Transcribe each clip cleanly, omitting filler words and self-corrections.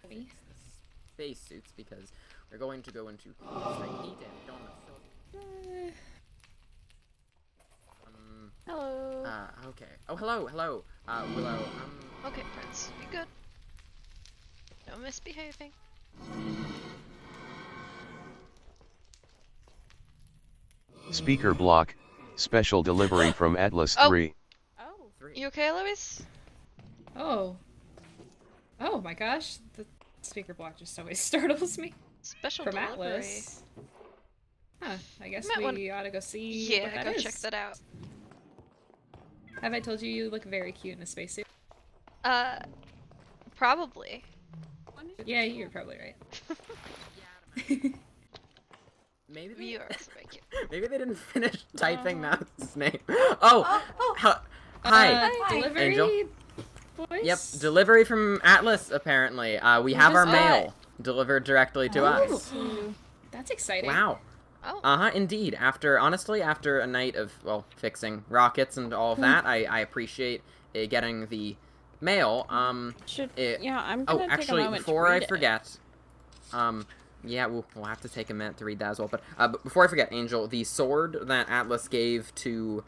to fix the spacesuits because we're going to go into straight heat and we don't have Hello. okay. Oh, hello. Willow, Okay, Prince, be good. No misbehaving. Speaker block, special delivery from Atlas Oh. 3. Oh. You okay, Louis? Oh. Oh my gosh, the speaker block just always startles me. Special From delivery. Atlas. Huh, I guess Might we ought to go see Yeah, what that go is. check that out. Have I told you you look very cute in a spacesuit? Probably. Yeah, you're probably right. maybe they, You are so very cute. maybe they didn't finish typing that's name. Oh, hi, Delivery Angel. boys? Yep, delivery from Atlas, apparently. We have our mail delivered directly to us. That's exciting. Wow. Oh. Indeed. After a night of, well, fixing rockets and all of that, I appreciate getting the mail. Yeah, I'm gonna take actually, a moment before to I read it. forget, yeah, we'll have to take a minute to read that as well. But before I forget, Angel, the sword that Atlas gave to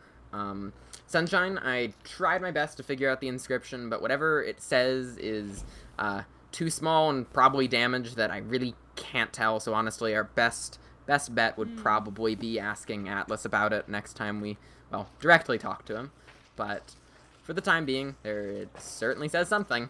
Sunshine, I tried my best to figure out the inscription, but whatever it says is too small and probably damaged that I really can't tell. So honestly, our best bet would probably be asking Atlas about it next time we, well, directly talk to him. But for the time being, it certainly says something.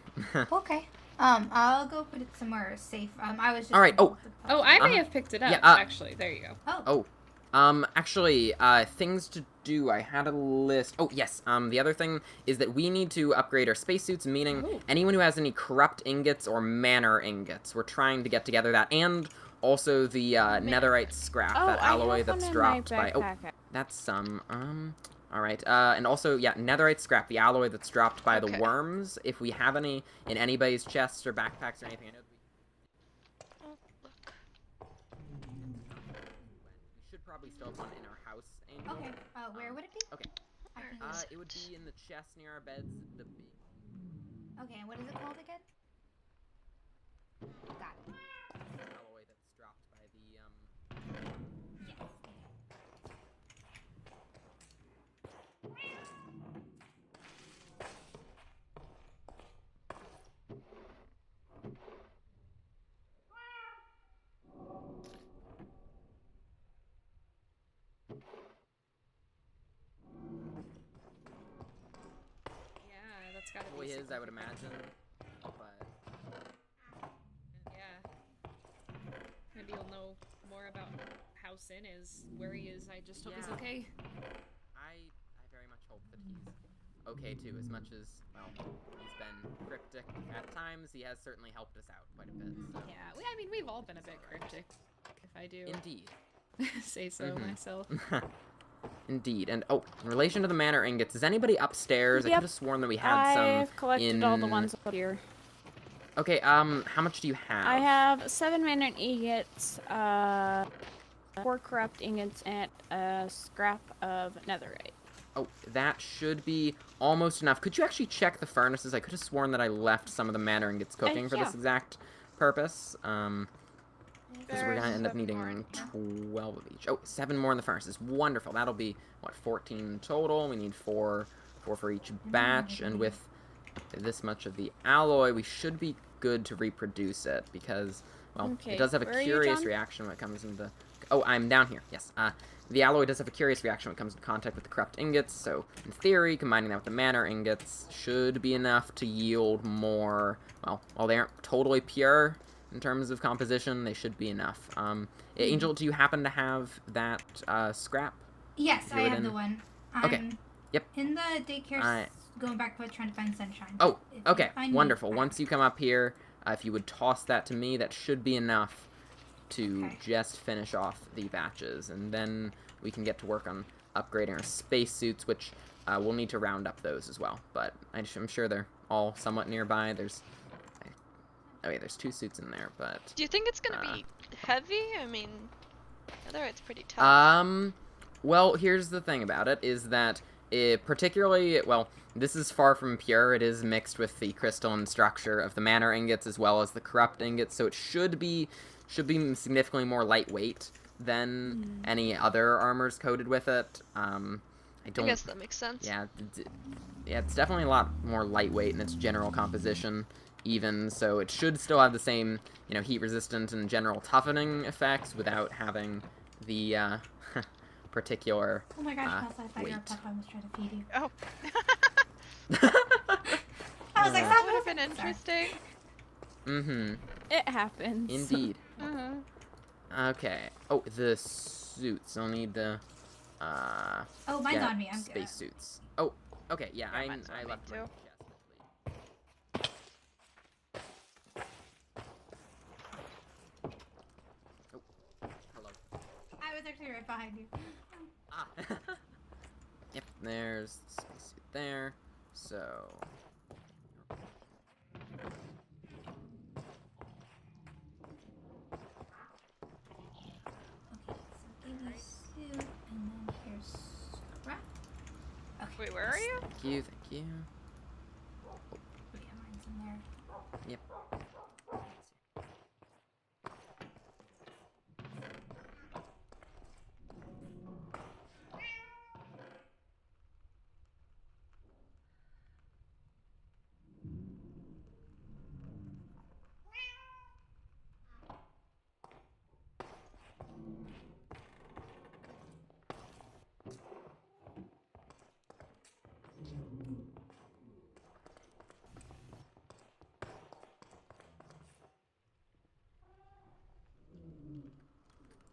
Okay. I'll go put it somewhere safe. I was just. All right. Oh, I may have picked it up, yeah, actually. There you go. Actually, things to do. I had a list. Oh, yes. The other thing is that we need to upgrade our spacesuits, meaning anyone who has any corrupt ingots or manor ingots. We're trying to get together that, and also the netherite scrap, that alloy that's dropped by. Oh, that's some. All right. And also, yeah, netherite scrap, the alloy that's dropped by the worms. If we have any in anybody's chests or backpacks or anything, I know Oh, look. we should probably still have one in our house. Angel. Okay. Where would it be? Okay. I can It would be in the chest near our beds. Okay. What is it called again? Got it. Alloy that's dropped by the Yes. Yeah, that's gotta Probably be is, super I would imagine. But yeah. Maybe you'll know more about how Sin is, where he is. I just hope he's Yeah. okay. I very much hope that he's okay too. As much as, well, he's been cryptic at times, he has certainly helped us out quite a bit. So. Yeah, I mean, we've all been a bit cryptic, if I do Indeed. say so myself. Indeed. And in relation to the manor ingots, is anybody upstairs? I Yep. could have sworn that we had some. I've collected all the ones up here. Okay. How much do you have? I have 7 minute ingots, 4 corrupt ingots, and a scrap of netherite. Oh, that should be almost enough. Could you actually check the furnaces? I could have sworn that I left some of the manor ingots cooking for this exact purpose. Because we're gonna end up needing 12 of each. Oh, 7 more in the furnaces. Wonderful. That'll be, what, 14 total? We need 4 for each batch. And with this much of the alloy, we should be good to reproduce it. Because, well, it does have a curious reaction when it comes into... Oh, I'm down here. Yes. The alloy does have a curious reaction when it comes in contact with the corrupt ingots. So, in theory, combining that with the manor ingots should be enough to yield more... Well, while they aren't totally pure... In terms of composition, they should be enough. Angel, do you happen to have that scrap? Yes, I have the one. Okay. Yep. In the daycare, going back to trying to find Sunshine. Oh, okay. Wonderful. Once you come up here, if you would toss that to me, that should be enough to just finish off the batches. And then we can get to work on upgrading our spacesuits, which we'll need to round up those as well. But I'm sure they're all somewhat nearby. Oh yeah, there's 2 suits in there, but... Do you think it's gonna be heavy? I mean, netherite's pretty tough. Well, here's the thing about it, is that particularly, well, this is far from pure. It is mixed with the crystalline structure of the mana ingots as well as the corrupt ingots, so it should be significantly more lightweight than any other armors coated with it. I guess that makes sense. Yeah, yeah, it's definitely a lot more lightweight in its general composition, even, so it should still have the same, heat resistant and general toughening effects without having the particular Oh my gosh, Kelsey, I thought weight. your papa was trying to feed you. Oh. I was like, That stop would have been moving. Sorry. interesting. Mm-hmm. It happens. Indeed. Okay. Oh, the suits. I'll need the Oh, mine's on me. I'm good. space suits. Oh, okay. Yeah, Yeah, I mine's on me left my too. chest. Oh, hello. I was actually right behind you. Ah. Yep. There's the space suit there. So. Okay, so give you soup, and then here's scrap. Okay. Wait, where are you? Thank you. Thank you. Oh, yeah, mine's in there. Yep.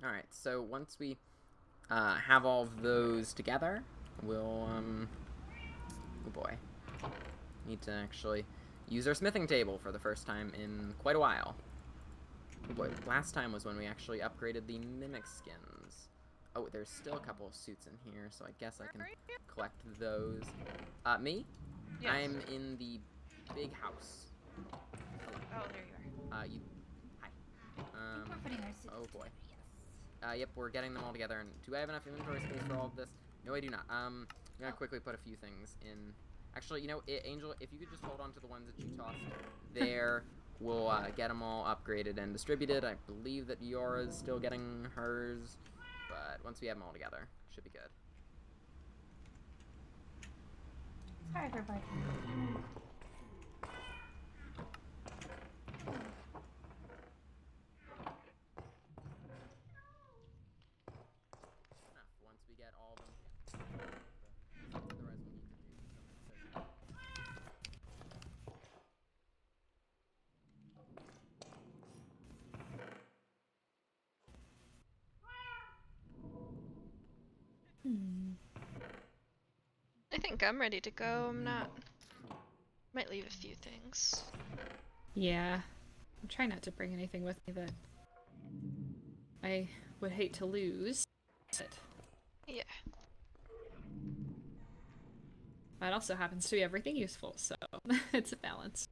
Alright, so once we have all of those together, we'll, oh boy. Need to actually use our smithing table for the first time in quite a while. Oh boy, last time was when we actually upgraded the mimic skins. Oh, there's still a couple of suits in here, so I guess I can collect those. Me? Yes. I'm in the big house. Oh, there you are. You, hi. I think we're putting our soup Oh boy. together, yes. Yep, we're getting them all together. And do I have enough inventory space for all of this? No, I do not. I'm gonna quickly put a few things in. Actually, Angel, if you could just hold on to the ones that you tossed there, we'll get them all upgraded and distributed. I believe that Yora's still getting hers, but once we have them all together, should be good. Sorry for barking. Enough. Once we get all of them, otherwise we'll need to do some I think I'm ready to go. I'm not. Might leave a few things. Yeah. I'm trying not to bring anything with me that I would hate to lose. But Yeah. that also happens to be everything useful, so it's a balance.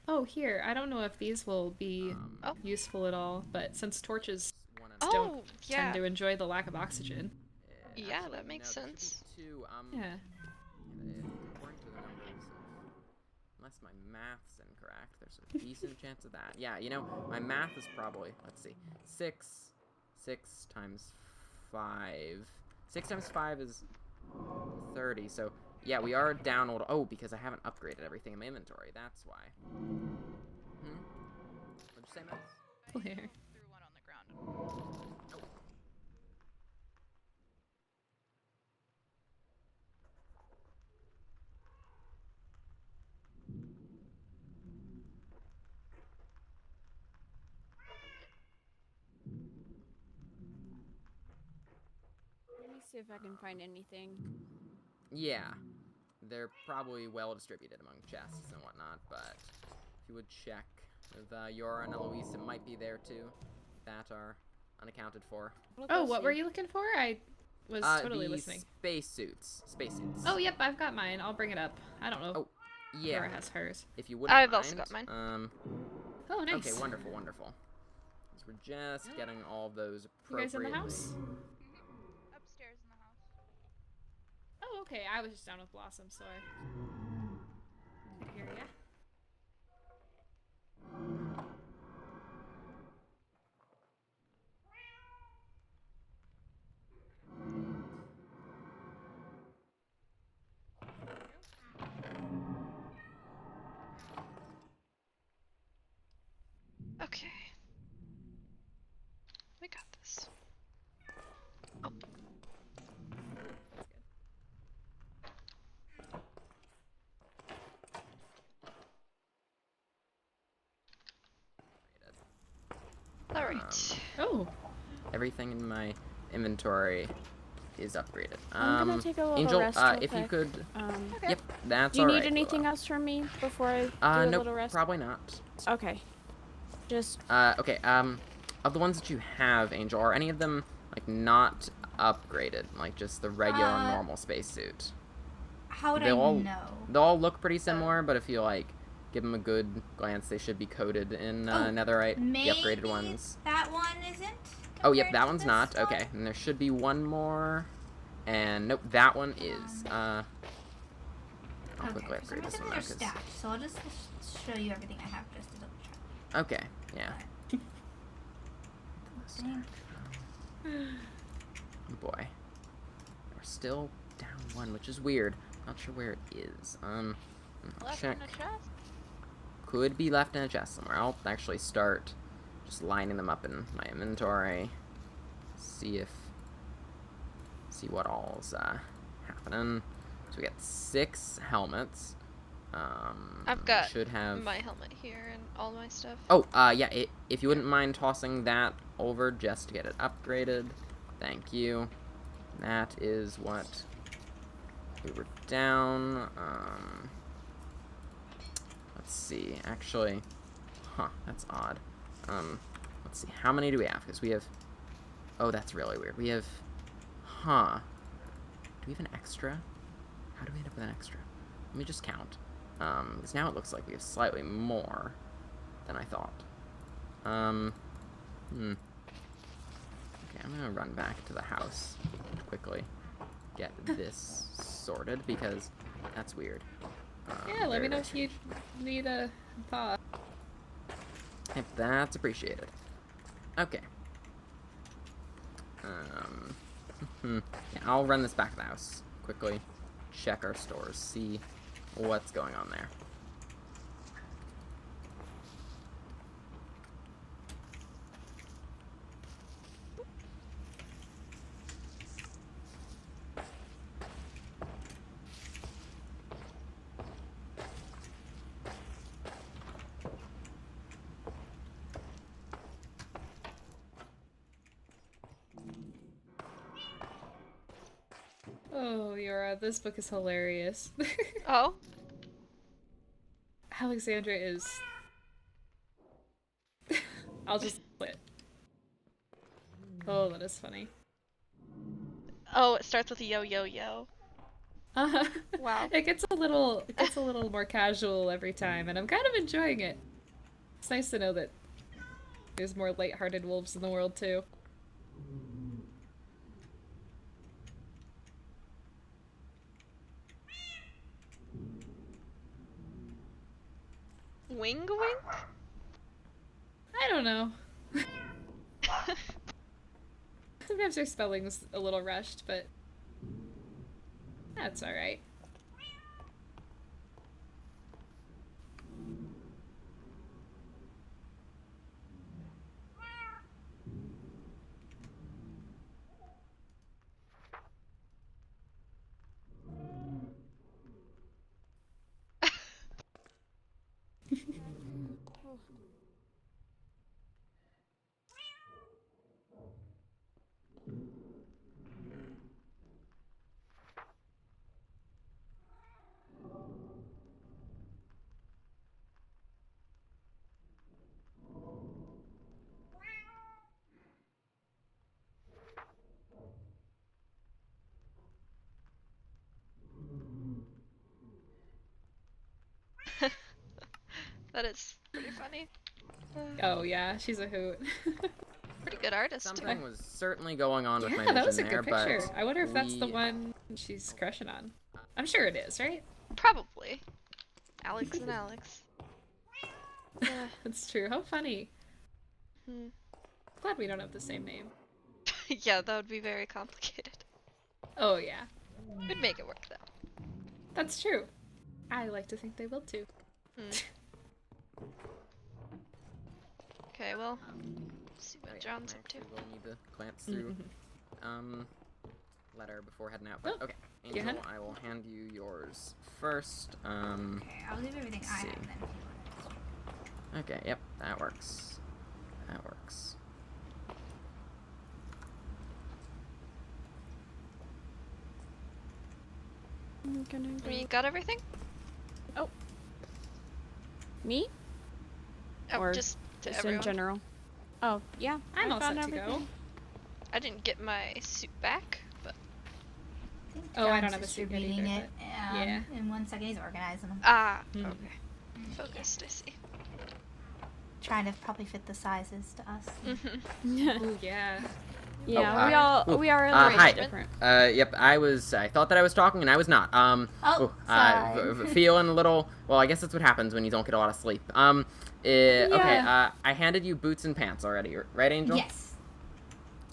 Oh, here. I don't know if these will be useful at all, but since torches one and Oh, yeah. tend to enjoy the lack of oxygen. Yeah, actually, that makes no, there should be sense. two. Yeah. According to the numbers, unless my math's incorrect, there's a decent chance of that. Yeah, my math is probably, let's see, 6 times 5. 6 times 5 is 30, so yeah, we are down a little. Oh, because I haven't upgraded everything in my inventory, that's why. What'd you say, Max? Blair. Threw one on the ground. Let me see if I can find anything. Yeah. they're probably well distributed among chests and whatnot, but if you would check with Yora and Eloise, it might be there too, that are unaccounted for. Oh, what were you looking for? I was totally listening. Spacesuits. Spacesuits. Oh, yep, I've got mine. I'll bring it up. I don't know. Oh, yeah. Yora has hers. If you wouldn't mind. I've also got mine. Oh, nice. Okay, wonderful, wonderful. So we're just getting all of those You guys appropriately. in the house? Upstairs in the house. Oh, okay. I was just down with Blossom, so I could hear ya. Okay. We got this. Oh. Alright. Oh. Everything in my inventory is upgraded. I'm gonna take a little Angel, rest real if quick. you could... Okay. Yep, that's Do you alright. need anything else from me before I do a nope, little rest? probably not. Okay. Just Okay, of the ones that you have, Angel, are any of them, like, not upgraded? Like, just the regular, normal spacesuit? How would I They'll know? They'll all look pretty similar, but if you, like, give them a good glance, they should be coated in netherite, Maybe the upgraded ones. that one isn't. Oh, yep, compared that to one's this not. one? Okay, and there should be one more. And nope, that one is. I'll quickly For some upgrade this reason one they're though, 'cause- stacked, so I'll just show you everything I have just to double check. Okay, yeah. Oh boy. We're still down one, which is weird. Not sure where it is. I'll Left check. in the chest. Could be left in a chest somewhere. I'll actually start just lining them up in my inventory. See what all's happening. So we got 6 helmets. I've got should have my helmet here and all my stuff. Oh, yeah, if you wouldn't mind tossing that over just to get it upgraded. Thank you. That is what we were down. Let's see. Actually, that's odd. Let's see. How many do we have? Because we have... Oh, that's really weird. We have... Do we have an extra? How do we end up with an extra? Let me just count. Because now it looks like we have slightly more than I thought. Okay, I'm gonna run back to the house to quickly get this sorted, because that's weird. Yeah, let me know if you need a thought. If that's appreciated. Okay. Yeah, I'll run this back to the house quickly. Check our stores, see what's going on there. Oh, Yora, this book is hilarious. Oh? Alexandra is... I'll just quit. Oh, that is funny. Oh, it starts with yo yo yo. Wow. It gets a little more casual every time, and I'm kind of enjoying it. It's nice to know that there's more lighthearted wolves in the world too. Wing wing? I don't know. Sometimes their spelling's a little rushed, but that's alright. That is pretty funny. Oh yeah, she's a hoot. Pretty good artist. Something was certainly going on with my Yeah, vision that was a there, good picture. but I wonder if that's the we- one she's crushing on. I'm sure it is, right? Probably. Alex and Alex. That's true. How funny. Hmm. Glad we don't have the same name. Yeah, that would be very complicated. Oh yeah, We'd make it work though. that's true. I like to think they will too. Okay, well, see what Wait, John's I up to. actually will need to glance through letter before heading out. But Oh, okay, go ahead. Angel, I will hand you yours first. Okay, I'll leave everything I see. have then if you want it. Okay, yep, that works. That works. I'm gonna go. You got everything? Me? Oh, Or just to Just everyone. in general. Oh, yeah. I'm I all found set to go. everything. I didn't get my suit back, but I think Oh, I John's don't have a just suit yet reading either, it. yeah. In 1 second, he's organizing them. okay. Mm, Focused, I see. Trying to probably fit the sizes to us. Ooh yeah. Yeah, we are a little hi. bit different. Yep, I thought that I was talking and I was not. Sorry. Feeling a little, well, I guess that's what happens when you don't get a lot of sleep. Okay, I handed you boots and pants already, right, Angel? Yes.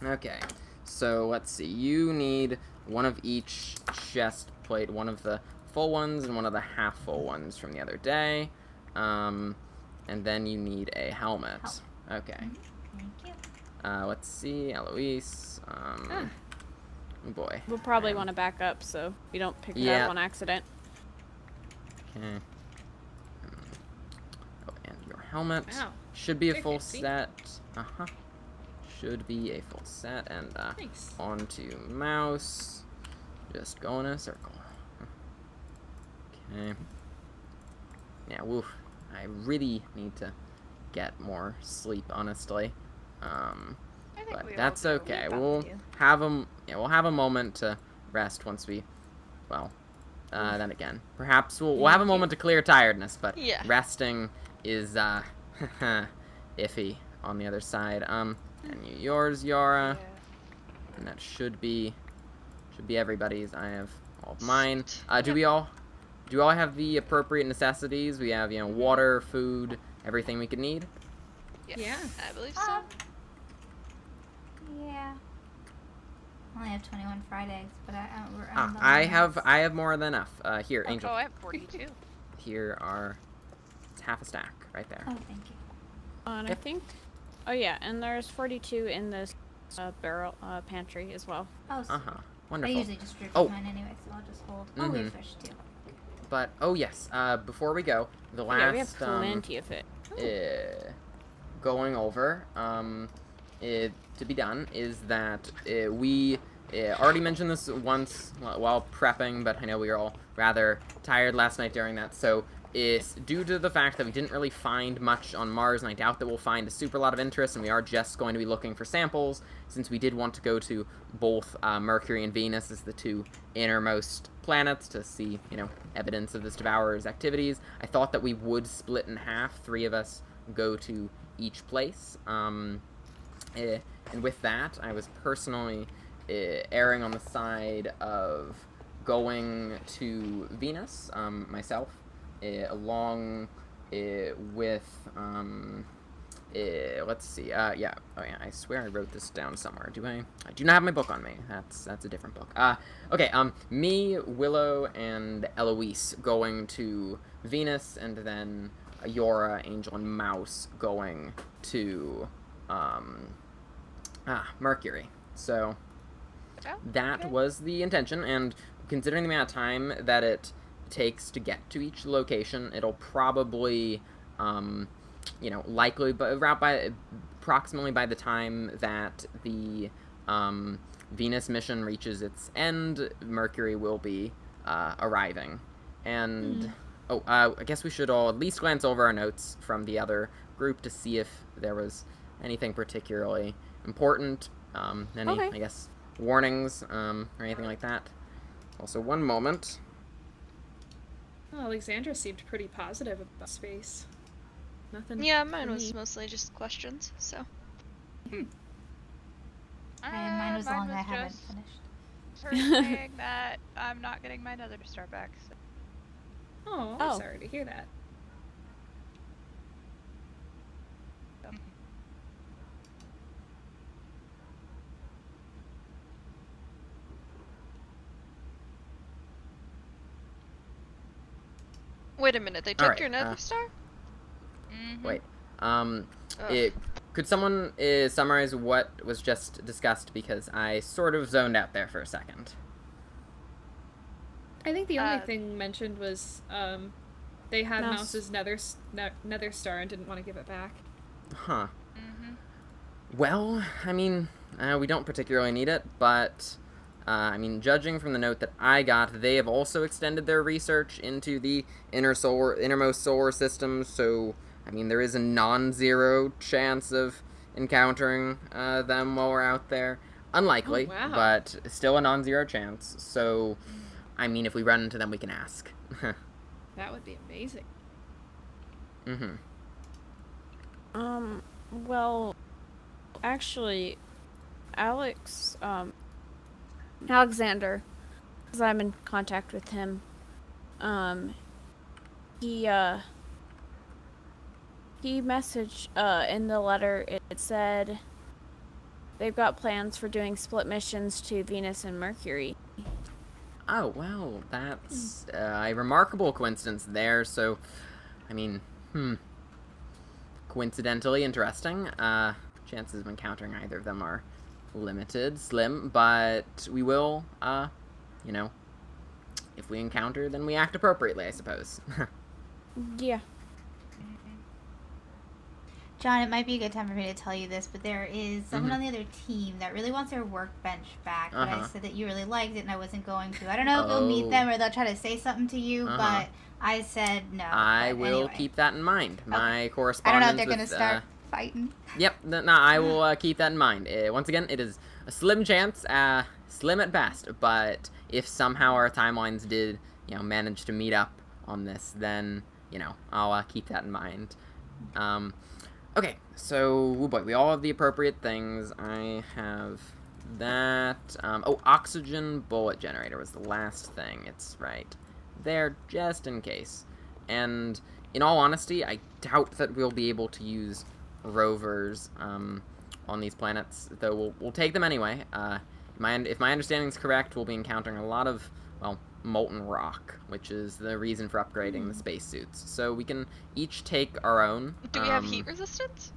Okay, so let's see. You need one of each chest plate, one of the full ones and one of the half full ones from the other day. And then you need a helmet. Okay. Thank you. Let's see, Eloise. Oh boy. We'll probably want to back up so we don't pick it Yeah. up on accident. Okay. Oh, and your helmet Wow. should be a Very full fancy. set. Should be a full set. And Nice. onto mouse. Just go in a circle. Okay. Yeah, woof. I really need to get more sleep, honestly. I think But we all that's do. okay. probably We'll do. have we'll have a moment to rest once we, well, then again, perhaps we'll have a moment to clear tiredness. But Yeah. resting is iffy on the other side. And yours, Yara, and that should be everybody's. I have all of mine. Do we all have the appropriate necessities? We have water, food, everything we could need. Yes, Yeah. I believe so. Yeah. I only have 21 fried eggs, but we're on the I limits. have more than enough. Here, Oh, Angel. I have 42. Here are it's half a stack right there. Oh, thank you. And I Yep. think. Oh yeah, and there's 42 in this barrel pantry as well. Oh, I Wonderful. usually just drip Oh. mine anyway, so I'll just hold. Oh, we have Mhm. fish too. But oh yes, before we go, the last Yeah, we have plenty of it. going over to be done is that we already mentioned this once while prepping, but I know we were all rather tired last night during that, so it's due to the fact that we didn't really find much on Mars, and I doubt that we'll find a super lot of interest, and we are just going to be looking for samples, since we did want to go to both Mercury and Venus as the two innermost planets to see, evidence of this Devourer's activities. I thought that we would split in half, 3 of us go to each place, and with that, I was personally erring on the side of going to Venus, myself, along with, let's see, oh yeah, I swear I wrote this down somewhere. I do not have my book on me. That's a different book. Okay, me, Willow, and Eloise going to Venus, and then Yora, Angel, and Mouse going to, Mercury. So, that was the intention, and considering the amount of time that it takes to get to each location, it'll probably, likely approximately by the time that the Venus mission reaches its end, Mercury will be arriving. And I guess we should all at least glance over our notes from the other group to see if there was anything particularly important, any, Okay. I guess, warnings, or anything like that. Also, one moment. Well, Alexandra seemed pretty positive about space. Nothing. Yeah, mine for was me. mostly just questions, so. And mine was Mine long. I was haven't just finished. her saying that I'm not getting my Nether Star back. So. Oh, I'm Oh. sorry to hear that. Wait a minute, they took Alright, your Nether Star? Wait. Ugh. Could someone summarize what was just discussed, because I sort of zoned out there for a second. I think the only thing mentioned was they had Mouse's Nether Star and didn't want to give it back. Huh. Well, I mean, we don't particularly need it, but I mean, judging from the note that I got, they have also extended their research into the innermost solar system, so, I mean, there is a non-zero chance of encountering them while we're out there. Unlikely, but still a non-zero chance, so, I mean, if we run into them, we can ask. That would be amazing. Well, actually, Alexander, because I'm in contact with him, he messaged, in the letter, it said they've got plans for doing split missions to Venus and Mercury. Oh, well, that's a remarkable coincidence there, so, I mean, coincidentally interesting. Chances of encountering either of them are limited, slim, but we will, you know, if we encounter, then we act appropriately, I suppose. Yeah. John, it might be a good time for me to tell you this, but there is someone on the other team that really wants their workbench back. But I said that you really liked it and I wasn't going to. I don't know if you'll meet them or they'll try to say something to you, but I said no. I will keep that in mind. My I correspondence don't know if they're going to start fighting. Yep, no, I will keep that in mind. Once again, it is a slim chance, slim at best, but if somehow our timelines did, you know, manage to meet up on this, then, you know, I'll keep that in mind. Okay, so, oh boy, we all have the appropriate things. I have that. Oh, oxygen bullet generator was the last thing. It's right there, just in case. And in all honesty, I doubt that we'll be able to use rovers on these planets, though we'll take them anyway. If my understanding is correct, we'll be encountering a lot of, well, molten rock, which is the reason for upgrading the spacesuits. So we can each take our own. Do we have heat resistance?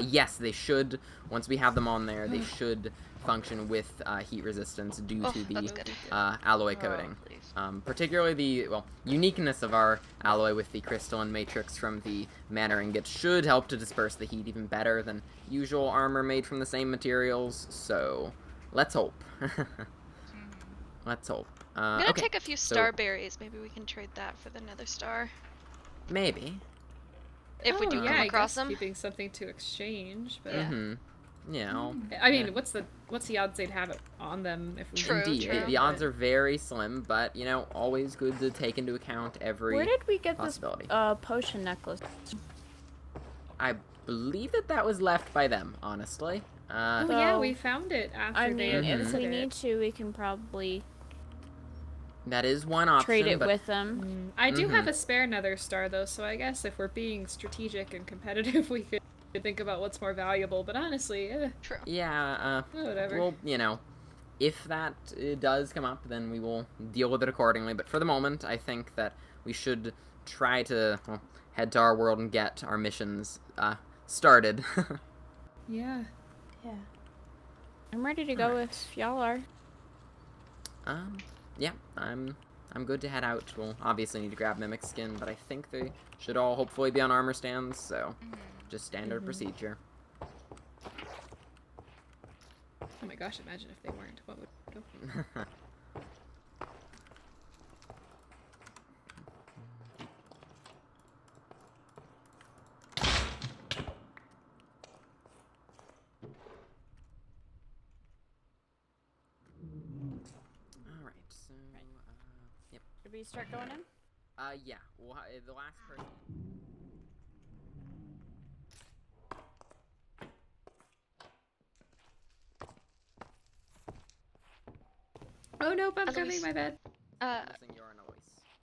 Yes, they should. Once we have them on there, they should function with heat resistance due to the alloy coating. Particularly the, well, uniqueness of our alloy with the crystalline matrix from the mana ingot should help to disperse the heat even better than usual armor made from the same materials, so let's hope. Let's hope. I'm gonna okay, take a few star berries. Maybe we can trade that for the Nether Star. Maybe. If we do come across them. Keeping something to exchange, but yeah. I mean, what's the odds they'd have it on them if we Indeed, the odds are very slim, but you know, always good to take into account every Where did we get possibility. this potion necklace? I believe that was left by them, honestly. Oh yeah, we found it after they had if we it. need to, we can probably that is one option. Trade it with them. I do have a spare Nether Star though, so I guess if we're being strategic and competitive, we could think about what's more valuable. But honestly, true. Yeah. Whatever. Well, you know, if that does come up, then we will deal with it accordingly. But for the moment, I think that we should try to head to our world and get our missions started. Yeah. Yeah. I'm ready to go if y'all are. Yeah, I'm good to head out. We'll obviously need to grab Mimic Skin, but I think they should all hopefully be on armor stands, so just standard procedure. Oh my gosh, imagine if they weren't. What would go? Should we start going in? Yeah. Well, the last person. Oh nope, I'm Eloise. coming. My bad.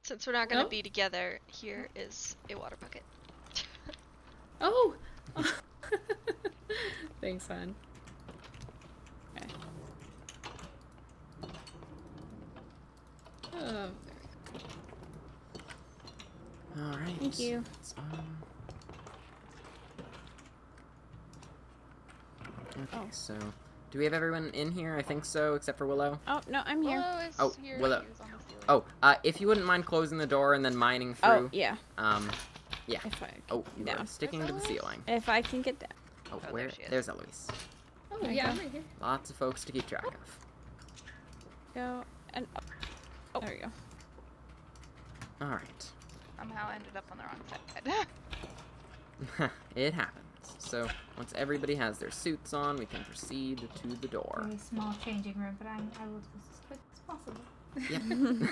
Since we're not gonna Nope. be together, here is a water bucket. Oh. Thanks, hon. Okay. Oh, All right. Thank you. Okay, so do we have everyone in here? I think so, except for Willow. Oh, no, I'm here. Willow is Oh, here. Willow. She was on the ceiling. Oh, if you wouldn't mind closing the door and then mining through. Oh, yeah. Yeah. If I Oh, you down. are sticking to the ceiling. If I can get down. Oh, there where? she is. There's Eloise. oh There you yeah, go. I'm right here. Lots of folks to keep track of. Go and oh, there we go. All right. Somehow ended up on the wrong side. It happens. So once everybody has their suits on, we can proceed to the door. Very small changing room, but I will do this as quick as possible. Yep.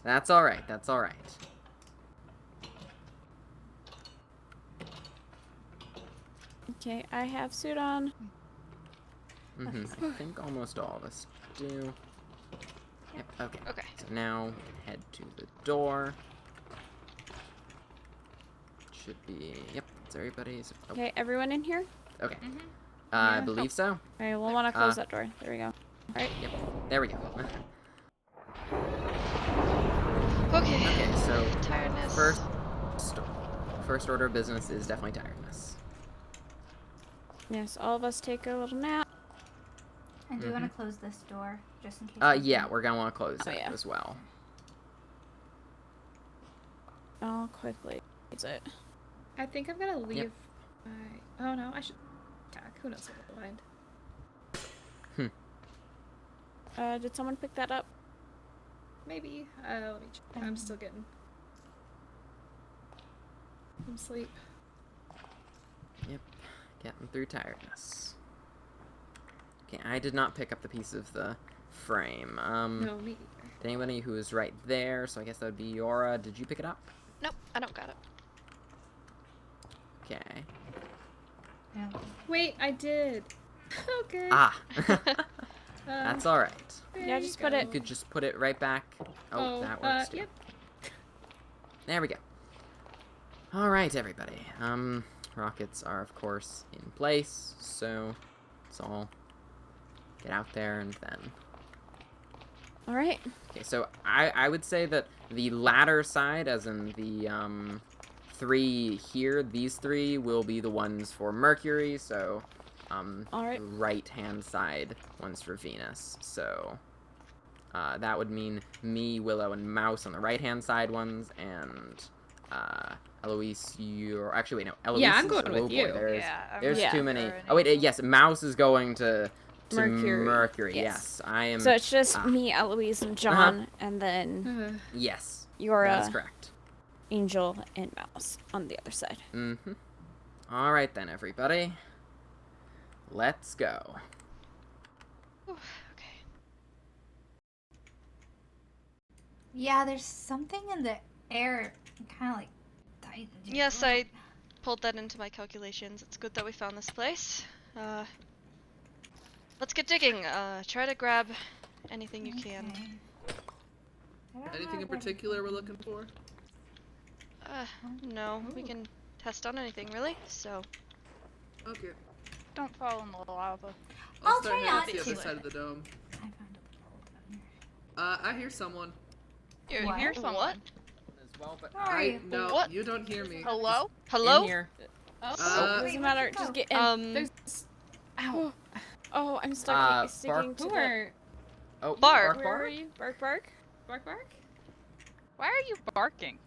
That's all right. That's all right. Okay, I have suit on. I think almost all of us do. Yep. Okay. Okay. So now we can head to the door. Should be. Yep. It's everybody's. Oh, Okay, everyone in here? okay. Mhm. I Yeah. believe so. Alright, we'll want to close that door. There we go. Alright. Yep. There we go. Okay. Okay. So Tiredness. first order of business is definitely tiredness. Yes, all of us take a little nap. And do you want to close this door just in case? Yeah, we're gonna want to close Oh, that yeah. as well. I'll quickly close it. I think I'm gonna leave my. Oh no, I should attack. Who knows what we'll find. Did someone pick that up? Maybe. Let me check. I'm still getting some sleep. Yep. Getting through tiredness. Okay, I did not pick up the piece of the frame. No, me either. Anybody who is right there, so I guess that would be Yora. Did you pick it up? Nope, I don't got it. Okay. Yeah. Wait, I did. Okay. Ah. Um, That's alright. there Yeah, you just put it- You could just put it right back. Oh, that works too. Yep. There we go. Alright, everybody. Rockets are, of course, in place, so let's all get out there and then... Alright. Okay, so I would say that the latter side, as in the, 3 here, these 3 will be the ones for Mercury, so, Alright. the right-hand side one's for Venus, so... that would mean me, Willow, and Mouse on the right-hand side ones, and, Eloise, you're... Actually, wait, no. Eloise Yeah, I'm is- going oh, with boy, you. There's, Yeah, I'm there's Yeah. too many... for an Oh, wait, angel. yes, Mouse is going to Mercury. Mercury. Yes. Yes, I am... So it's just me, Eloise, and John, and then Yes, Yora, that's correct. Angel, and Mouse on the other side. Mm-hmm. Alright then, everybody. Let's go. Whew, okay. Yeah, there's something in the air, kind of like tight. Yes, I pulled that into my calculations. It's good that we found this place. Let's get digging. Try to grab anything you can. Anything in particular we're looking for? No, we can test on anything, really. So, Okay. Don't fall in the lava. I'll start try heading not to the other to. side of the dome. I found a hole down here. I hear someone. You What? hear someone? What? As well, but Where are you? No, What? you don't hear me. Hello? Hello? In here. Oh, Doesn't matter. Just get in. there's. Ow. Oh, I'm stuck sticking to Who the... are? Oh, Bark. Where are you? Bark, bark. Bark, bark. Why are you barking?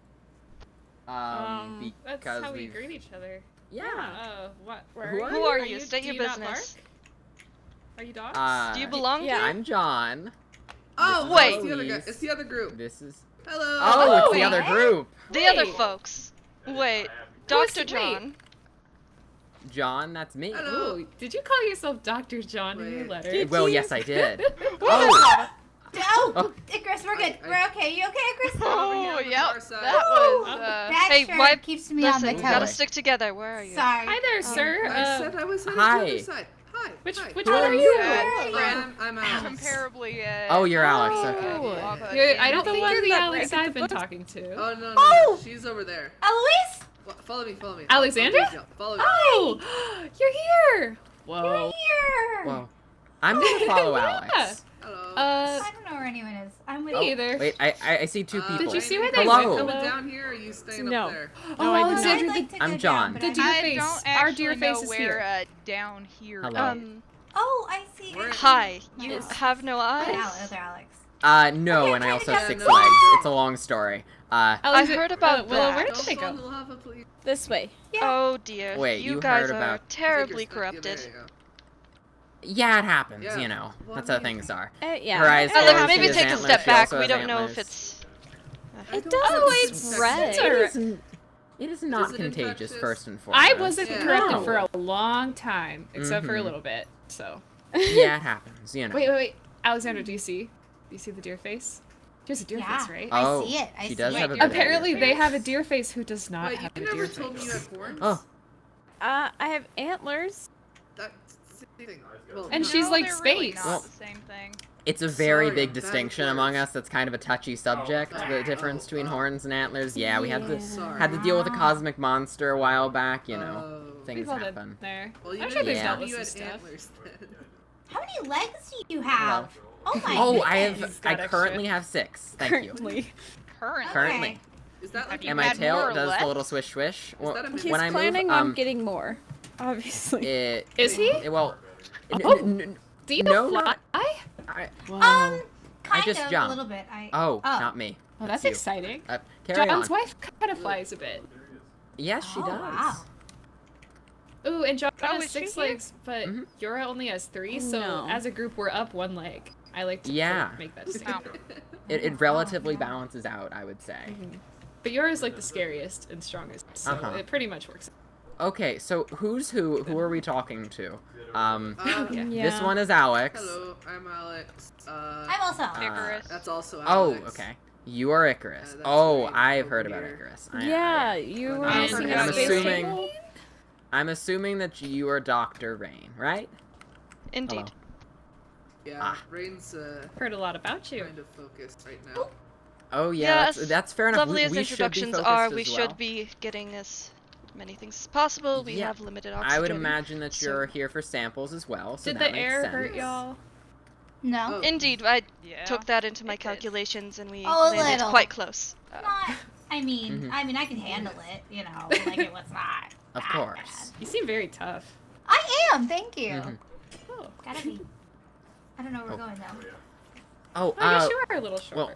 That's Because how we we've... greet each other. Yeah. Oh, what? Where Who are Who you? are you? State do your you not business. bark? Are you dogs? Do you belong yeah. here? I'm John. Oh, This is wait. It's the other guy. Eloise. It's the other group. This is... Hello. Oh, it's the wait. other group. The other Wait. folks. Wait, Who's- Dr. wait. John. John, that's me. Hello. Ooh, did you call yourself Dr. John in your Wait. letter? Did Well, you? yes, I did. Oh, Oh. Chris, we're good. We're okay. You okay, Chris? Over here Oh, on the yep. far side. That was, That Hey, shirt wipe- keeps me on Listen, my we gotta toes. stick together. Where are you? Sorry. Hi there, sir. I said I was headed to the Hi. other side. Hi. Which Hi. one Who are are you? I'm Alex. Comparably, Oh, you're Alex, uh, okay. I don't think you're the that Alex writes I've the been books. talking to. Oh no, Oh! she's over there. Eloise? Follow me, follow me. Alexandra? Follow me. Oh, you're here. Whoa. Here! Whoa. I'm gonna follow Yeah. Alex. Hello. I don't know where anyone is. I'm with Me you. either. Wait, I see two people. Did you see where they Hello. went? Coming down here, or are you staying No. up there? Oh, I did not. Alexandra, I'd like to I'm go John. down, but The I'm deer not- I face. don't Our actually deer face know is where here. down here. Hello. Oh, I see. Where- Hi, you Alex. have no eyes? Other Alex. No, Okay, and I I'm also trying have to 6 get- legs. No. It's a long story. I've heard about Willow, that. where did Don't they fall go? in the lava, please. This way. Oh dear, Wait, you you guys heard are about- terribly Take your step- yeah, corrupted. there you go. Yeah, it happens, Yeah. you know. Well, That's I how mean- things are. Yeah. Her eyes Well, closed, then she maybe has take a antlers, step she back. also We has don't know antlers. if it's. It Oh, doesn't. it's red. It is not Is it contagious, infectious? first and foremost. I wasn't Yeah. corrupted No. for a long time, except for a Mhm. little bit. So. Yeah, it happens, you know. Wait. Alexandra, do you see the deer face? She has a deer Yeah. face, right? Oh, I see it. I she see does it. have a bit of a Apparently, deer they face. have a deer face who does not Wait, have you a never deer told me you face. had horns? Oh, I have antlers. That's the thing. Well, And no. she's like they're really space. not Well- the same thing. it's a very Sorry, big I'm bad with distinction among words. us. That's kind of a touchy subject, the difference between horns and antlers. Yeah, we had to Sorry. had to deal with a cosmic monster a while back, you know. Oh. Things We've all been happen. there. Well, you I'm didn't sure there's Yeah. tell doubtless me you some had stuff. antlers then. How many legs do you have? Oh my Oh, goodness. I He's got I extra. currently have 6. Thank you. Currently. Currently. Okay. Is that like Have you And my had tail more does left? the little swish swish. Well, that a He's When when I planning move, on getting more. Obviously. Is he? Well, Oh. Do you no, fly? not- I, Kind just of, jumped. a little bit. not me. Oh, that's you. exciting. Carry John's on. wife kind of flies a bit. Yes, she Oh, does. wow. Ooh, and John Oh, has is she 6 here? legs, but Mhm. Yura only has 3, so No. as a group, we're up 1 leg. I like to Yeah. make that distinction. It relatively balances out, I would say. But Yura's like the scariest and strongest, so Uh-huh. it pretty much works. Okay, so who's who? Who are we talking to? Yeah. This one is Alex. Hello, I'm Alex. I'm also. Icarus. That's also Oh, Alex. okay. You are Icarus. that's Oh, right, I've over heard about here. Icarus. Yeah, you were I'm using and I'm a space assuming- shuttle? I'm assuming that you are Dr. Rain, right? Indeed. Yeah, Ah. Rain's Heard a lot about you. kind of focused right now. Oh yeah, Yes, that's fair enough. Lovely as we should be introductions focused are, as we well. should be getting as many things as possible. We Yeah. have limited oxygen. I would imagine that so- you're here for samples as well. So Did that the makes air sense. hurt y'all? No. Oh. Indeed, I Yeah. took that into my it did. calculations and we Oh, a landed little. quite close. Not. I mean, Mhm. I can handle it. You know, like it was not. Of that course. You seem very tough. bad. I am. Thank you. Mhm. Oh, Gotta be. I don't know where we're Oh. going though. Oh, I guess you are a little short. well,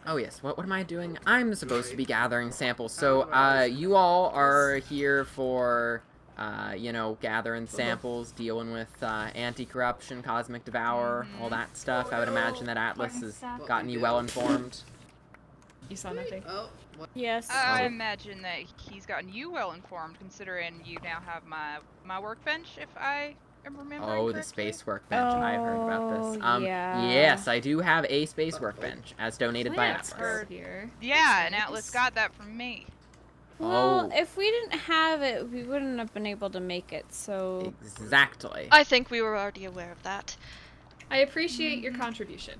oh yes. What am I doing? I'm supposed to be gathering samples. So, you all are here for, you know, gathering samples, dealing with anti-corruption, cosmic devour, all that stuff. I would imagine that Atlas Important has stuff. gotten you well informed. You saw nothing. Oh, what? Yes. I Oh. imagine that he's gotten you well informed, considering you now have my workbench, if I am remembering Oh, the correctly. space workbench. I've heard about this. Oh, yeah. Yes, I do have a space workbench, as donated by Plants Atlas. are here. Yeah, and Nice. Atlas got that from me. Well, Oh. if we didn't have it, we wouldn't have been able to make it. So Exactly. I think we were already aware of that. I appreciate your contribution.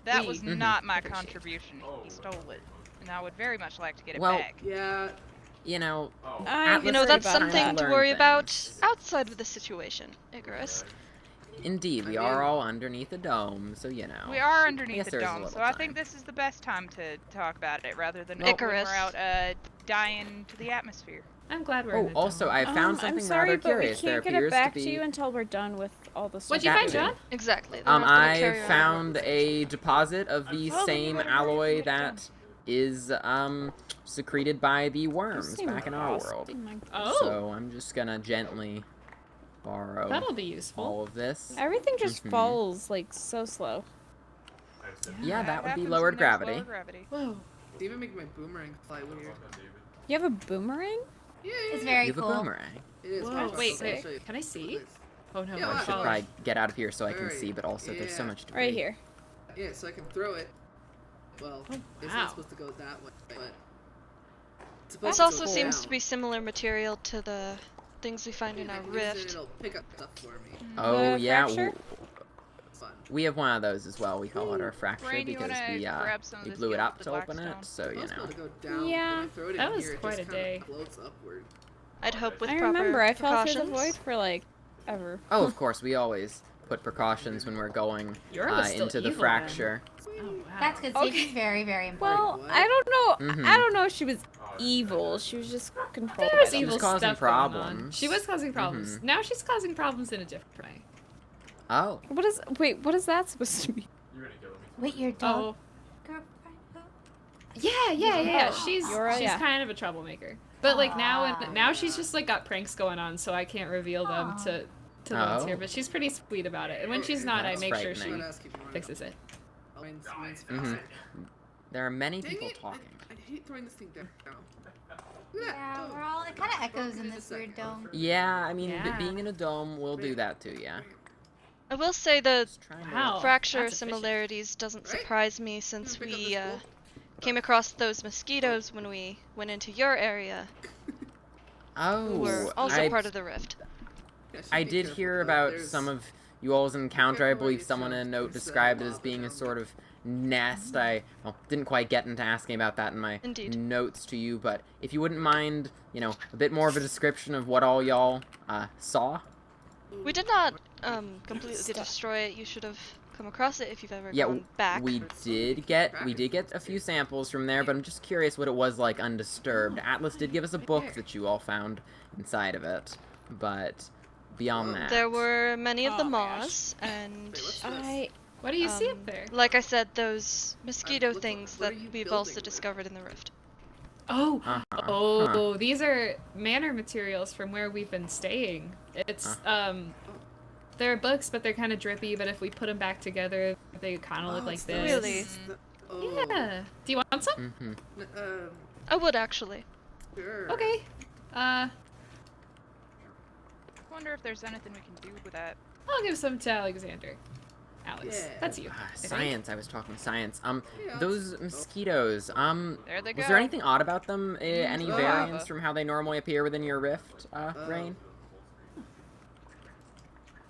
That We was Mhm. not my appreciate it. contribution. He stole it, and I would very much like to get it Well, back. Yeah, You know, I Atlas You know, Let's that's see about something that. to Learn worry about things. outside of the situation, Icarus. indeed, we I are mean- all underneath a dome, so you know. We are I underneath guess the there is a dome, little so I time. think this is the best time to talk about it, rather than Icarus. when we're out dying to the atmosphere. I'm glad we're. Oh, in a also, dome. I found I'm something sorry, rather but we curious. There can't get it appears back to to be. you until we're done with all the stuff. What'd you find, John? Exactly. the rest of the I carrier. found a deposit of the Oh, then same you better alloy get it done. that is secreted by the worms Seem back in our frosty, world. my- Oh, So I'm just gonna gently borrow that'll be useful. all of this. Everything just Mhm. falls like so slow. Yeah, that would be happens lowered when there's gravity. lower gravity. Whoa. they even make my boomerang fly weird. You have a boomerang? Yeah, It's You very have a cool. boomerang. It is. Whoa, I'll wait, show you. can I see? Oh no, Yeah, I'm I I should following. probably get out of here so I can Alright, see, but also there's so yeah. much debris. Right here. Yeah, so I can throw it. Well, it's wow. not supposed to go that way, but it's supposed This to also go seems down. to be similar material to the things we find in our Use it, rift. it'll pick up stuff for me. Oh The yeah, fracture? Fun. we have one of those as well. We call it our fracture Brain, you because wanna we grab some of we this blew it up gilded to open blackstone? it. So you It's know. supposed to go down, Yeah, when I throw it that in was here, it quite just a kinda day. floats upward. I'd hope with I proper remember I fell through the precautions. void for like ever. Oh, of course, we always put precautions when we're going You're still into the evil, fracture. Oh, wow. That's good. Okay. Safety's very, very important. Well, what? I don't know. Mhm. I don't know if she was evil. She was just controlled There by was them. She was evil causing stuff going on. problems. She was causing problems. Mhm. Now she's causing problems in a different way. Oh. What is that supposed to be? Wait, your dog Oh, girlfriend? yeah. She's Yora, yeah. kind of a troublemaker. But like now she's just like got pranks going on, so I can't reveal them to the ones here. But she's pretty sweet about it. And when she's not, I That's make sure frightening. she I'd ask if you wanna- fixes it. Mine's Mhm. faster. There are many Dang people it! talking. I hate throwing this thing down. Look at that. Yeah, Oh. we're all. It kind of echoes in Broken this a weird second. dome. Yeah, I mean, Yeah. being in a dome will do that too. Yeah. I will say the Just trying to- Wow. fracture that's efficient. similarities doesn't Right? surprise me since Pick up we this gold. came across those mosquitoes when we went into your area, Oh, who were also I, part of the rift. Yeah, should I be did careful, hear but about there's- some of you all's encounter. I careful where believe you someone in a jump. note There's, described it as lava being a down sort there. of nest. I didn't quite get into asking about that in my Indeed. notes to you, but if you wouldn't mind, a bit more of a description of what all y'all saw. We did not completely destroy it. You should have come across it if you've ever Yeah, gone back. we did get a few samples from there, but I'm just curious what it was like undisturbed. Atlas did give us a book that you all found inside of it, but beyond that, There were many of the Oh my moths, and Wait, what's this? What do you see up there? like I said, those mosquito What- things what are that you we've also building with? discovered in the rift. Oh, huh. these are manor materials from where we've been staying. It's they're books, but they're kind of drippy. But if we put them back together, they kind of look like it's this. Really? Oh. Yeah. Do you want some? Mhm. I would actually. Sure. Okay. I wonder if there's anything we can do with that. I'll give some to Alexander. Alex, Yeah. that's you. Science. I was talking science. Yeah, Those mosquitoes. There they go. Was there anything odd about them? Any lava. variance from how they normally appear within your rift, Rain?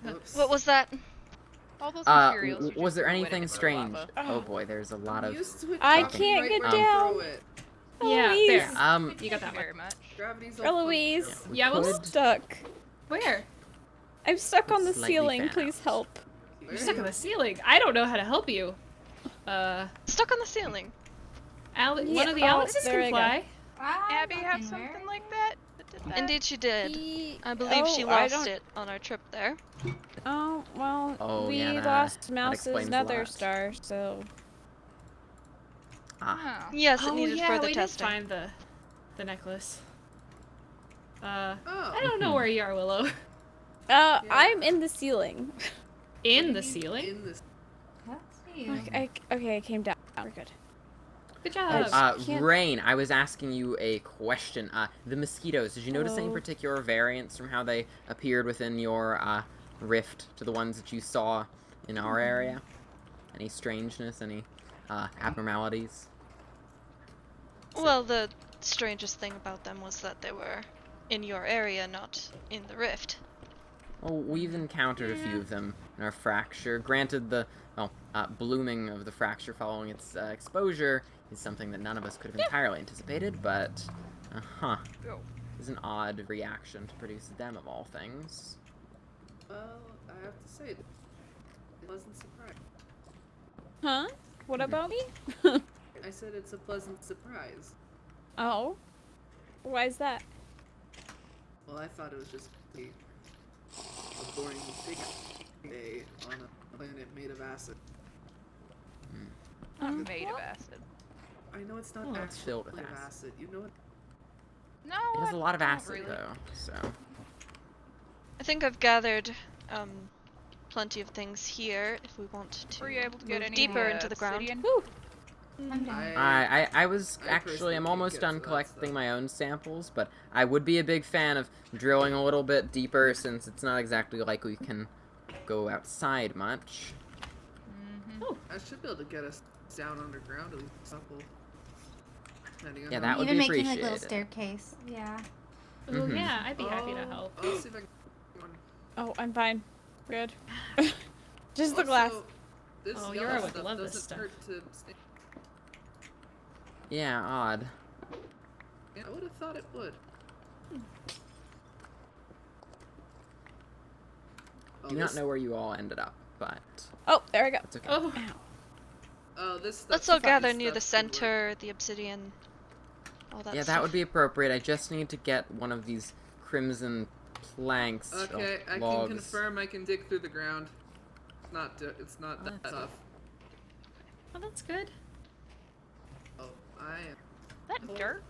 Whoops. What was that? All those materials. are Was just there going anything into the strange? lava. Oh boy, there's a lot of. Used to it I dropping can't right get where you down. throw it. Yeah, Louise. there. You You got got that very one. much. Gravity's Or all Louise. funky. We Yeah, I'm well, could- stuck. Where? I'm stuck on the Slightly ceiling. fan Please out. help. You're stuck on the ceiling. I don't know how to help you. Stuck on the ceiling. One of the Yeah, oh, Alexes there can I go. fly. Abby have Fucking something where? like that? Did that? Indeed, she did. He- I believe she oh, I lost don't- it on our trip there. Oh, well, Oh, we yeah, that lost Mouse's explains a nether lot. star, so... Ah. Oh. Yes, it Oh needed yeah, further we testing. did find the necklace. I Oh. don't know where you are, Willow. I'm in the ceiling. In the ceiling. In this. Let's see. Okay, I came down. We're good. Good job. can't- Rain, I was asking you a question. The mosquitoes, did you notice any Hello? particular variance from how they appeared within your rift to the ones that you saw in our area? Any strangeness, any abnormalities? Well, the strangest thing about them was that they were in your area, not in the rift. Well, we've encountered a few of them in our fracture. Granted, the blooming of the fracture following its exposure is something that none of us could have entirely anticipated, but Oh. is an odd reaction to produce them of all things. Well, I have to say, it wasn't surprised. Huh? What about me? I said it's a pleasant surprise. Oh. Why is that? Well, I thought it was just a boring big day on a planet made of acid. Made of acid. I know it's not Well, it's actually filled with made of acid. acid. You know what? No, It has a lot of not acid, really. though, so... I think I've gathered plenty of things here if we want to Were you able to get move any deeper into the ground. obsidian? Whew. I'm down. I was I actually, personally I'm can't almost get done to that collecting stuff. my own samples, but I would be a big fan of drilling a little bit deeper since it's not exactly like we can go outside much. Mm-hmm. I should be able to get us down underground at least a couple. Depending on Yeah, how that would Even be making like a little appreciated. staircase. Yeah. Oh yeah, I'd be happy to help. I'll see if I can get one. Oh, I'm fine. Good. Just the Also, glass. This Oh, yellow Yura would stuff love this doesn't stuff. hurt to stay. Yeah, odd. Yeah, I would have thought it would. Oh, Do not know where you all ended up, but Oh, there we go. that's okay. Oh, Ow. Oh, this stuff. Let's all gather this near the stuff could work. center, the obsidian, all that Yeah, stuff. that would be appropriate. I just need to get one of these crimson planks. Okay, I logs. can confirm I can dig through the ground. It's not that that's tough. well, that's good. Oh, I am. That dirt?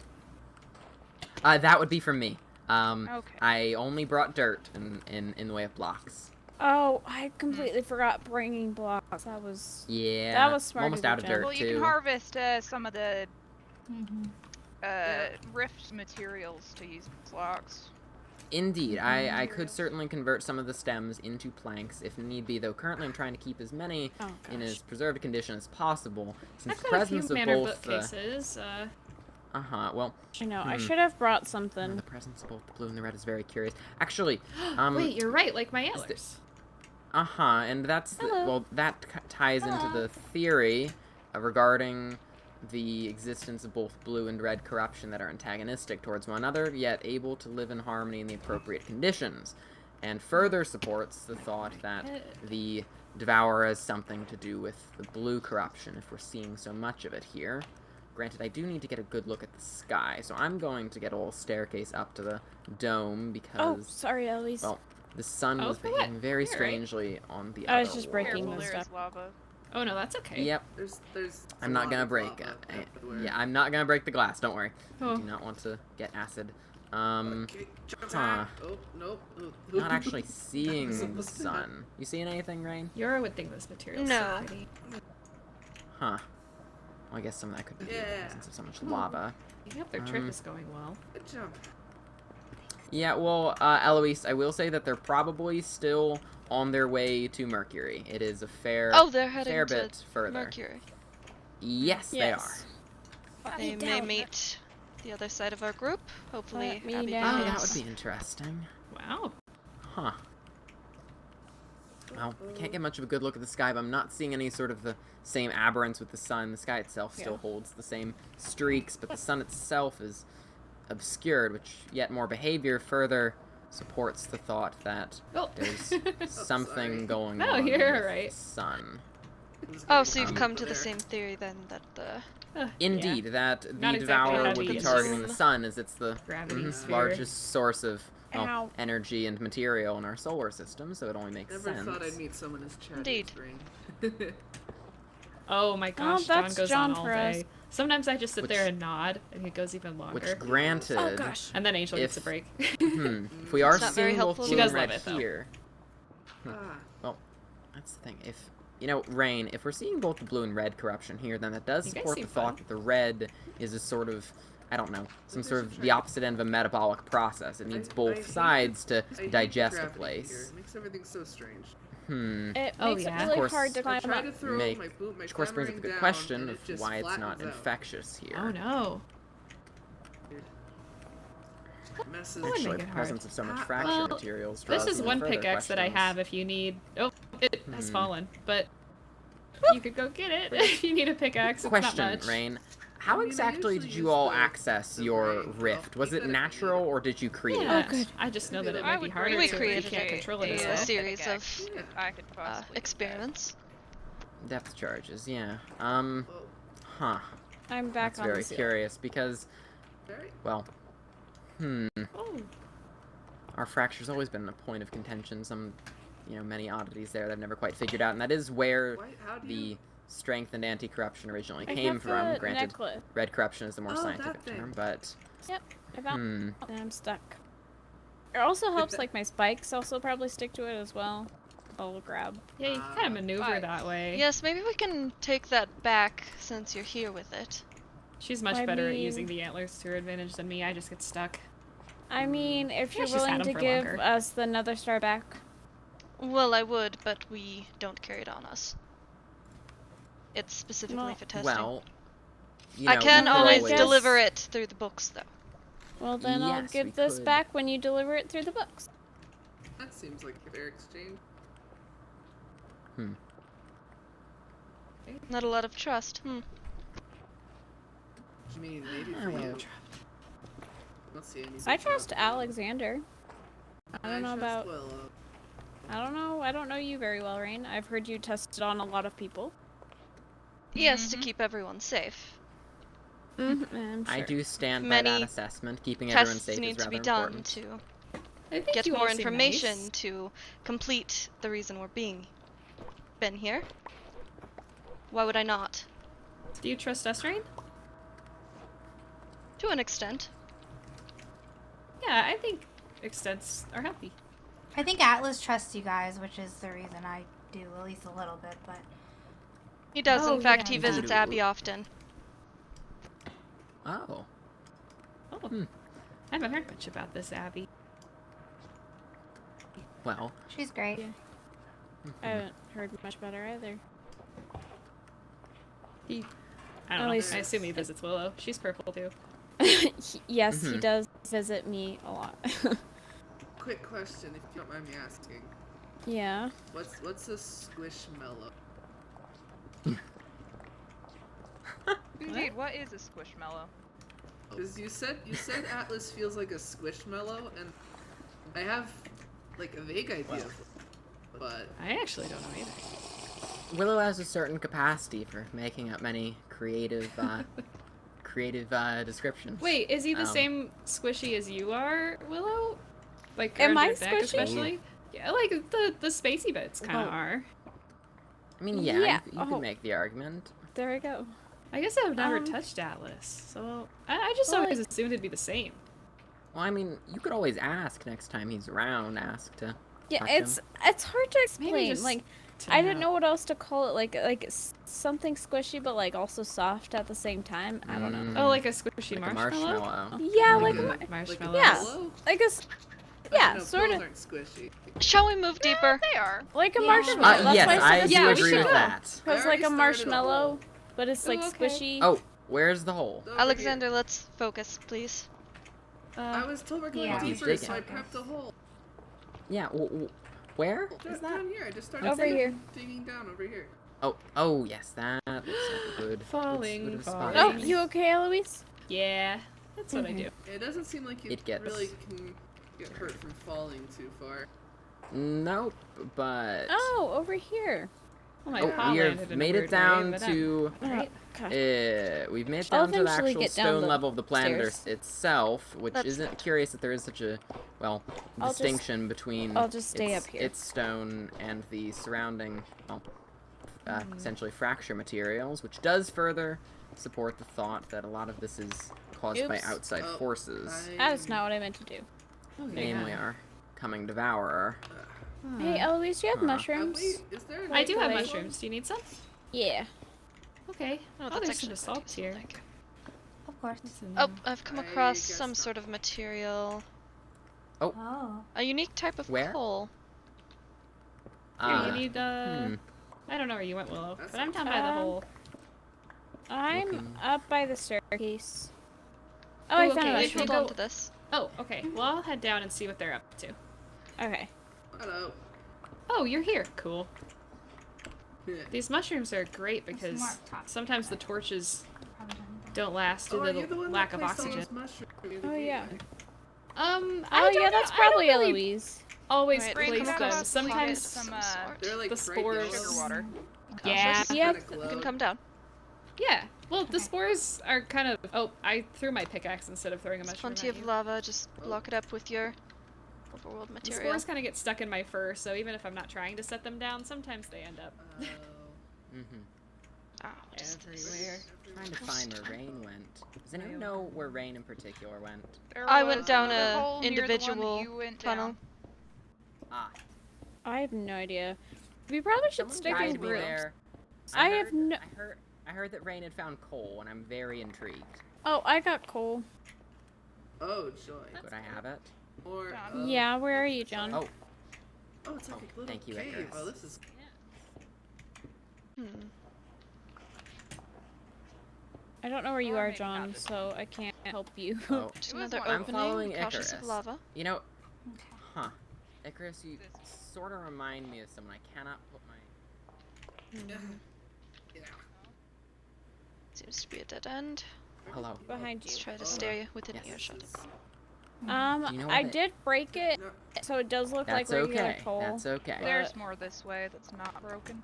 That would be from me. Okay. I only brought dirt in the way of blocks. Oh, I completely forgot bringing blocks. That was... Yeah. That was smart I'm almost of you, out of Jen. dirt Well, you too. can harvest some of the Yeah. rift materials to use blocks. Indeed, I could Materials. certainly convert some of the stems into planks if need be, though currently I'm trying to keep as many Oh, in gosh. as preserved a condition as possible, since I've the got a few presence of manor both the... bookcases. Well, I know, I Hmm. should have brought something. the presence of both the blue and the red is very curious. Actually, Wait, you're right. Like my the- antlers. and that's Hello. that ties into the theory regarding the existence of both blue and red corruption that are antagonistic towards one another, yet able to live in harmony in the appropriate conditions, and further supports the thought that the Devourer has something to do with the blue corruption, if we're seeing so much of it here. Granted, I do need to get a good look at the sky, so I'm going to get a little staircase up to the dome, Oh, because, sorry, Eloise. well, the sun Oh, was for what? behaving very You're right. strangely on the I was other just wall. breaking Careful, this there stuff. is lava. Oh no, that's okay. Yep. There's I'm a not lot gonna of break lava everywhere. yeah, I'm not gonna break the glass, don't worry. I Oh. do not want to get acid. Okay, jump Huh. back. Oh, nope. Not actually seeing the sun. You seeing anything, Rain? Yura would think this material's No. so pretty. Huh. Well, I guess some of that could be due to the Yeah. presence of so much lava. Yep, their trip Um, is going well. Good jump. Yeah, well, Eloise, I will say that they're probably still on their way to Mercury. It is a fair They're heading fair to bit further. Mercury. Yes, they are. Yes. They may meet the other side of our group. Hopefully, Let me Abby down. Oh, that behaves. would be interesting. Wow. Huh. Well, can't get much of a good look at the sky, but I'm not seeing any sort of the same aberrance with the sun. The sky itself still Yeah. holds the same streaks, but the sun itself is obscured, which yet more behavior further supports the thought that Oh. there's something sorry. going No, on you're with right. the sun. Oh, so you've Um, come to the same theory then that the Indeed, that the Not exactly Devourer how would to be use targeting them. the sun, as it's the Gravity sphere. largest source of Ow. energy and material in our solar system, so it only makes Never sense. thought I'd meet someone as chatty Indeed. as Rain. Oh my gosh, John that's goes John on all for us. day. Sometimes I just sit Which- there and nod, and he goes even longer. Which, granted, Oh, gosh. And then Angel gets a if- break. if we are It's not very seeing both helpful. blue She does and red love it, though. here, Ah, well, that's the thing. If Rain, if we're seeing both the blue and red corruption here, then that does You guys support the seem thought fun. that the red is a sort of, I don't know, some Maybe I sort should of try the it. opposite end of a metabolic process. It needs I both hate sides to I hate digest the a gravity place. here. It makes everything so strange. It Oh, makes yeah. it Of really course. hard to I climb try up. to throw Make- my boot, my Which of course brings up a tamarind good down, question and of it just why it's not flattens out. infectious here. Oh no. It messes. That would Actually, make the it hard. presence of so much Ah, fracture well, materials This draws is even one further pickaxe that I questions. have if you need. Oh, it has Hmm. fallen, but you could go get it if you need a pickaxe. It's not Question, much. Rain. How I mean, I exactly usually did you use all the- access the your ring. rift? I'll Was keep it that if natural, needed. or did you create Yeah. it? Oh, good. I just know that it I might be would harder We if you created can't a- control it a as uh, well. series Pickaxe, of if I could possibly do that. experiments. Depth charges, yeah. Oh, Huh. I'm back That's on very the ceiling. curious because, very. well, Oh, our fracture's always been a point of contention. Some, many oddities there that I've never quite figured out, and that is where Why, how do the you? strength and anti-corruption originally I came have from. the Granted, necklace. red corruption is the more Oh, that scientific thing. term, but I found and I'm stuck. It also helps, like, my spikes also probably stick to it as well. I'll grab. yeah, you can kind of maneuver Right. that way. Yes, maybe we can take that back since you're here with it. She's much I better at mean- using the antlers to her advantage than me. I just get stuck. I mean, if Yeah, you're she's had willing 'em to for give longer. us the nether star back. Well, I would, but we don't carry it on us. It's specifically Well- for testing. well, I can we could always always- deliver it through the books, though. Well, then I'll Yes, give we this could. back when you deliver it through the books. That seems like a fair exchange. Not a lot of trust. I mean, maybe for well, you. Let's see. I trust Alexander. I don't know trust about. Willow. I don't know. I don't know you very well, Rain. I've heard you tested on a lot of people. Yes, to keep everyone safe. I'm sure. I do stand by Many that assessment. Keeping everyone Tests safe need is to rather be done important. to I think get you more all seem information nice. to complete the reason we're been here. Why would I not? Do you trust us, Rain? To an extent. Yeah, I think extents are healthy. I think Atlas trusts you guys, which is the reason I do, at least a little bit, but... He does, Oh, in fact, yeah, he that. visits Abby often. Oh. Oh. I haven't heard much about this Abby. Well. She's great. Yeah. I haven't heard much about her either. I don't know. I assume he visits Willow. She's purple too. Yes, he does visit me a lot. Quick question, if you don't mind me asking. Yeah. What's a squishmallow? Indeed, what is a squishmallow? Because you said Atlas feels like a squishmallow, and I have like a vague idea, but I actually don't know either. Willow has a certain capacity for making up many creative descriptions. Wait, is he the same squishy as you are, Willow? Like, Am around I your neck squishy? especially? Yeah, like the spacey bits kind of Well, are. I mean, yeah, Yeah. you can make the argument. There we go. I guess I've never touched Atlas, so I just always assumed it'd be the same. Well, I mean, you could always ask next time he's around. Ask to. Yeah, touch it's him. hard to explain. just Like, to I didn't know what else to call it. Like something squishy, but like also soft at the same time. I don't know. Oh, like a squishy Like a marshmallow? marshmallow. Yeah, like Marshmallow. yeah, Willow? like a yeah, No, sort pillows of aren't squishy. Shall we move deeper? They are. like a Yeah. marshmallow. That's Yes, why I I said do Yeah, we agree should with go. that. Because I like already a started a marshmallow, hole. but it's like Oh, okay. squishy. Oh, where's the hole? Over Alexander, here. let's focus, please. I was told we're going Yeah. He's deeper, so I digging. prepped a hole. Yeah, where is that? Down here, I just started Over here. digging down over here. Oh, yes, that looks like a good. Falling, good spot. Oh, you okay, Eloise? Yeah, that's what I do. It doesn't seem like you It gets- really can get hurt from falling too far. Nope, but. Oh, over here. Oh, my Oh, paw we landed have in a made weird it down way, but to. Right? Okay. We've made it I'll down to the eventually actual get down stone the level of the planet stairs. itself, which That's- isn't curious that there is such a, well, I'll just- distinction between I'll just stay its, up here. its stone and the surrounding, well, essentially fracture materials, which does further support the thought that a lot of this is caused by Oops. outside Oh, forces, That is not what I meant to do. namely our coming devourer. Hey, Eloise, do you have Huh. mushrooms? Is there an I do have Wait. mushrooms. Do you need some? Yeah. Okay. Oh, Oh, that's there's actually some salt here. like- Of course. What's in Oh, there? I've come I across guess some not. sort of material. Oh. A unique type of Where? coal. Here, you need hmm. I don't know where you went, Willow, That's but I'm down by the hole. I'm Looking. up by the staircase. Oh, Ooh, I found okay, a wait, Wait, mushroom. hold on to this. Oh, okay. Well, I'll head down and see what they're up to. Okay. Hello. Oh, you're here. Cool. Yeah. These mushrooms are great because Smart talk. sometimes the torches Probably done. don't last Oh, due are to you the the one lack that of placed all oxygen. those mushrooms in the Oh, yeah. gateway? I Oh, don't yeah, know- that's I don't probably really Eloise. always Right, Rain, place come come them. across across Sometimes some They're like the bright spores- yellow. sugar water. Yeah. Yeah. Kinda You can glow. come down. Yeah. Well, the Okay. spores are kind of. Oh, I threw my pickaxe instead of throwing a There's mushroom. plenty at of you. lava. Just block it up with your overworld The material. spores kind of get stuck in my fur, so even if I'm not trying to set them down, sometimes they end up Oh. Mm-hmm. Ah, what is this? everywhere. Trying to find where Rain went. Does anyone know where Rain in particular went? There I went was down another a hole near the one that individual you went tunnel. down. Ah, I have no idea. We probably should someone stick in guide me groups. there. I have no- I heard that Rain had found coal, and I'm very intrigued. Oh, I got coal. Oh, joy. Could I have it? Or, John. Yeah, where are you, John? Oh, Oh, it's like a little thank you, cave. Icarus. Oh, this is. Hmm. I don't know where you Or are, maybe not John, this so I can't help you. Oh, Just It was another one- I'm opening. following Cautious of Icarus. lava. You know, Okay. huh? Icarus, you sort of remind me of someone. I cannot put my. Yeah. Seems to be a dead end. Hello. Behind you. Let's try to stay within Yes. earshot. Do you know I what did break it, No. so it does look like That's regular okay. coal. That's okay. There's more this way that's not broken.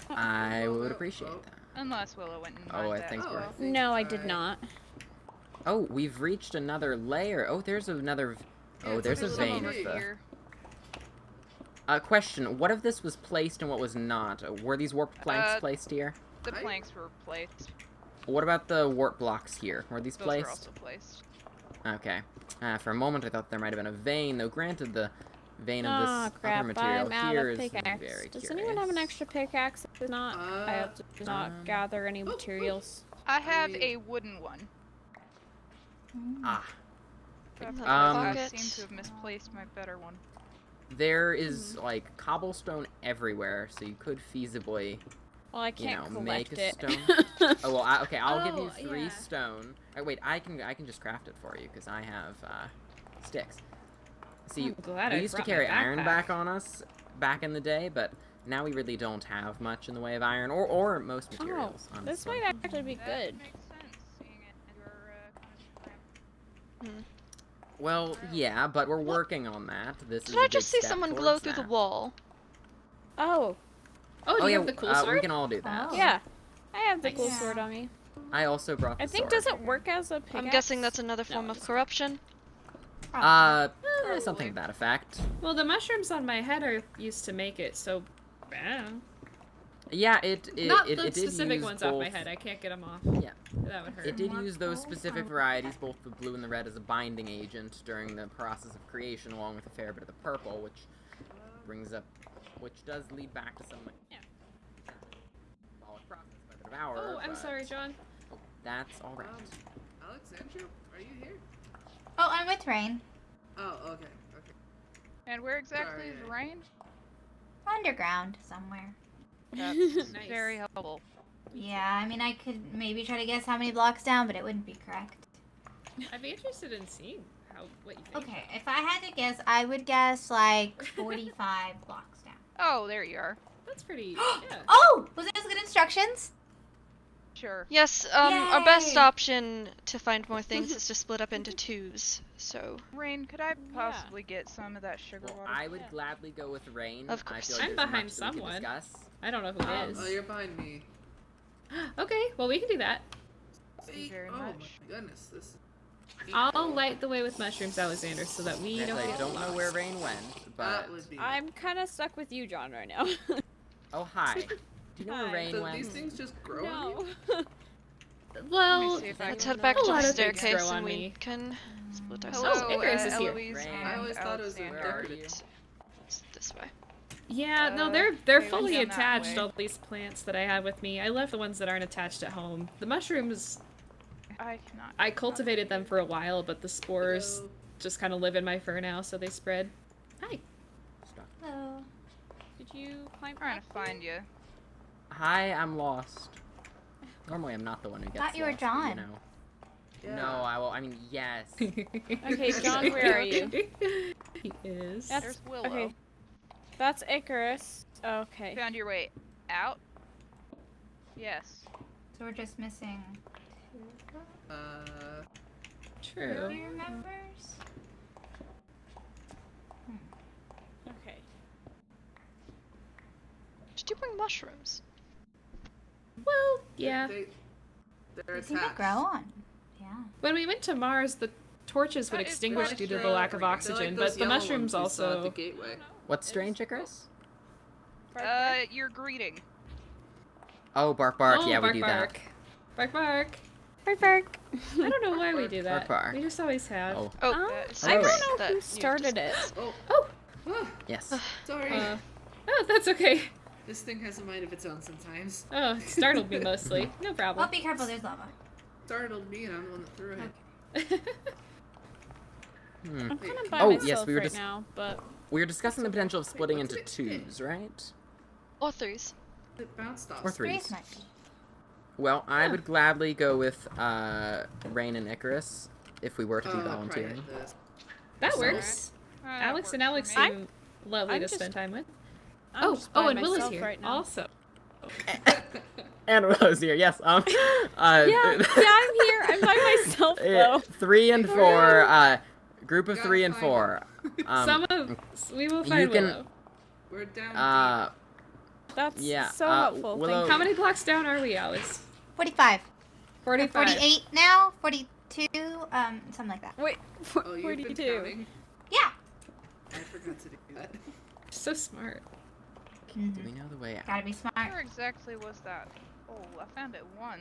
I would appreciate that. Unless Willow went and Oh, mined I that think as Oh, we're- well. No, I did not. Oh, we've reached another layer. Oh, there's another. Oh, there's a There's vein some with over the. Here. Question: what if this was placed and what was not? Were these warped planks placed here? The I- planks were placed. What about the warp blocks here? Were these Those were placed? also placed. Okay. For a moment, I thought there might have been a vein, though. Granted, the vein of Oh this crap! other material I'm out here of is pickaxe. very Does curious. anyone have an extra pickaxe? If not, I have to not gather any materials. I have mean- a wooden one. Ah, But Bring that I pocket. seem to have misplaced my better one. there is like cobblestone everywhere, so you could feasibly, Well, I can't make collect a it. stone. Oh well, okay. I'll give you Oh, 3 yeah. stone. Wait, I can just craft it for you because I have sticks. See, I'm glad we I used to brought my carry iron backpack. back on us back in the day, but now we really don't have much in the way of iron or most Oh, materials. this honestly. might actually be That good. makes sense, seeing it you're kind of cramped. Well, yeah, but we're working on that. This is Did a I big just see step someone glow towards through the that. wall? Oh, Oh, do Oh you yeah, have the cool we sword? can all do that. Oh. yeah. I have the cool Nice. sword on me. I also brought the I think sword. does it work as a pickaxe? I'm guessing that's another No, form it of doesn't. corruption. Something to that effect. Well, the mushrooms on my head are used to make it, so. Yeah, Not it the did specific use ones both, off my head. I can't get them off. Yeah. That would hurt. It did More use those coal? specific Oh. varieties, both the blue and the red, as a binding agent during the process of creation, along with a fair bit of the purple, which does lead back to some Yeah. symbolic process by the devourer. Oh, I'm but sorry, John. That's all right. Alexandria, are you here? Oh, I'm with Rain. Oh, okay. And where exactly is Sorry. Rain? Underground somewhere. That's Nice. very helpful. Yeah, I mean, I could maybe try to guess how many blocks down, but it wouldn't be correct. I'd be interested in seeing what you think. Okay, if I had to guess, I would guess like 45 blocks down. Oh, there you are. That's pretty. Yeah. Oh! Was it as good instructions? Sure. Yes, our best Yay! option to find more things is to split up into 2s. So, Rain, could I possibly get some of that sugar Well, water? I would gladly go with rain. Of I courch. feel like I'm there's behind much that we could someone. discuss. I don't know who it is. Oh, you're behind me. Okay, well we can do that. Thank you very Oh much. my goodness, this. I'll light the way with mushrooms, Alexander, so that we Yes, don't I get don't know lost. where rain went, but That would be. I'm kind of stuck with you, John, right now. oh hi. Do you know where Hi. rain So went? these things just grow on you? no. Well, Let me see if I let's can head back A to lot the of things staircase grow on and we me. can split Hello, ourselves. Icarus is here. Eloise Rain. and I always thought it was a Alexander. Where are you? It's this way. yeah, no, Uh, they're they went fully down that attached. way. All these plants that I have with me. I left the ones that aren't attached at home. The mushrooms, I cannot. I cultivated them for a while, but the spores Hello. just kind of live in my fur now, so they spread. Hi. Hello. Did you climb Trying up to find you. Hi, I'm lost. Normally, I'm not the one who gets Thought you were lost, but, John. You know. Yeah. No, I mean, yes. Okay, John, where are you? He is. That's- There's Willow. okay. That's Icarus. Okay. Found your way out? Yes. So we're just missing True. two members? Okay. Did you bring mushrooms? Well, yeah. They're They seem to attached. grow on. Yeah. When we went to Mars, the torches would That is extinguish quite due to the strange. lack of They're like oxygen, those but the yellow mushrooms ones we saw at the also. gateway. What's strange, Icarus? Your greeting. Oh, bark, bark. Oh, yeah, bark, we do bark. Bark, bark. Bark, bark. I don't know why we do Bark, that. bark. We just always have. Oh, Oh, That is I don't Alright. know that who you've started it. discussed. Oh. Oh. Ah, yes. sorry. Oh, that's okay. This thing has a mind of its own sometimes. Oh, it startled me mostly. No Oh, problem. be careful, there's lava. Startled me, and I'm the one that threw it. Hmm. I'm kind of by Oh, myself yes, we were right just- now, but We were discussing the potential of splitting what's into it? twos, right? Or 3s. It bounced off. Or threes. Grace might be. Well, I would gladly go with Rain and Icarus if we were to be volunteering. That works. That Alex works and Alex for me. seem lovely I'm to just- spend time with. I'm just by And Will is myself here right now. also. And Willow's here, yes. Yeah, I'm here. I'm by myself though. 3 and 4, group of Gotta 3 and find 4. We will find can- Willow. We're down That's Yeah, so helpful. Willow- Thank How many blocks down are we, Alex? 45. 45. 48 now. 42. Something like that. Wait, deep. Oh, where you've do you been do? counting? Yeah. I forgot to do that. So smart. Do we know the way out? Gotta be smart. Where exactly was that? Oh, I found it once.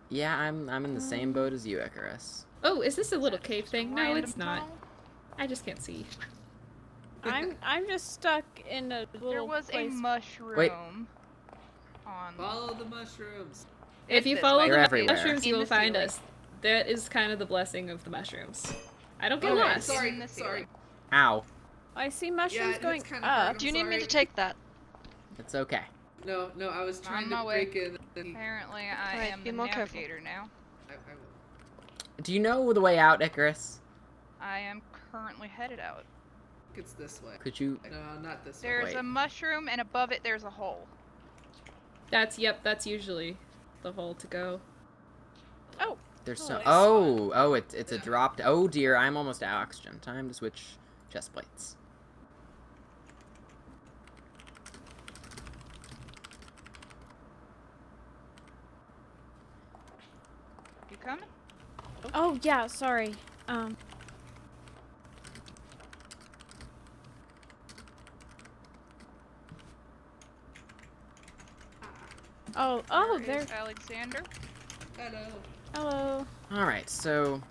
Yeah, I'm in the same boat as you, Icarus. Oh, is this a little cave thing? No, Random it's not. tunnel? I just can't see. I'm just stuck in a little There was place. a mushroom. Wait. On. Follow the mushrooms. If you This follow way. the They're everywhere. mushrooms, you In will the find ceiling. us. That is kind of the blessing of the mushrooms. I don't get Okay, lost. Sorry, In the sorry. ceiling. Ow. I see mushrooms it's going kinda up. hard. Do you need me to sorry. take that? It's okay. No, I was trying On to my way. break in. And Apparently, I Alright, am be the more careful. navigator now. I will. Do you know the way out, Icarus? I am currently headed out. It's this way. Could you... No, not this way. There's Wait. a mushroom, and above it, there's a hole. That's usually the hole to go. Oh, There's Oh, so... it's Oh, it's a dropped... Oh dear, I'm almost out of oxygen. Time to switch chest plates. You coming? oh yeah. Sorry. Oh, There there's. is Alexander. Hello. Hello. Alright, so...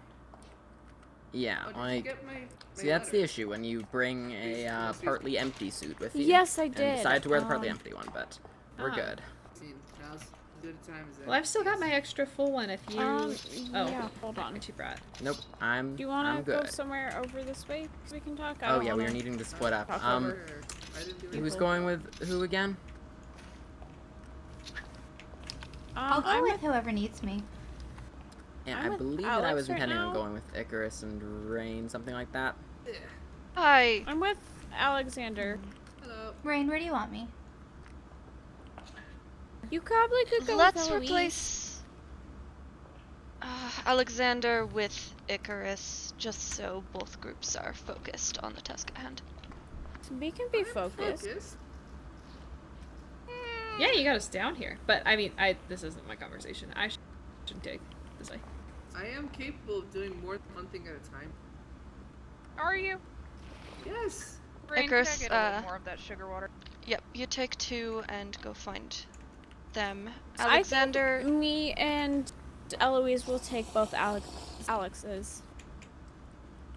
Yeah, Oh, did you like... get my See, that's the letter? issue when you bring a partly empty suit with you. Yes, I And did. decide to wear the partly empty one, but we're Ah. good. See, now's as good a time as Well, I've still got my extra full one if you... Oh, Yeah. Hold on. what you brought. Nope, I'm Do you want I'm to go good. somewhere over this way so we can talk? I Oh don't yeah, we wanna- are needing to split up. talk Um, over. I didn't do who's anything. going with who again? I'll go I'm with whoever needs me. Yeah, I'm I with believe that I Alex was right intending on now. going with Icarus and Rain, something like that. Hi. I'm with Alexander. Hello. Rain, where do you want me? You probably could go Let's with Eloise. replace Alexander with Icarus, just so both groups are focused on the task at hand. We can be focused. Yeah, you got us down here. But, I mean, this isn't my conversation. I shouldn't take this way. I am capable of doing more than one thing at a time. Are you? Yes. Rain, Icarus, can I get a little more of that sugar water? Yep, you take 2 and go find them. I think Alexander, me and Eloise will take both Alex's.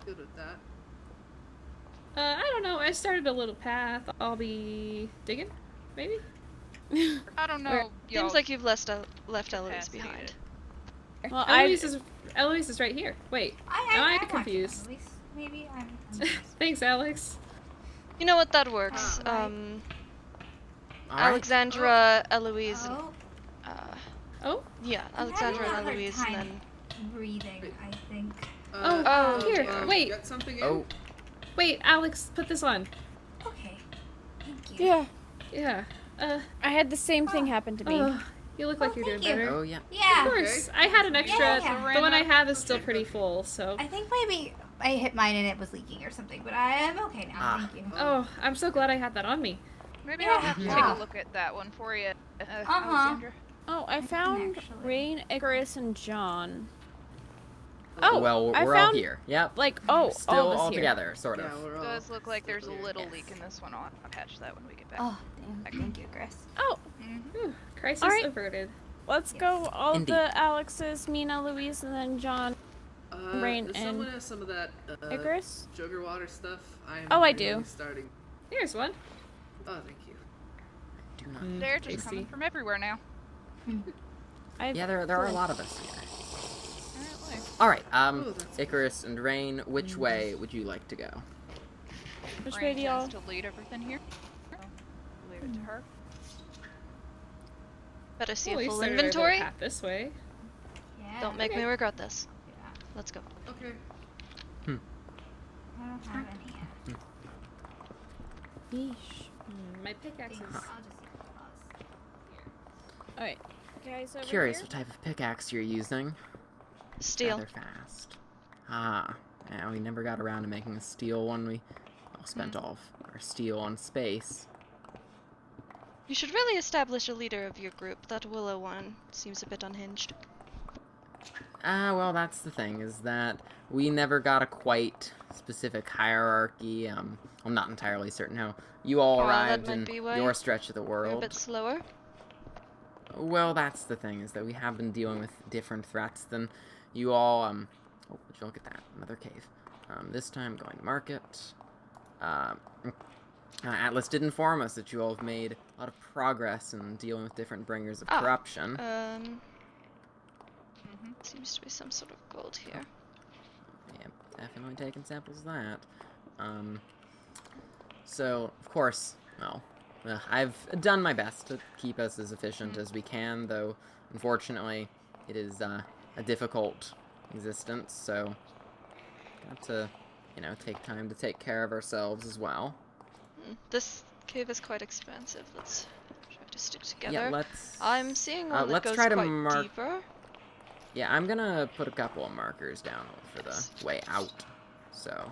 Good with that. I don't know. I started a little path. I'll be digging, maybe? I don't know. seems like you've left Eloise capacity behind. Well, Eloise is right here. Wait, am I confused? At least maybe I'm Thanks, Alex. You know what? That works. Right. Alright. Alexandra, Eloise, Oh, Oh? yeah, I'm Alexandra having a and hard Eloise, time. and then breathing, I think. Oh, here, wait. Got something in? Oh, Wait, Alex, put this on. Okay. Thank you. Yeah, Yeah. I had the same thing happen to me. Oh, you look like Oh, you're doing thank you. better. oh yeah. Yeah. Of course. I had an extra. Yeah. The one I have is still pretty full, so. I think maybe I hit mine and it was leaking or something, but I am okay now. Ah. Thank you. Oh, I'm so glad I had that on me. Maybe Yeah. I'll have to take Yeah. a look at that one for you, Uh-huh. Alexandra. Oh, I found actually. Rain, Icarus, and John. Oh, Oh, well, I we're all found- here. Yep. Like, Still all of us all here. together, sort Yeah, of. we're It all does look like there's a still little here. leak in this one. I'll patch that when we get back. Oh, damn. Thank you, Chris. Oh, Whew, crisis Alright. averted. let's Yes. go all Indeed. the Alexes, me and Eloise, and then John, Rain, does and someone have some of that Icarus. sugar water stuff? I'm Oh, I really do. Starting. Here's one. Oh, thank you. Do not. They're just tasty. coming from everywhere now. Yeah, there are a lot of us here. Apparently. All right. Ooh, that's Icarus and Rain, which way would you like to go? Which way Rain do y'all? tends to lead everything here. So leave it to her. Better see Well, a we full started our little inventory. path this way. Yeah. Don't make me regret this. Yeah. Let's go. Okay. I don't have any yet. Yeesh. My pickaxe is... I'll just pause. Alright, guys over Curious here. what type of pickaxe you're using. Steel. Rather fast. Ah, yeah, we never got around to making a steel one. We all spent all of our steel on space. You should really establish a leader of your group. That willow one seems a bit unhinged. Well, that's the thing, is that we never got a quite specific hierarchy. I'm not entirely certain how you all Well, that arrived might in be why your stretch of the We're a world. bit slower. Well, that's the thing, is that we have been dealing with different threats than you all. Oh, would you look at that? Another cave. This time going to market. Atlas did inform us that you all have made a lot of progress in dealing with different bringers of corruption. Seems to be some sort of gold here. Yeah, definitely taking samples of that. So, of course, well, I've done my best to keep us as efficient as we can, though, unfortunately, it is a difficult existence, so got to, you know, take time to take care of ourselves as well. This cave is quite expansive. Let's try to stick together. Yeah, let's... I'm seeing one that let's goes try to quite deeper. Yeah, I'm gonna put a couple of markers down for the way out. So,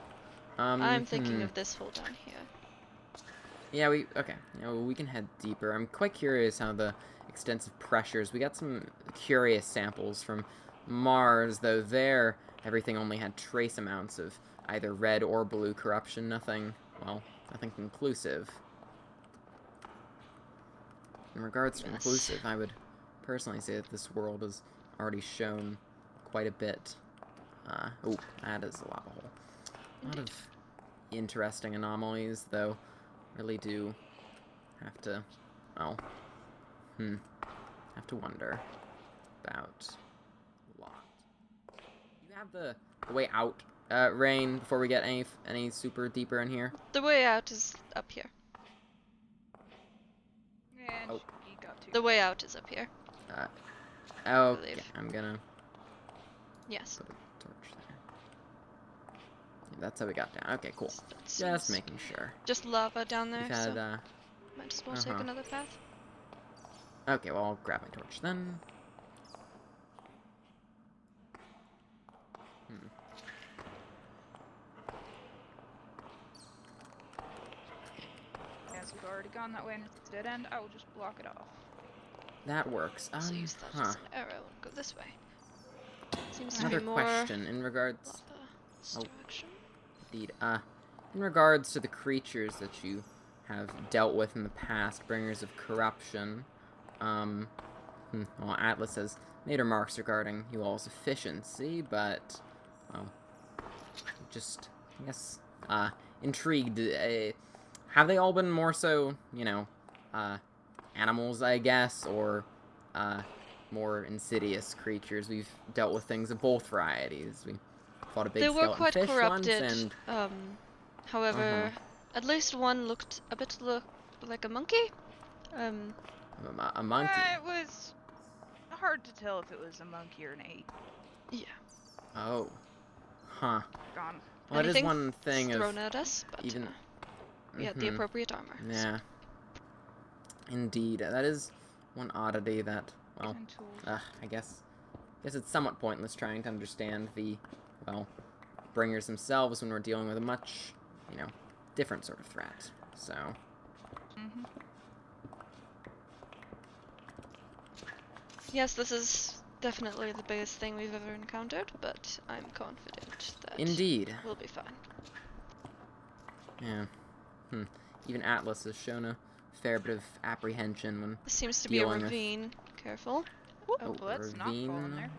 I'm thinking of this hole down here. Yeah, okay. You know, we can head deeper. I'm quite curious how the extensive pressures. We got some curious samples from Mars, though there everything only had trace amounts of either red or blue corruption. Nothing, well, nothing conclusive. In regards to conclusive, I would personally say that this world has already shown quite a bit. Oh, that is a lava hole. A lot of interesting anomalies, though. Really do have to, well, have to wonder about a lot. You have the way out, Rain, before we get any super deeper in here? The way out is up here. And Oh. she got to. The way out is up here. Okay, I'm gonna Yes. put a torch there. Yeah, that's how we got down. Okay, cool. That Just seems making sure. just lava down there, We've had, so might as well take another path. okay, well, I'll grab my torch then. As we've already gone that way and it's a dead end, I will just block it off. That works. So use that as an arrow and go this way. Seems to Another be more question in regards... lava destruction. Indeed. In regards to the creatures that you have dealt with in the past, bringers of corruption, well, Atlas has made remarks regarding you all's efficiency, but, well, just, I guess, intrigued. Have they all been more so, you know, animals, I guess, or, more insidious creatures? We've dealt with things of both varieties. We fought a big They were skeleton quite fish corrupted. once, and However, at least one looked a bit like a monkey. a monkey. It was hard to tell if it was a monkey or an ape. Yeah. Oh. Huh. Gone. Well, that is Anything one thing of thrown at us, but even... we had the appropriate armor. Yeah. Indeed. That is one oddity that, well, And tools. I guess it's somewhat pointless trying to understand the, well, bringers themselves when we're dealing with a much, you know, different sort of threat. So... Yes, this is definitely the biggest thing we've ever encountered, but I'm confident that Indeed. we'll be fine. Yeah. Even Atlas has shown a fair bit of apprehension when This seems to be a dealing with- ravine. Careful. Oh, let's not fall in there.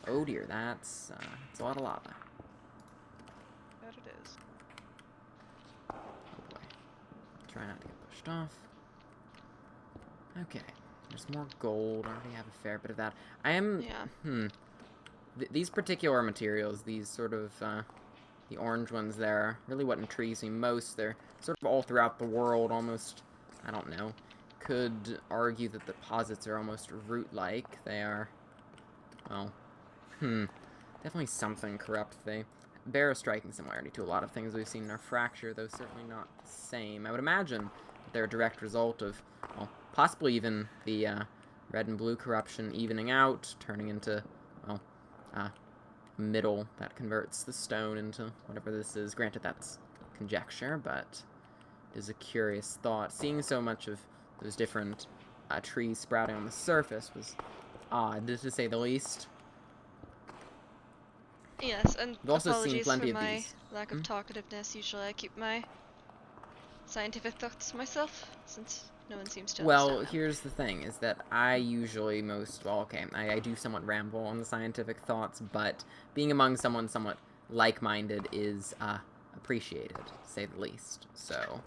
Oh dear, that's a lot of lava. That it is. Oh boy. Try not to get pushed off. Okay. There's more gold. I already have a fair bit of that. I am... Yeah. These particular materials, these sort of, the orange ones there, are really what intrigues me most. They're sort of all throughout the world, almost, I don't know, could argue that the deposits are almost root-like. They are, well, definitely something corrupt. They bear a striking similarity to a lot of things we've seen in our fracture, though certainly not the same. I would imagine that they're a direct result of, well, possibly even the red and blue corruption evening out, turning into, well, middle that converts the stone into whatever this is. Granted, that's conjecture, but it is a curious thought. Seeing so much of those different trees sprouting on the surface was odd, to say the least. Yes, and We've also seen apologies plenty for of my these. lack of talkativeness. Usually I keep my scientific thoughts to myself, since no one seems to Well, understand them. here's the thing, is that I usually I do somewhat ramble on the scientific thoughts, but being among someone somewhat like-minded is appreciated, to say the least, so...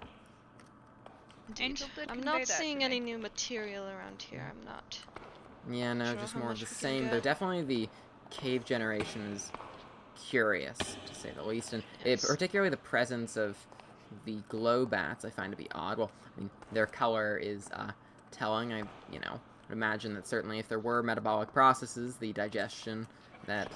Indeed. Angel did I'm convey not that to seeing me. any new material around here. I'm not... Yeah, no, Sure just how more of much the we can same, get. though definitely the cave generation is curious, to say the least, and Yes. particularly the presence of the glow bats I find to be odd. Well, I mean, their color is telling. I, would imagine that certainly if there were metabolic processes, the digestion that,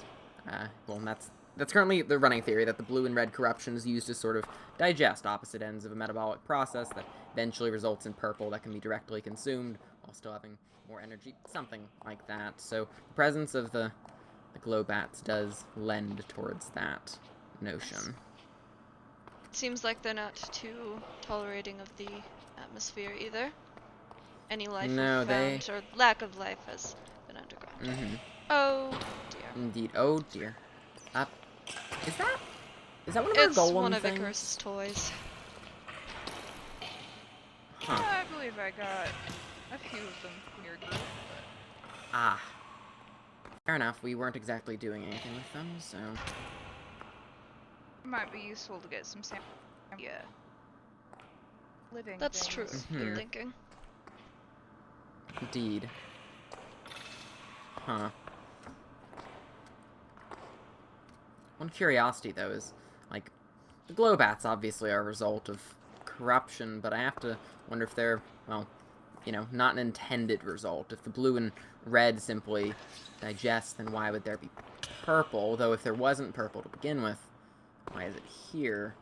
well, that's currently the running theory, that the blue and red corruption is used to sort of digest opposite ends of a metabolic process that eventually results in purple that can be directly consumed while still having more energy, something like that. So the presence of the glow bats does lend towards that notion. It seems like they're not too tolerating of the atmosphere either. Any life we've found, or lack of life, has been underground. Oh dear. Indeed. Oh dear. Is that one of our golem things? It's one of Icarus's toys. Huh. I believe I got a few of them from your group. Ah. Fair enough. We weren't exactly doing anything with them, so... It might be useful to get some living That's things true. here. Good thinking. Indeed. Huh. One curiosity, though, is, like, the glow bats obviously are a result of corruption, but I have to wonder if they're, well, not an intended result. If the blue and red simply digest, then why would there be purple? Though if there wasn't purple to begin with, why is it here?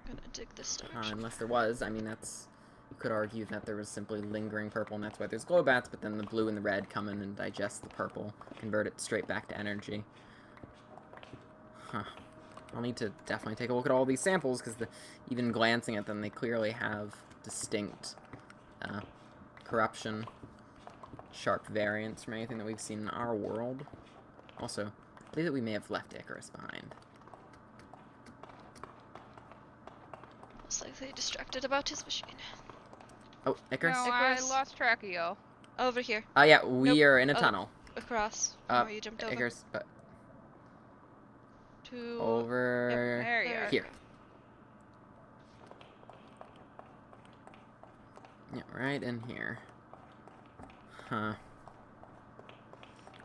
I'm gonna dig this direction. Unless there was, I mean, you could argue that there was simply lingering purple, and that's why there's glow bats, but then the blue and the red come in and digest the purple, convert it straight back to energy. Huh. I'll need to definitely take a look at all these samples, because even glancing at them, they clearly have distinct corruption, sharp variants from anything that we've seen in our world. Also, I believe that we may have left Icarus behind. Most likely distracted about his machine. Oh, Icarus? No, Icarus? I lost track of y'all. Over here. Oh, yeah, we Nope. are in a Oh, tunnel. Across. Where you jumped over. Icarus, To... over Yep, There you are. here. Yeah, right in here. Huh.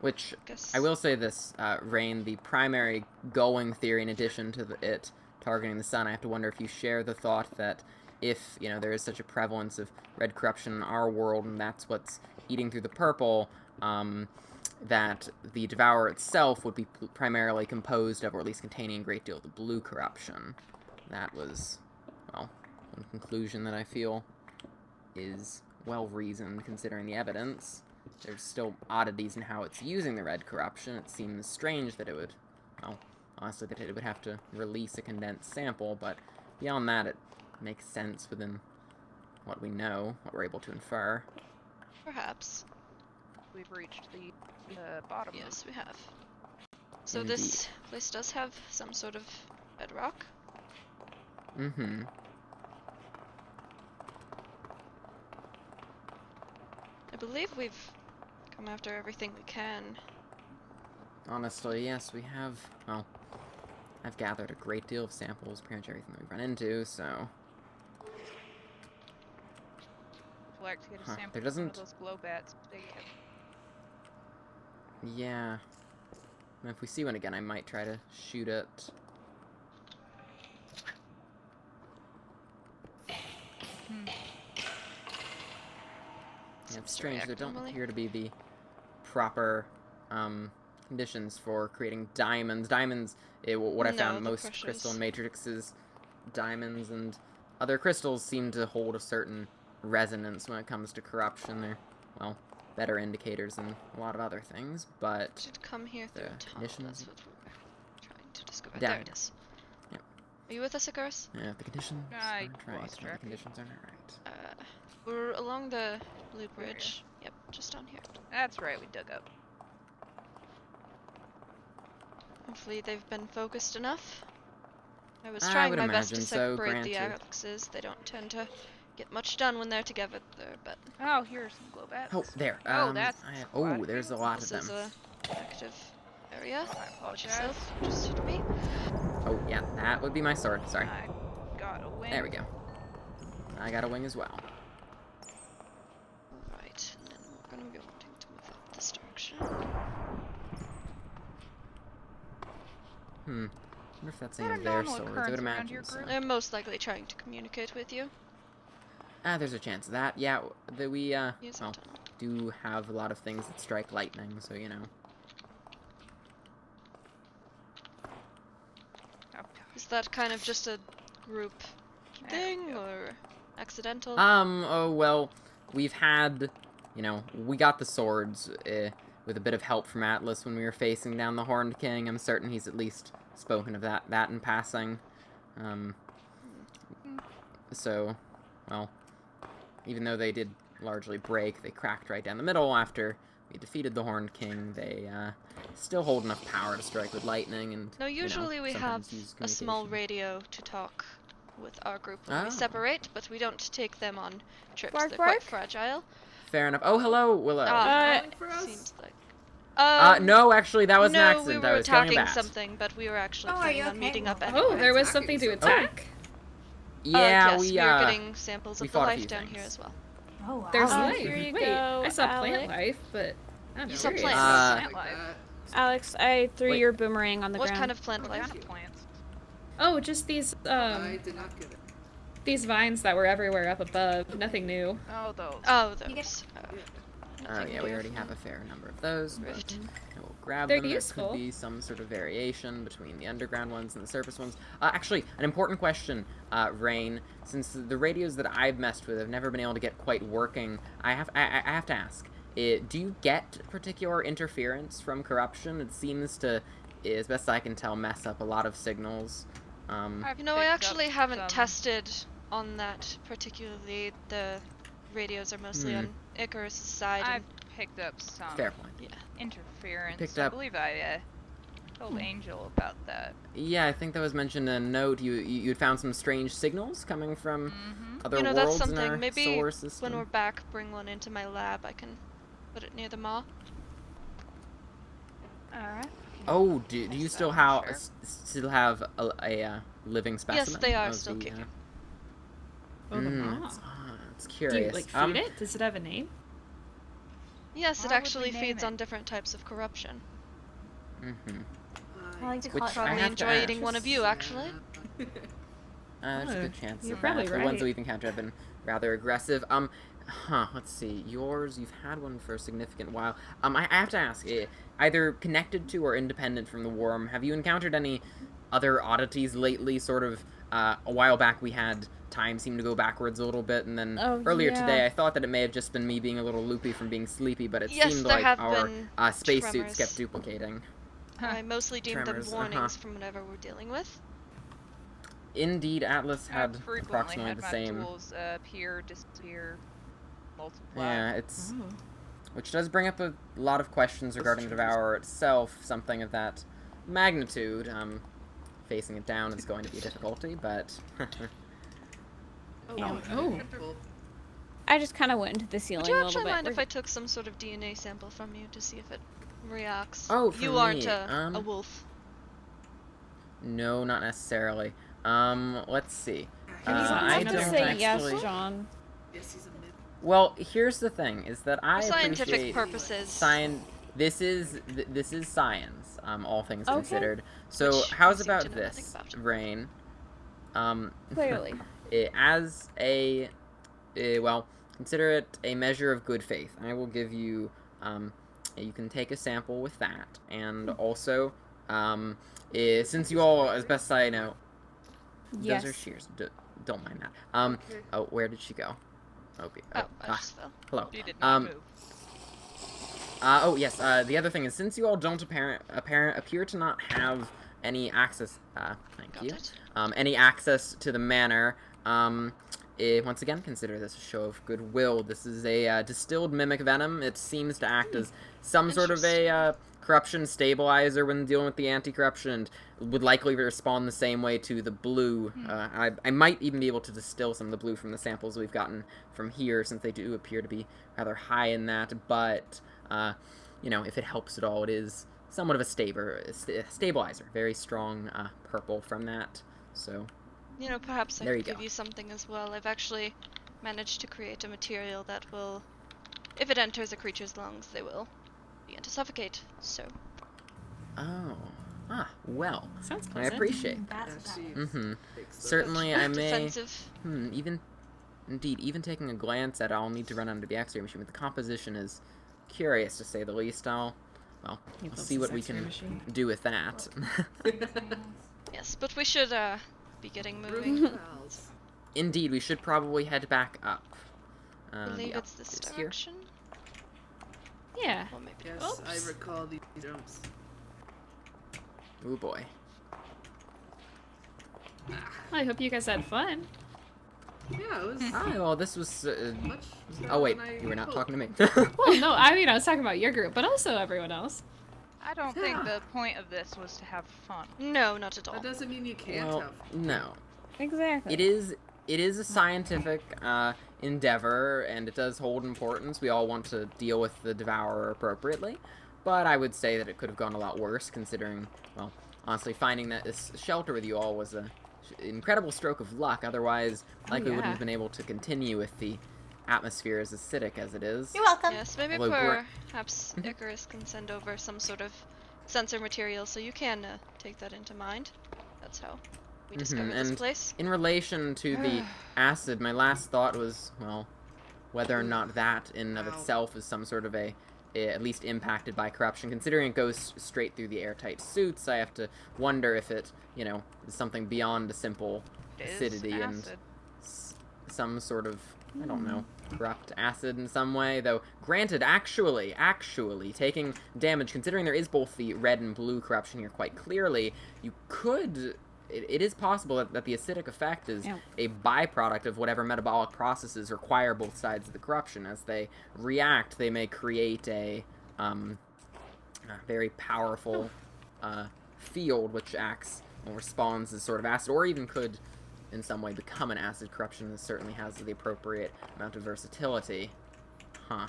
Which, Guess... I will say this, Rain, the primary going theory in addition to it targeting the sun, I have to wonder if you share the thought that if, there is such a prevalence of red corruption in our world, and that's what's eating through the purple, that the Devourer itself would be primarily composed of, or at least containing a great deal of the blue corruption. That was, well, one conclusion that I feel is well-reasoned, considering the evidence. There's still oddities in how it's using the red corruption. It seems strange that it would, well, honestly, that it would have to release a condensed sample, but beyond that, it makes sense within what we know, what we're able to infer. Perhaps. We've reached the bottom. Yes, we have. So Indeed. this place does have some sort of bedrock. Mm-hmm. I believe we've come after everything we can. Honestly, yes, we have, well, I've gathered a great deal of samples, pretty much everything that we've run into, so... Would you like to get a Huh, sample there of doesn't- those glow bats? Yeah. And if we see one again, I might try to shoot it. Yeah, it's strange. There don't appear to be the proper conditions for creating diamonds. Diamonds, what I found most crystal and matrixes, diamonds and other crystals seem to hold a certain resonance when it comes to corruption. They're, well, better indicators than a lot of other things, but should come here through the conditions. That's what we're trying to discover. Down. There it is. Yep. Are you with us, Icarus? Yeah, the conditions I aren't right. lost The track. conditions aren't right. We're along the blue bridge. Yep, just down here. That's right, we dug up. Hopefully they've been focused enough. I was trying my best to separate the axes. They don't tend to get much done when they're together, but... Oh, here's some glow bats. Oh, there. That's there's a lot of them. This is a active area. I apologize. Yourself, just hit me. Oh, yeah, that would be my sword. Sorry. I got a wing. There we go. I got a wing as well. Alright, and then we're gonna be wanting to move up this direction. I wonder if that's Is that any of a their normal swords. I occurrence would around imagine your so. group? They're most likely trying to communicate with you. There's a chance of that. Yeah, we, well, Tunnel. do have a lot of things that strike lightning, so, you know. Is that kind of just a group thing, or accidental? Oh, well, we've had, you know, we got the swords, with a bit of help from Atlas when we were facing down the Horned King. I'm certain he's at least spoken of that in passing. So, well, even though they did largely break, they cracked right down the middle after we defeated the Horned King. They, still hold enough power to strike with lightning, and, No, usually you know, we have sometimes use a small communication. radio to talk with our group when we Ah. separate, but we don't take them on trips. Bark, They're bark. quite fragile. Fair enough. Oh, hello, Willow. For us? Seems like... No, actually, that was an no, accident. we I were was killing a attacking bat. something, but we were actually Oh, are planning you on okay? meeting up Well, anyway. Oh, there was Attacking something to something. attack? Yeah, yes, we were getting samples we of the fought a life few down things. here as well. Oh, wow. There's Oh, life. here you Wait, go, I saw plant Alex. life, but I'm You saw curious. plant Plant life. Alex, I threw Wait. your boomerang on the What ground. kind of plant What life? kind of plants? Oh, just these I did not get it. these vines that were everywhere up above. Nothing new. Oh, those. Oh, You get- those. Oh, yeah, we already have a fair number of those, but Rift. we'll grab They're them. useful. There could be some sort of variation between the underground ones and the surface ones. Actually, an important question, Rain. Since the radios that I've messed with have never been able to get quite working, I have to ask, do you get particular interference from corruption? It seems to, as best I can tell, mess up a lot of signals. You know, I actually haven't tested on that particularly. The radios are mostly on Icarus' side. I've picked up some Fair point. interference. Picked I up- believe I told Angel about that. Yeah, I think that was mentioned in a note. You had found some strange signals coming from other You know, that's worlds in something. our Maybe solar system. when we're back, bring one into my lab. I can put it near the maw. Alright. Oh, do you still have Sure. still have a living specimen? Yes, they are of still the, kicking. Oh, the maw. It's Do curious. you like feed it? Does it have a name? Yes, it Why would actually we name feeds it? on different types of corruption. I like to call Which it I Probably have to enjoy ask. eating one of you, actually. There's a Oh, good chance you're of probably that. The right. ones that we've encountered have been rather aggressive. Let's see. Yours, you've had one for a significant while. I have to ask, either connected to or independent from the worm, have you encountered any other oddities lately? Sort of, a while back we had time seem to go backwards a little bit, and then earlier today I thought that it may have just been me being a little loopy from being sleepy, but it Yes, seemed there like have our been spacesuits tremors. kept duplicating. I mostly deem them Tremors, warnings from whatever we're dealing with. Indeed, Atlas I had frequently approximately had the my same. tools appear, disappear, multiply. Yeah, it's... Which does bring up a lot of questions regarding the Devourer itself, something of that magnitude. Facing it down is going to be a difficulty, but... Oh. I just kind of went into the ceiling Would you a little actually bit. mind if I took some sort of DNA sample from you to see if it reacts? Oh, for you aren't me, a wolf. No, not necessarily. Let's see. You don't I have to don't say actually... yes, John. Yes, he's a mid. Well, here's the thing, is that I For scientific appreciate... purposes. This is science, all things Okay. considered. So, Which how's you seem about to know nothing this, about. Rain? Clearly. As a... well, consider it a measure of good faith. I will give you, you can take a sample with that, and also, since you all, as best I know, Yes. those are shears. Don't mind that. Okay. Oh, where did she go? Okay. I just fell. Hello. You did not move. Oh yes. The other thing is, since you all don't appear to not have any access. Thank you. Any access to the manor. Once again, consider this a show of goodwill. This is a distilled mimic venom. It seems to act as some sort of a corruption stabilizer when dealing with the anti-corruption, and would likely respond the same way to the blue. I might even be able to distill some of the blue from the samples we've gotten from here, since they do appear to be rather high in that, but, you know, if it helps at all, it is somewhat of a stabilizer. Very strong purple from that, so... You know, perhaps I There could you give go. you something as well. I've actually managed to create a material that will, if it enters a creature's lungs, they will begin to suffocate, so... Oh. Well. Sounds I pleasant. appreciate that. That's Yeah, what she happens. Certainly, I may... Defensive. Even taking a glance at it, I'll need to run onto the X-ray machine, but the composition is curious, to say the least. Well, He we'll built see his what we X-ray can machine. do with that. Yes, but we should, be getting moving. Moving pals. Indeed, we should probably head back up. I believe Yeah, it's this it's here. direction. Yeah. Or maybe Yes, Oops. I recall these jumps. Oh boy. I hope you guys had fun. Yeah, it was Well, this was... much better oh wait, than I you were not hoped. talking to me. Well, no, I mean, I was talking about your group, but also everyone else. I don't think the point of this was to have fun. No, not at all. That doesn't mean you can't Well, have. no. Exactly. It is a scientific endeavor, and it does hold importance. We all want to deal with the Devourer appropriately, but I would say that it could have gone a lot worse, considering, well, honestly, finding that this shelter with you all was a incredible stroke of luck. Otherwise, likely wouldn't yeah. have been able to continue with the atmosphere as acidic as it is. You're welcome. Yes, maybe Although perhaps Icarus can send over some sort of sensor material so you can take that into mind. That's how we discovered this and place. in relation to the acid, my last thought was, well, whether or not that in and of Ow. itself is some sort of at least impacted by corruption. Considering it goes straight through the airtight suits, I have to wonder if it, you know, is something beyond a simple It is acidity and acid. some sort of, I don't know, corrupt acid in some way. Though, granted, actually, taking damage, considering there is both the red and blue corruption here quite clearly, you could... It is possible that the acidic effect is a byproduct of whatever metabolic processes require both sides of the corruption. As they react, they may create a very powerful field which acts and responds as sort of acid, or even could in some way become an acid. Corruption that certainly has the appropriate amount of versatility. Huh.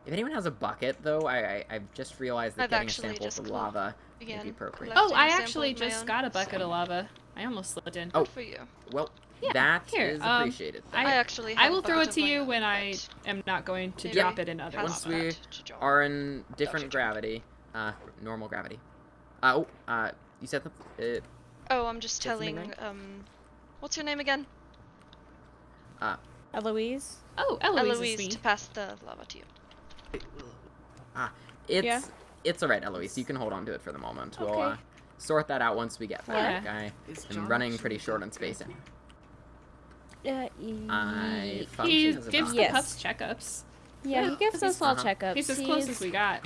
If anyone has a bucket, though, I've just realized that I've getting a actually sample just of lava may be began appropriate. Oh, collecting I a sample actually of my just own, got a bucket so- of lava. I almost slipped in. Oh, Good for you. well, Yeah, that here, is appreciated. I I actually I have will a throw bucket it of to my you own, when I but am not going to maybe drop it in other pass Once lava. we that to John. are in Dr. different John. gravity, normal gravity. You said that, Oh, I'm just What's the telling, nickname? what's your name again? Eloise? Oh, Eloise, Eloise, is to me. pass the lava to you. it's, Yeah. it's alright, Eloise. You can hold on to it for the moment. We'll, Okay. sort that out once we get back. Yeah. Is I'm John running actually pretty short on doctor? spacing. Yeah, I He function as a gives the Yes. pups checkups. yeah, he gives us all Uh-huh. checkups. He's as close as we got.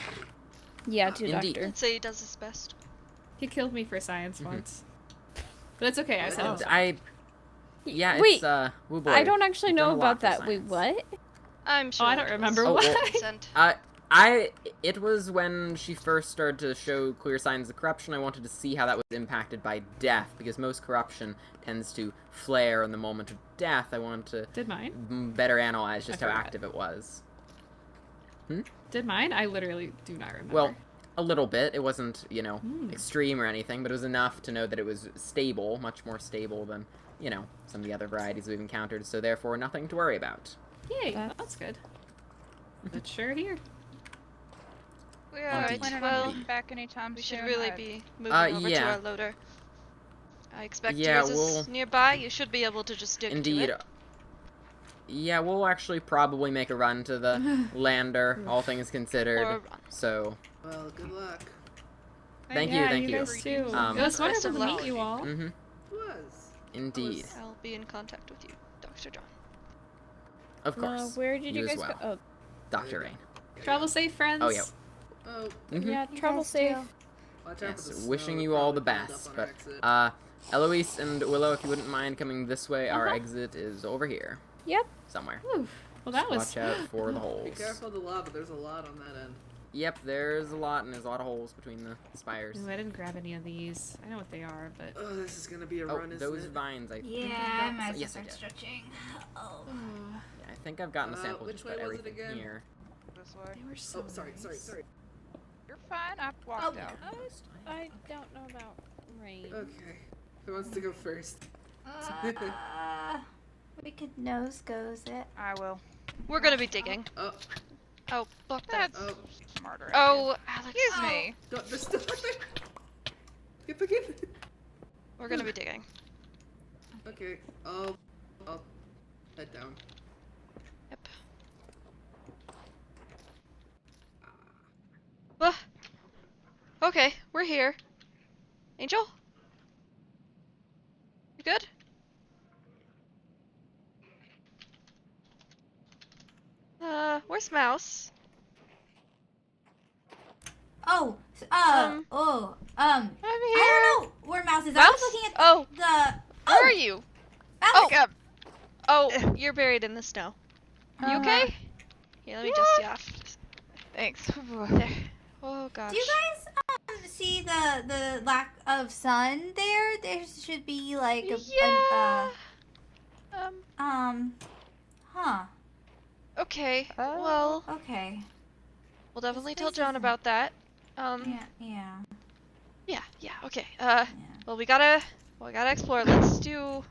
Yeah, to Indeed. doctor. I'd say he does his best. He killed me for science once. But it's okay, I said And it. yeah, Wait, it's, oh boy. I don't actually You've know done a lot about for that. Wait, science. what? I'm sure. I don't that was remember what. consent. It was when she first started to show clear signs of corruption. I wanted to see how that was impacted by death, because most corruption tends to flare in the moment of death. I wanted Did mine? to better analyze just I how forgot. active it was. Did mine? I literally do not remember. Well, a little bit. It wasn't, Hmm. extreme or anything, but it was enough to know that it was stable, much more stable than, some of the other varieties we've encountered, so therefore nothing to worry about. Yay, That's- that's good. That's sure here. We're Indeed. alright. Planning Well, on moving back anytime we soon. should really I- be moving over to yeah. our loader. I expect Yeah, yours is we'll- nearby. You should be able to just dig to Indeed. it. Yeah, we'll actually probably make a run to the lander, all things Or considered. a run. So, Well, good luck. thank yeah, you, thank you. guys too. Um, It was Best wonderful of to luck. meet you all. Mm-hmm. It was. Indeed. I'll be in contact with you, Dr. John. Of course. Where did you as guys well. go? Oh, Dr. Rain. Travel safe, friends. Oh, yeah. Oh, Mm-hmm. yeah, You travel guys safe. too. watch out for Yes, the wishing snow. you all the Probably best. build up But, on our exit. Eloise and Willow, if you wouldn't mind coming this way, our Uh-huh. exit is over here. Yep. Somewhere. Whew. Well, that was. Watch out for the Be holes. careful of the lava. There's a lot on that end. Yep, there's a lot, and there's a lot of holes between the spires. Ooh, I didn't grab any of these. I know what they are, but. Oh, this is gonna be a Oh, run, isn't those it? vines, I think Yeah, I've I got- might as well yes, I start did. stretching. Oh. Yeah, I think I've gotten the sample which just way about was it everything again? here. This way. They were so Oh, sorry. You're fine. I walked out. I don't know about rain. Okay. Who wants to go first? We could nose goes it. I will. We're gonna be digging. Oh, Oh, fuck that. That's oh, smarter. Oh, Alex. Excuse me. don't, there's still nothing. Get back in. We're gonna be digging. Okay, I'll head down. Yep. Ah. Okay, we're here. Angel? You good? Where's Mouse? Oh, I'm here. I don't know where Mouse is. I Mouse? was looking at Oh, the. where are you? Mouse. Oh. Up. Oh, you're buried in the snow. You Uh-huh. okay? Here, let me dust you off. Thanks. There. Oh gosh. Do you guys see the lack of sun there? There should be like Yeah. huh. Okay. Oh. Well, Okay. we'll definitely This tell John isn't- about that. Yeah. Okay. Well, we gotta explore. Let's do.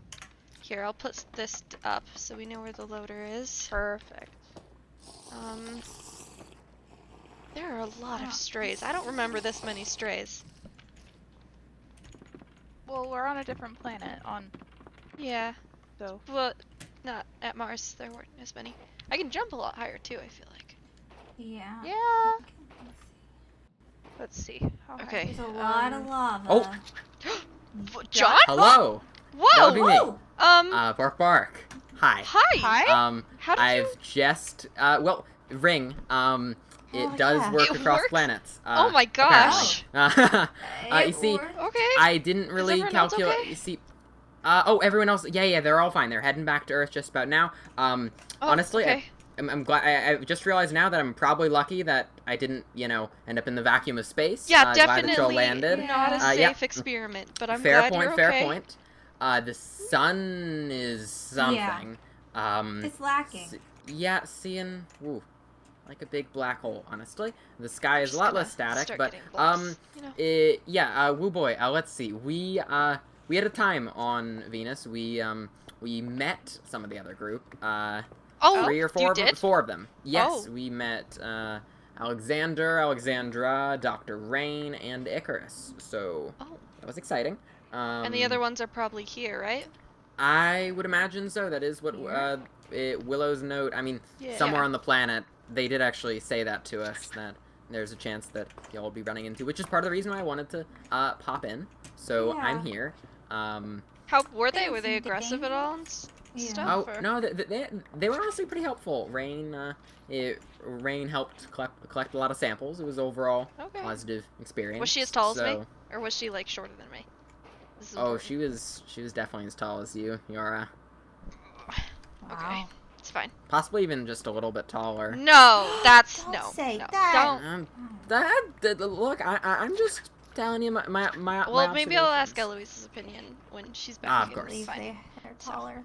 Here, I'll put this up so we know where the loader is. Perfect. There are a lot of strays. I don't remember this many strays. Well, we're on a different planet. Yeah. So. Well, not at Mars. There weren't as many. I can jump a lot higher too, I feel like. Yeah. Yeah. Let's see. How high Okay. There's a lot of lava. Oh. John? Hello! Whoa! That would be me. Whoa! Bark Bark. Hi. Hi! Hi? How did I've just, well, Ring, it Oh, does yeah. work It across works? planets. Oh my gosh! You see, Okay. I didn't really everyone else calculate. okay? You see, oh, everyone else. Yeah, they're all fine. They're heading back to Earth just about now. Oh, Honestly, okay. I'm glad. I just realized now that I'm probably lucky that I didn't, end up in the vacuum of space. Yeah, glad that y'all definitely landed. not a safe yeah. experiment, but I'm Fair glad point. you're Fair okay. point. The sun is something. It's lacking. Yeah, seeing, woo, like a big black hole. Honestly, the sky is Just a lot gonna less static, start but getting blocks, you know. woo boy. Let's see. We had a time on Venus. We met some of the other group. Oh, 3 or 4 you of them, did? 4 of them. Yes, Oh. we met Alexander, Alexandra, Dr. Rain, and Icarus. So Oh. that was exciting. And the other ones are probably here, right? I would imagine so. That is what Yeah. Willow's note. I mean, Yeah. somewhere on the planet, they did actually say that to us, that there's a chance that y'all will be running into, which is part of the reason why I wanted to pop in. So Yeah. I'm here. How were they? They Were they seem to aggressive gain at all and Yeah. stuff? Oh or- no, they were honestly pretty helpful. Rain helped collect a lot of samples. It was overall Okay. positive experience. Was she as tall as me? so- Or was she like shorter than me? This is Oh, important. she was definitely as tall as you, Yara. Okay, Wow. it's fine. Possibly even just a little bit taller. No, that's Don't no. say no. that. Don't. Look, I'm just telling you my Well, maybe I'll ask observations. Eloise's opinion when she's back. Ah, of again. course. It's Believe fine. they're taller.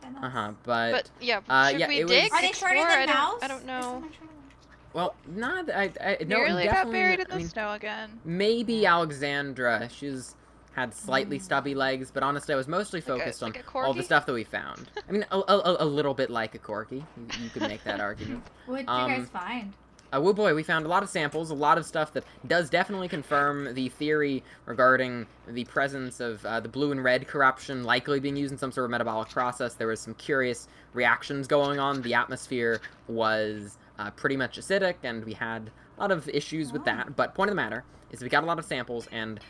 than us. But yeah, should yeah, we it was- dig? Are they shorter Explore? than Mouse? I don't Is know. someone shorter than- well, not I no, Nearly got definitely. buried in I the mean, snow again. maybe Alexandra. She's had slightly stubby legs, but honestly, I was mostly Like a- focused like on a all the corgi? stuff that we found. I mean, a little bit like a corgi. You could make that argument. What'd you guys find? woo boy, we found a lot of samples, a lot of stuff that does definitely confirm the theory regarding the presence of the blue and red corruption likely being used in some sort of metabolic process. There was some curious reactions going on. The atmosphere was pretty much acidic, and we had a lot of issues with that. But point of the matter is we got a lot of samples, and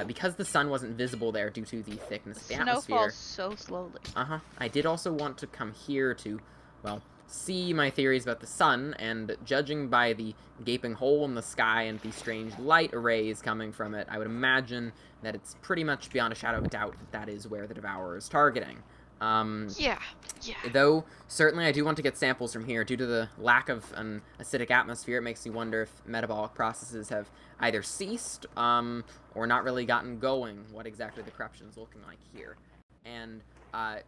because the sun wasn't visible there due to the thickness of the atmosphere... Snow falls so slowly. I did also want to come here to, well, see my theories about the sun, and judging by the gaping hole in the sky and the strange light arrays coming from it, I would imagine that it's pretty much beyond a shadow of a doubt that that is where the Devourer is targeting. Yeah. Though, certainly I do want to get samples from here. Due to the lack of an acidic atmosphere, it makes me wonder if metabolic processes have either ceased, or not really gotten going, what exactly the corruption is looking like here. And,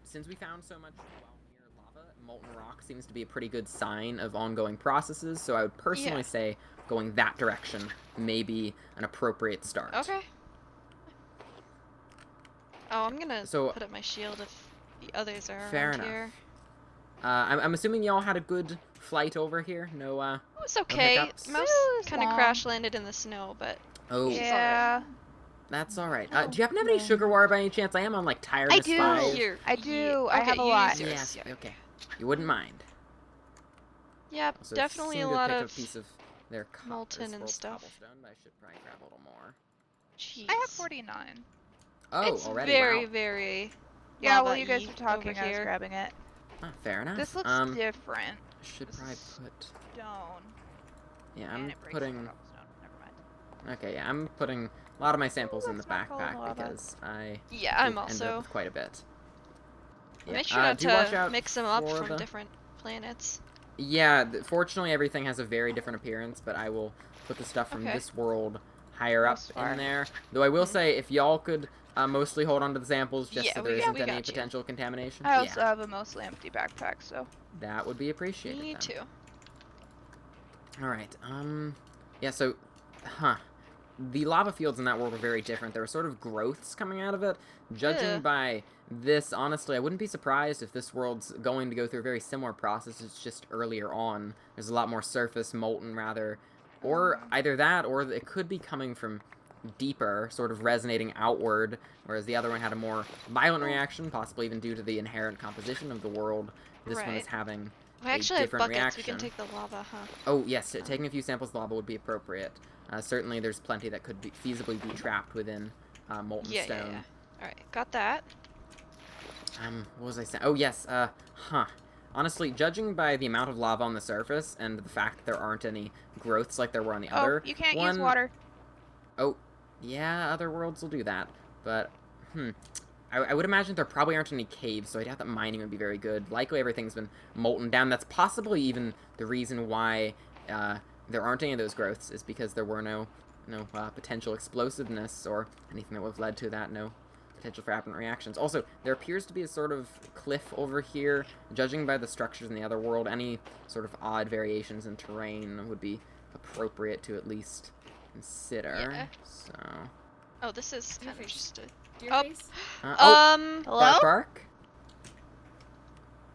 since we found so much near lava, molten rock seems to be a pretty good sign of ongoing processes, so I would personally say going that direction may be an appropriate start. Okay. Oh, I'm gonna put up my shield if the others are around here. I'm assuming y'all had a good flight over here? No, it was okay. No Mouse kind of crash landed in the snow, but... Oh. Yeah. That's alright. Do you happen to have any sugar water by any chance? I am on, like, tiredness 5. I do. Okay, I have a lot. Yes, okay. You wouldn't mind. Yep, Also, definitely a seem to lot pick of up a piece of their molten and stuff. But I should probably grab a little more. Jeez. I have 49. Oh, it's already? very, wow. very... Yeah, while you guys lava-y were talking, over I was here. grabbing it. Fair enough. This looks different. Should This probably is put... Stone. Yeah, And I'm it breaks putting... the cobblestone. Never mind. Okay, yeah, I'm putting a lot of my samples in the that's not called backpack lava. because I Yeah, I'm did end also... up with quite a bit. Make sure not do watch to out mix them up for from the... different planets. Yeah, fortunately everything has a very different appearance, but I will put the stuff from this world higher up in there. Though I will say, if y'all could mostly hold on to the samples just so there isn't any potential contamination. I also have a mostly empty backpack, so... That would be appreciated. Me too. Alright, yeah, so, the lava fields in that world were very different. There were sort of growths coming out of it. Judging by this, honestly, I wouldn't be surprised if this world's going to go through a very similar process. It's just earlier on. There's a lot more surface, molten, rather. Or either that, or it could be coming from deeper, sort of resonating outward, whereas the other one had a more violent reaction, possibly even due to the inherent composition of the world. This one is having We actually have different buckets. reaction. We can take the lava, huh? Oh, yes, taking a few samples of lava would be appropriate. Certainly there's plenty that could feasibly be trapped within molten stone. Yeah. Alright, got that. What was I saying? Oh, yes, honestly, judging by the amount of lava on the surface and the fact that there aren't any growths like there were on the other you can't one... use water. Oh, yeah, other worlds will do that. But, I would imagine there probably aren't any caves, so I doubt that mining would be very good. Likely everything's been molten down. That's possibly even the reason why there aren't any of those growths, is because there were no potential explosiveness or anything that would have led to that, no potential for aberrant reactions. Also, there appears to be a sort of cliff over here. Judging by the structures in the other world, any sort of odd variations in terrain would be appropriate to at least consider. Yeah. So... Oh, this is kind of just a... Hello? Bark?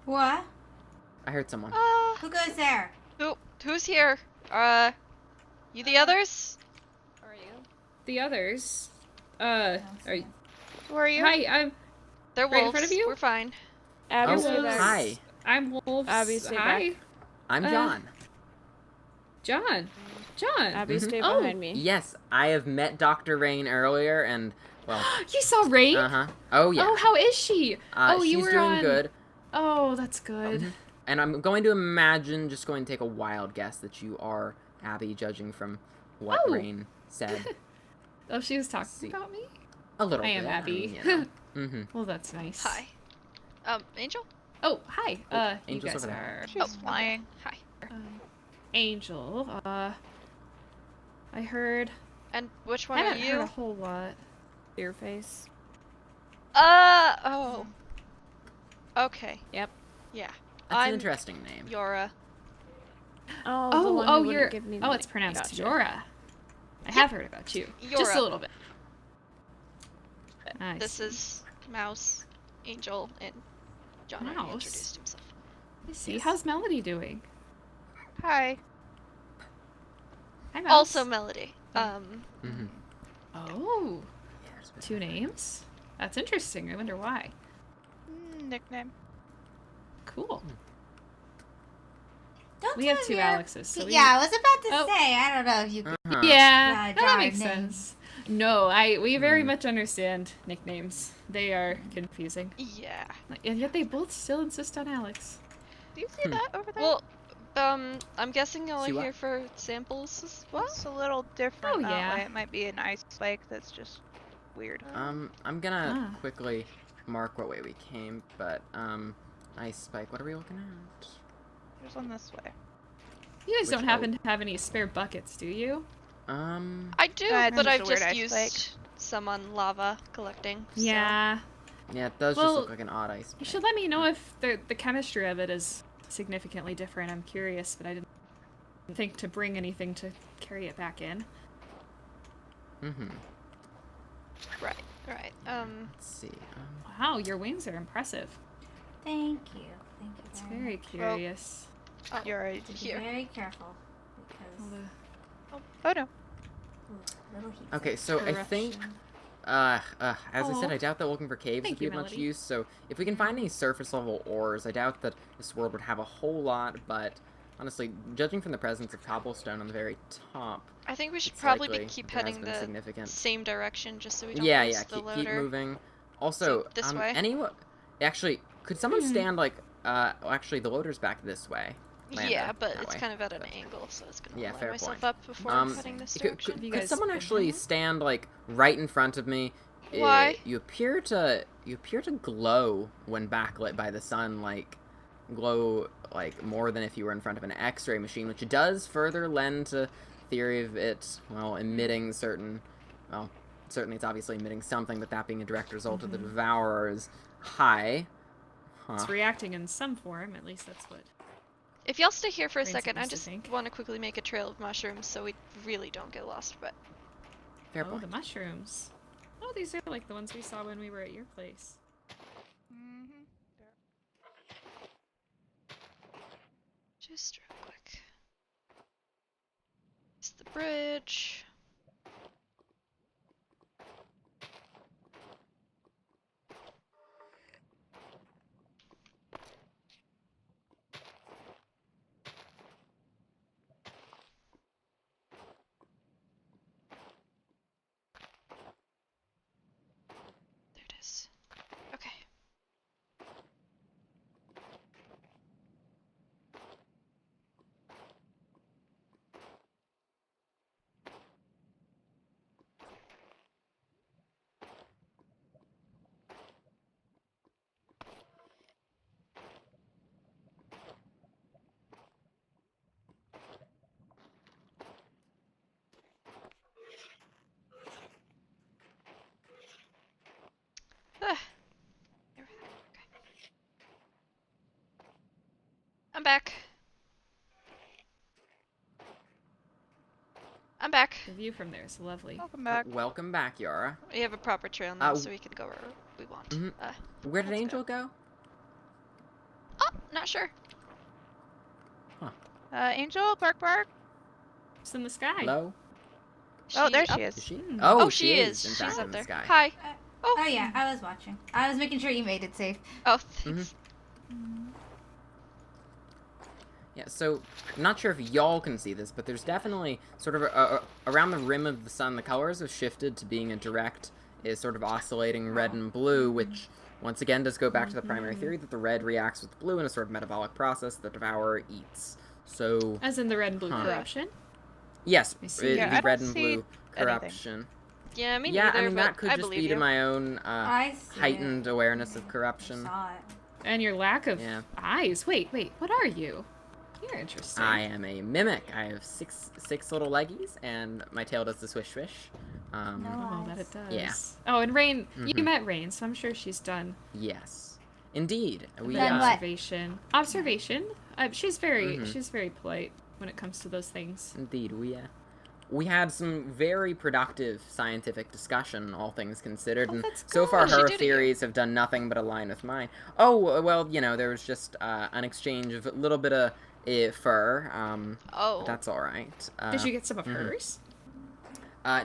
What? I heard someone. Who goes there? Who's here? You the others? Are you? The others? Are you... Who are you? Hi, I'm... They're right wolves. in front of you? We're fine. Abby, hi. I'm Wolves. Abby, stay hi. back. I'm John. John. Abby, stay behind me. Yes, I have met Dr. Rain earlier, and, well... You saw Rain? Oh, yeah. Oh, how is she? She's doing good. Oh, that's good. And I'm going to imagine, just going to take a wild guess, that you are Abby, judging from what Rain said. Oh, she was talking about me? A little bit. I am Abby. I mean, Well, that's nice. Hi. Angel? Oh, hi. You Angel's guys over are... She's flying. Hi. Angel, I heard... And which one I are haven't you? heard a whole lot. Your face. Oh. Okay. Yep. Yeah. That's an interesting name. Yora. You're... Give me Oh, it's pronounced gotcha. Yora. I have heard about you. Just a little bit. This is Mouse, Angel, and John already introduced himself. I see. How's Melody doing? Hi. Hi, Mouse. Also Melody. Oh. 2 names? That's interesting. I wonder why. Nickname. Cool. Don't We have 2 Alexes. So yeah, I was about to say, I don't know if you could. Yeah, that makes names. sense. No, we very much understand nicknames. They are confusing. Yeah. And yet they both still insist on Alex. Do you see that over there? Well, I'm guessing y'all See are what? here for samples as well? It's a little different Oh, that yeah. way. It might be an ice spike that's just weird. I'm gonna quickly mark what way we came, but, ice spike, what are we looking at? There's one this way. You guys Which don't happen to have any spare buckets, do you? I do, it's but just I've a weird just ice used spike. some on lava collecting. So. Yeah. Yeah, it does Well, just look like an odd ice You spike. should let me know if the chemistry of it is significantly different. I'm curious, but I didn't think to bring anything to carry it back in. Right. Let's see. Wow, your wings are impressive. Thank you. Thank you. It's very very much. curious. Oh, You're right. Be here. very careful. Because Oh no. little heat. Okay, so I think, as I said, I doubt that looking for caves Thank would be you, of much Melody. use, so if we can find any surface level ores, I doubt that this world would have a whole lot, but honestly, judging from the presence of cobblestone on the very top, I think we should it's probably likely keep that there has heading been the significant. same direction just so we don't Yeah, lose yeah, the keep loader. moving. Also, So, this way? Actually, could someone stand, like, well, actually, the loader's back this way. Yeah, but that it's way. kind of at an angle, so it's gonna Yeah, line fair myself point. up before heading this direction. Could someone actually stand, like, right in front of me? Why? You appear to glow when backlit by the sun, like, glow, like, more than if you were in front of an X-ray machine, which does further lend to theory of it, well, emitting certain, well, certainly it's obviously emitting something, but that being a direct result of the Devourer's high. It's reacting in some form, at least that's what. If y'all stay here for a Brain's second, I supposed to just think. want to quickly make a trail of mushrooms so we really don't get lost, but... Fair Oh, point. the mushrooms. Oh, these are like the ones we saw when we were at your place. Just real quick. It's the bridge. There it is. Okay. I'm back. I'm back. The view from there is lovely. Welcome back. Welcome back, Yara. We have a proper trail now, so we can go where we want. Where did let's Angel go? Oh, not sure. Angel, bark. It's in the sky. Hello? Oh, there up? she is. Is she? Oh, she is. in She's fact, up in there. the sky. Hi. Oh yeah, I was watching. I was making sure you made it safe. Oh, thanks. Yeah, so, I'm not sure if y'all can see this, but there's definitely sort of around the rim of the sun, the colors have shifted to being a direct, is sort of oscillating red and blue, which once again does go back to the primary theory that the red reacts with blue in a sort of metabolic process the Devourer eats. So, As in the red and blue corruption? yes, I see. Yeah, I the don't red and see blue corruption. Yeah, me Yeah, neither, I mean, but that could I just believe be to you. my own I see heightened awareness of corruption. Saw it. And your lack of Yeah. eyes. Wait, what are you? You're interesting. I am a mimic. I have six little leggies, and my tail does the swish swish. Oh, that it does. Yeah. Oh, and Rain, you met Rain, so I'm sure she's done Yes, indeed. We Done what? observation. She's very polite when it comes to those things. Indeed, we had some very productive scientific discussion, all things considered, and that's so far good. her She did it. theories have done nothing but align with mine. Oh, well, you know, there was just an exchange of a little bit of fur. Oh. That's all right. Did you get some of hers?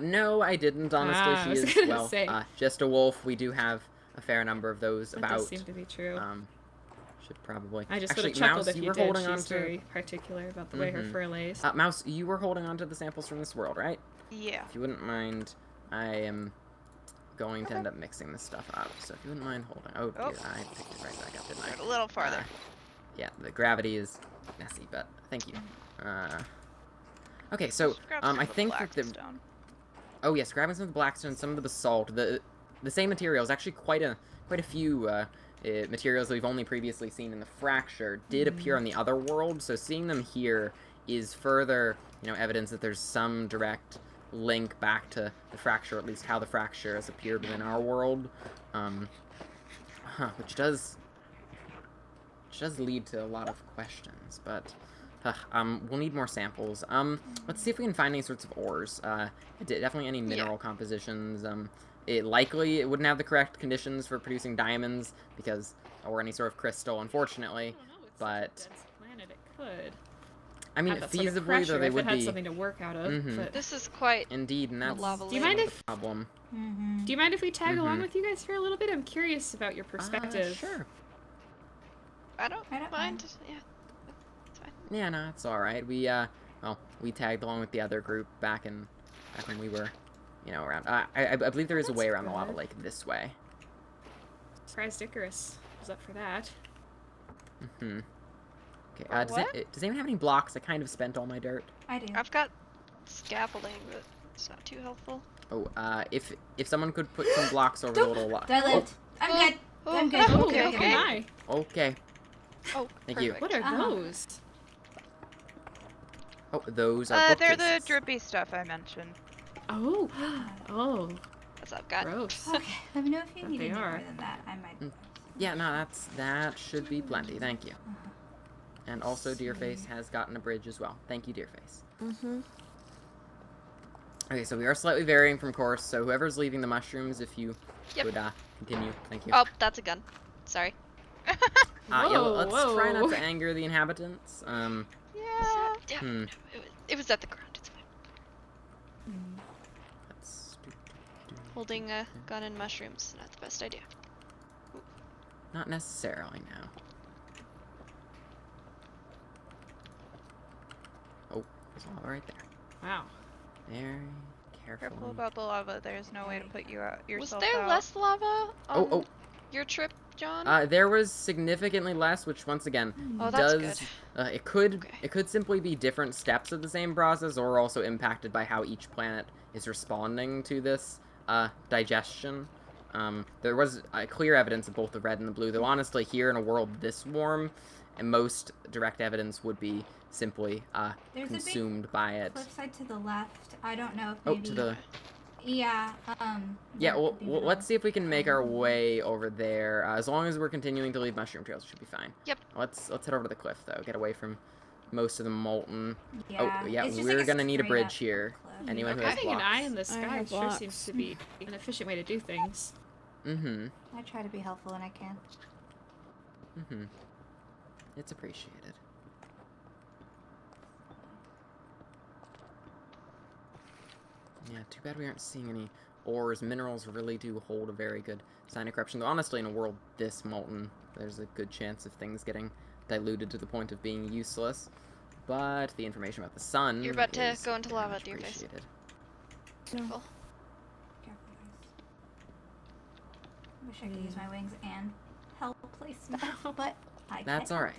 No, I didn't. Honestly, I she was is gonna say. just a wolf. We do have a fair number of those That about. does seem to be true. Should probably. I just Actually, would have chuckled Mouse, if you you were did. holding on She's to. very particular about the way her fur lays. Mouse, you were holding on to the samples from this world, right? Yeah. If you wouldn't mind, I am going to end up mixing this stuff up. So if you wouldn't mind holding. Oh dear, I picked it right back up, didn't I? A little farther. Yeah, the gravity is messy, but thank you. Okay, so I think that the. Stone. Oh yes, grabbing some of the blackstone, some of the basalt, the same materials. Actually, quite a few materials that we've only previously seen in the fracture did appear on the other world. So seeing them here is further, evidence that there's some direct link back to the fracture, or at least how the fracture has appeared within our world, which does lead to a lot of questions. But we'll need more samples. Let's see if we can find any sorts of ores. Definitely any mineral compositions. It wouldn't have the correct conditions for producing diamonds or any sort of crystal, unfortunately. I don't know, it's but such a dense planet, it could. I mean, Have that sort of feasibly pressure though they if would it had be. something to work out of. But This is quite Indeed, and that's lava do you mind lake. if the problem. do you mind if we tag along with you guys for a little bit? I'm curious about your perspective. Sure. I don't mind. Yeah. It's fine. Yeah, no, it's all right. We we tagged along with the other group back when we were, around. I believe there is a way around the lava lake this way. Surprised Icarus was up for that. Okay. Does anyone have any blocks? I kind of spent all my dirt. I do. I've got scaffolding, but it's not too helpful. Oh, if someone could put some blocks over the little lot. Do I live? I'm good. I'm good. Oh, Okay. okay. Hi. Okay. Oh, Thank you. perfect. What are those? Oh, those are They're the bookcases. drippy stuff I mentioned. Oh. Oh. That's what I've got. Gross. Okay. Let me know if you But need they any more are. than that. I might. Yeah, no, that should be plenty. Thank you. And also, Deerface has gotten a bridge as well. Thank you, Deerface. Okay, so we are slightly varying from course. So whoever's leaving the mushrooms, if you would continue, thank you. Oh, that's a gun. Sorry. Yeah, let's try not to anger the inhabitants. Yeah. No, it was at the ground. It's fine. Let's Holding a gun and mushrooms, not the best idea. Not necessarily, no. Oh, there's lava right there. Wow. Very careful. Careful about the lava. There's no way to put you out yourself Was there out. less lava on Oh. your trip, John? There was significantly less, which once again Oh, that's does it could simply be different steps of the same process, or also impacted by how each planet is responding to this digestion. There was clear evidence of both the red and the blue, though honestly here in a world this warm, and most direct evidence would be simply consumed by it. Flip side to the left. I don't know if Oh, maybe. to the. Yeah. Yeah, well, let's see if we can make our way over there. As long as we're continuing to leave mushroom trails, it should be fine. Yep. Let's head over to the cliff though. Get away from most of the molten. Yeah. Oh yeah, It's just we're like a gonna need a straight bridge up here. cliff. Anyone who has Having an blocks. eye in the I sky have sure blocks. seems to be an efficient way to do things. I try to be helpful when I can. It's appreciated. Yeah, too bad we aren't seeing any ores. Minerals really do hold a very good sign of corruption. Though honestly, in a world this molten, there's a good chance of things getting diluted to the point of being useless. But the information about the sun You're about to is go into very lava, much dear face. appreciated. Careful. Careful, guys. Wish I could use my wings and help placement, but I can't. That's alright.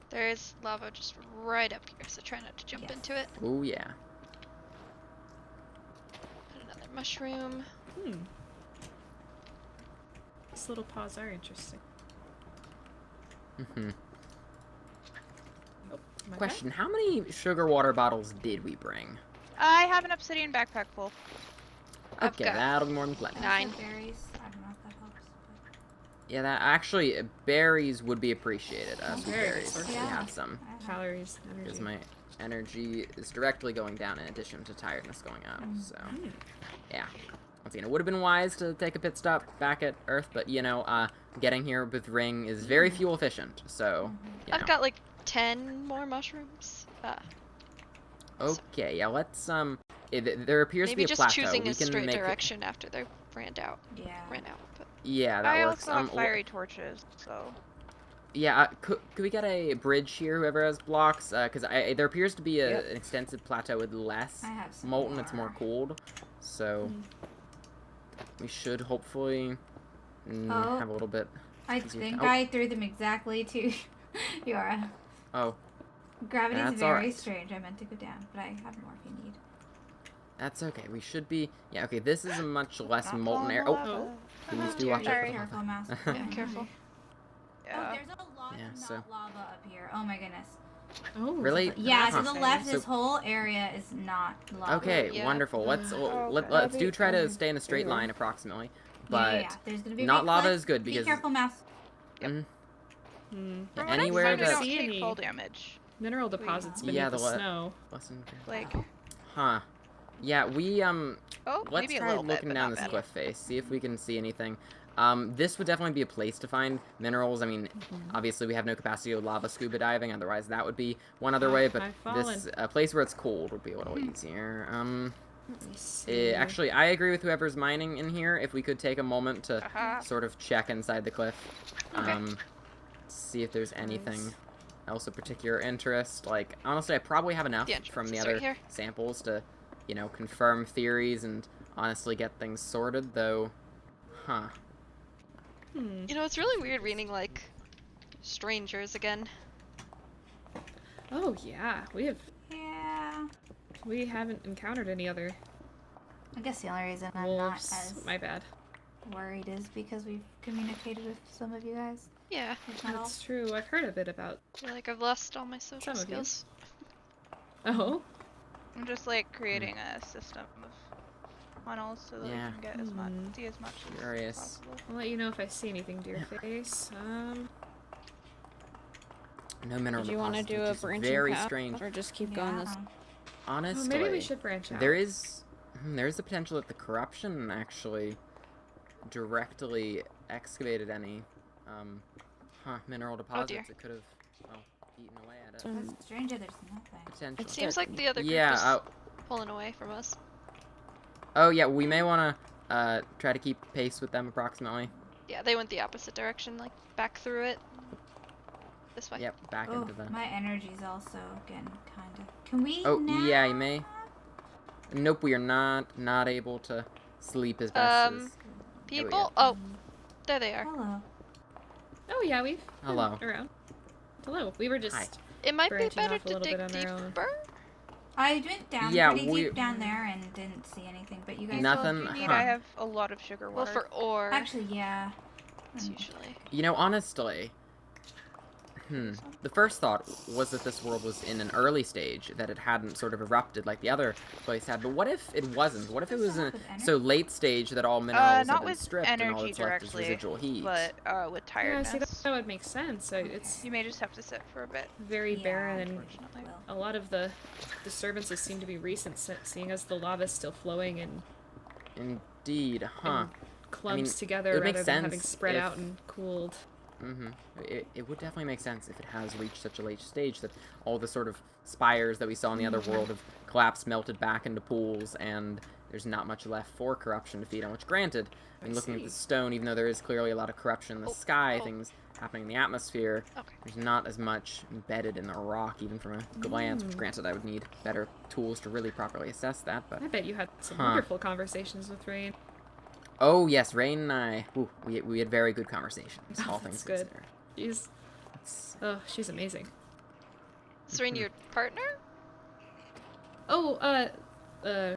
There is lava just right up here, so try not to jump into it. Oh yeah. And another mushroom. These little paws are interesting. Oh, Question, how many sugar water bottles did we bring? I have an obsidian backpack full. I've Okay, got that'll be more than plenty. 9. Berries. I don't know if that helps. Yeah, that actually, berries would be appreciated. Sweet Very berries, good we source. have some. Calories, Because energy. my energy is directly going down in addition to tiredness going up, so, yeah. once again, it would have been wise to take a pit stop back at Earth, but, you know, getting here with Ring is very fuel efficient, so, you know. I've got like 10 more mushrooms. Okay, yeah, let's, there appears to be Maybe a just plateau. choosing We a can straight make direction after they're ran out. But Yeah, that I works. also have fiery torches, so. Yeah, could we get a bridge here, whoever has blocks? Because there appears to be an extensive plateau with less molten, it's more cooled. So, we should hopefully have a little bit. I think I threw them exactly to Yora. Oh. Gravity's very strange. I meant to go down, but I have more if you need. That's okay. We should be. Yeah, okay, this is a much less molten area. Oh! Please do watch out. Careful, mouse. Yeah, careful. Oh, there's a lot of not lava up here. Oh my goodness. Oh, really? Yeah, to the left, this whole area is not lava. Okay, wonderful. Let's do try to stay in a straight line approximately, but there's gonna be not lava is good be because. Careful, mouse. Yeah, From anywhere what I that don't take fall damage. Mineral deposits beneath the snow. Like. Huh. Yeah, we Oh, let's maybe a try little looking bit, down but this not cliff face, see if we can see anything. This would definitely be a place to find minerals. I mean, obviously we have no capacity to lava scuba diving, otherwise that would be one other way, but this a place where it's cold would be a little easier. Actually, I agree with whoever's mining in here. If we could take a moment to sort of check inside the cliff, see if there's anything else of particular interest. Like, honestly, I probably have enough from the other samples to, you know, confirm theories and honestly get things sorted, though. Huh. You know, it's really weird reading, like, strangers again. Oh, yeah. Yeah. We haven't encountered any other. I guess the only reason I'm not as worried is because we've communicated with some of you guys. Yeah. That's true. I've heard a bit about. I feel like I've lost all my social skills. Oh. I'm just like creating a system of funnels so that we can get as much, see as much as possible. I'll let you know if I see anything, dear face. No mineral deposits. Do you want to do a branching path, or just keep going this? Honestly, maybe we should branch out. There is the potential that the corruption actually directly excavated any mineral deposits. It could have eaten away at it. That's stranger. There's nothing. Potential. It seems like the other group is pulling away from us. Oh yeah, we may want to try to keep pace with them approximately. Yeah, they went the opposite direction, like back through it. This way. Yep, back into the. My energy's also getting kind of. Can we? Oh yeah, you may. Nope, we are not able to sleep as best as. People. Oh, there they are. Hello. Oh yeah, we've been around. Hello. We were just. Hi. It might be better to dig deeper. I went down pretty deep down there and didn't see anything, but you guys. Nothing. I have a lot of sugar water. Well, for ore. Actually, yeah. It's usually. You know, honestly. The first thought was that this world was in an early stage, that it hadn't sort of erupted like the other place had. But what if it wasn't? What if it was in so late stage that all minerals had been stripped and all that's left is residual heat? But with tiredness. Yeah, see, that would make sense. So it's you may just have to sit for a bit. Very barren, and a lot of the disturbances seem to be recent, seeing as the lava is still flowing and. Indeed, huh? Clumps together rather than having spread out and cooled. It would definitely make sense if it has reached such a late stage that all the sort of spires that we saw in the other world have collapsed, melted back into pools, and there's not much left for corruption to feed on, which granted, I mean, looking at the stone, even though there is clearly a lot of corruption in the sky, things happening in the atmosphere, there's not as much embedded in the rock, even from a glance, which granted I would need better tools to really properly assess that, but... I bet you had some wonderful conversations with Rain. Oh yes, Rain and I, we had very good conversations, all things good. considered. She's amazing. Is Rain your partner? Oh, Rain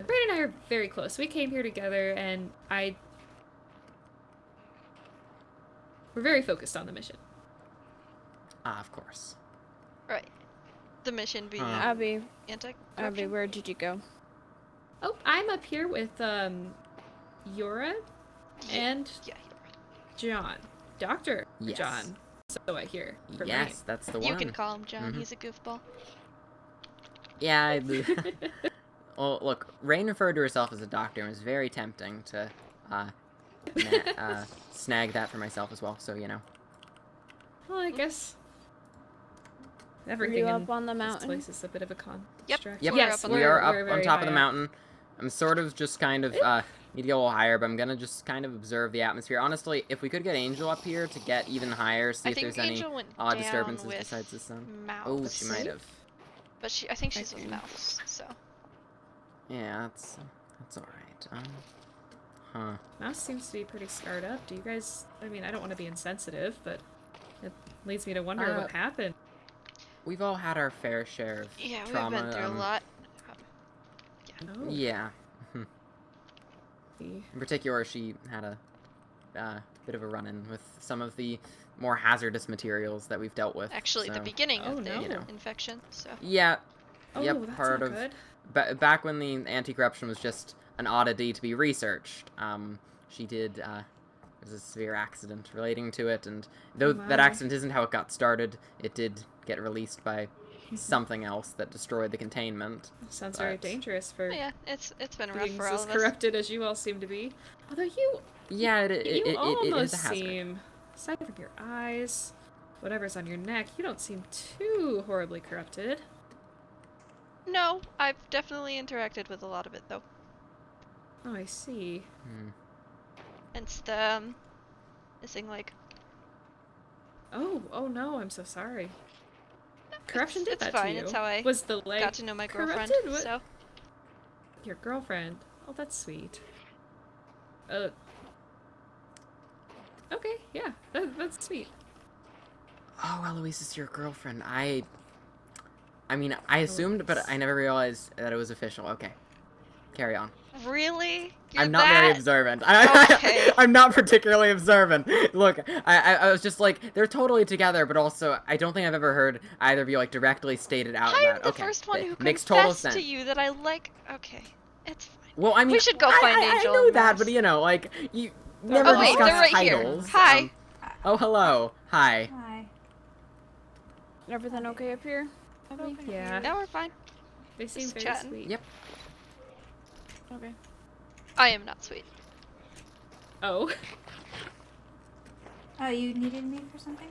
and I are very close. We came here together, and we're very focused on the mission. Ah, of course. Right. The mission being Abby, anti-corruption. where did you go? Oh, I'm up here with Yora and John. Dr. John. So I hear. Yes, that's the one. You can call him John. He's a goofball. Yeah, Well, look, Rain referred to herself as a doctor, and it was very tempting to snag that for myself as well. So you know. Well, I guess Are everything you in up on the this mountain? place is a bit of a con. Yep. distraction. Yep. Yes, We are we're up very on top high of the up. mountain. I'm sort of just kind of need to go a little higher, but I'm gonna just kind of observe the atmosphere. Honestly, if we could get Angel up here to get even higher, see if there's any odd disturbances besides the sun. Mouse. Oh, she might have. But I think she's Okay. with mouse, so. Yeah, that's all right. Huh. Mouse seems to be pretty scarred up. Do you guys? I mean, I don't want to be insensitive, but it leads me to wonder what happened. We've all had our fair share of Yeah, trauma. we've been through a lot. Oh. Yeah. In particular, she had a bit of a run-in with some of the more hazardous materials that we've dealt with. Actually, so. the beginning Oh, of the no. infection, so. Yeah. Oh, Yep. that's Part not of good. back when the anti-corruption was just an oddity to be researched. She did. There was a severe accident relating to it, and though that accident isn't how it got started, it did get released by something else that destroyed the containment. Sounds very dangerous for Yeah, it's been rough beings for all as of us. corrupted as you all seem to be. Although you It almost is a hazard. seem, aside from your eyes, whatever's on your neck, you don't seem too horribly corrupted. No, I've definitely interacted with a lot of it, though. Oh, I see. Hence the missing leg. Oh no, I'm so sorry. Corruption did It's that fine, to you. it's how I Was the leg got to know my girlfriend, corrupted? What? so. Your girlfriend. Oh, that's sweet. Okay, yeah, that's sweet. Oh, Eloise is your girlfriend. I mean, I assumed, but I never realized that it was official. Okay. Carry on. Really? You're I'm not very observant. Okay. I'm not particularly observant. Look, I was just like, they're totally together, but also, I don't think I've ever heard either of you, like, directly stated out I'm that. the Okay, first one who makes total confessed sense. to you that I like. Okay, it's fine. Well, I mean, We should go find Angel I know and that, Mouse. but you know, like, you never Oh, wait, discuss they're right titles. here. Hi. Oh, hello. Hi. Hi. Everything okay up here? Yeah. Yeah, we're fine. They seem Just very chatting. sweet. Yep. Okay. I am not sweet. Oh. Oh, you needed me for something?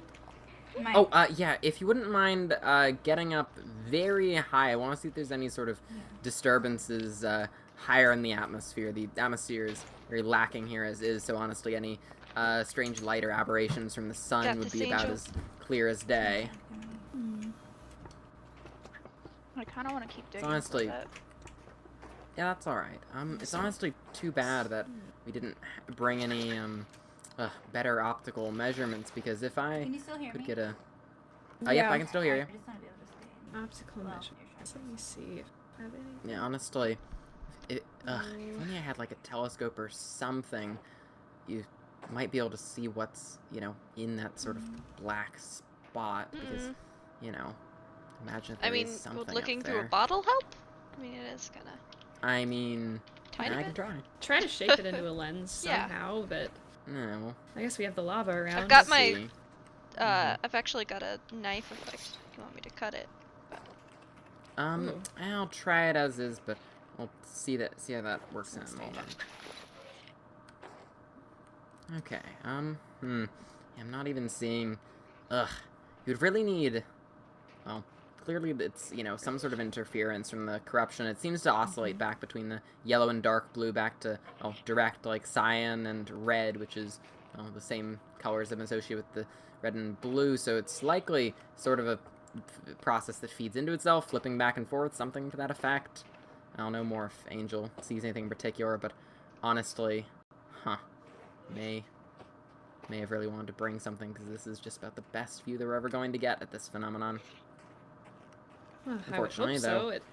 Oh, yeah, if you wouldn't mind getting up very high, I want to see if there's any sort of disturbances higher in the atmosphere. The atmosphere is very lacking here as is, so honestly, any strange light or aberrations from the sun Got would this, be about Angel. as clear as day. I kind of want to keep digging. honestly- for that. Yeah, that's alright. It's honestly too bad that we didn't bring any better optical measurements, because if I Can you still hear could me? get a... Yep, I can still hear you. I just want to be able to stay in. Optical Well, measurements. Let me see if I have any. Yeah, honestly, if only I had like a telescope or something, you might be able to see what's, you know, in that sort of black spot, because, you know, imagine if there I mean, is something would looking up through a there. bottle help? I mean, it is kind of I mean, tiny I can bit. try. Try to shape it into a lens Yeah. somehow, but No. I guess we have the lava around. I've got Let's my, see. I've actually got a knife if like, you want me to cut it. Ooh. I'll try it as is, but we'll see how that works out in a moment. Okay, yeah, I'm not even seeing, you'd really need, well, clearly it's, you know, some sort of interference from the corruption. It seems to oscillate back between the yellow and dark blue back to, well, direct, like, cyan and red, which is, well, the same colors that have been associated with the red and blue, so it's likely sort of a process that feeds into itself, flipping back and forth, something to that effect. I don't know more if Angel sees anything in particular, but honestly, may have really wanted to bring something, because this is just about the best view they're ever going to get at this phenomenon. Well, I would Unfortunately, hope though. so. It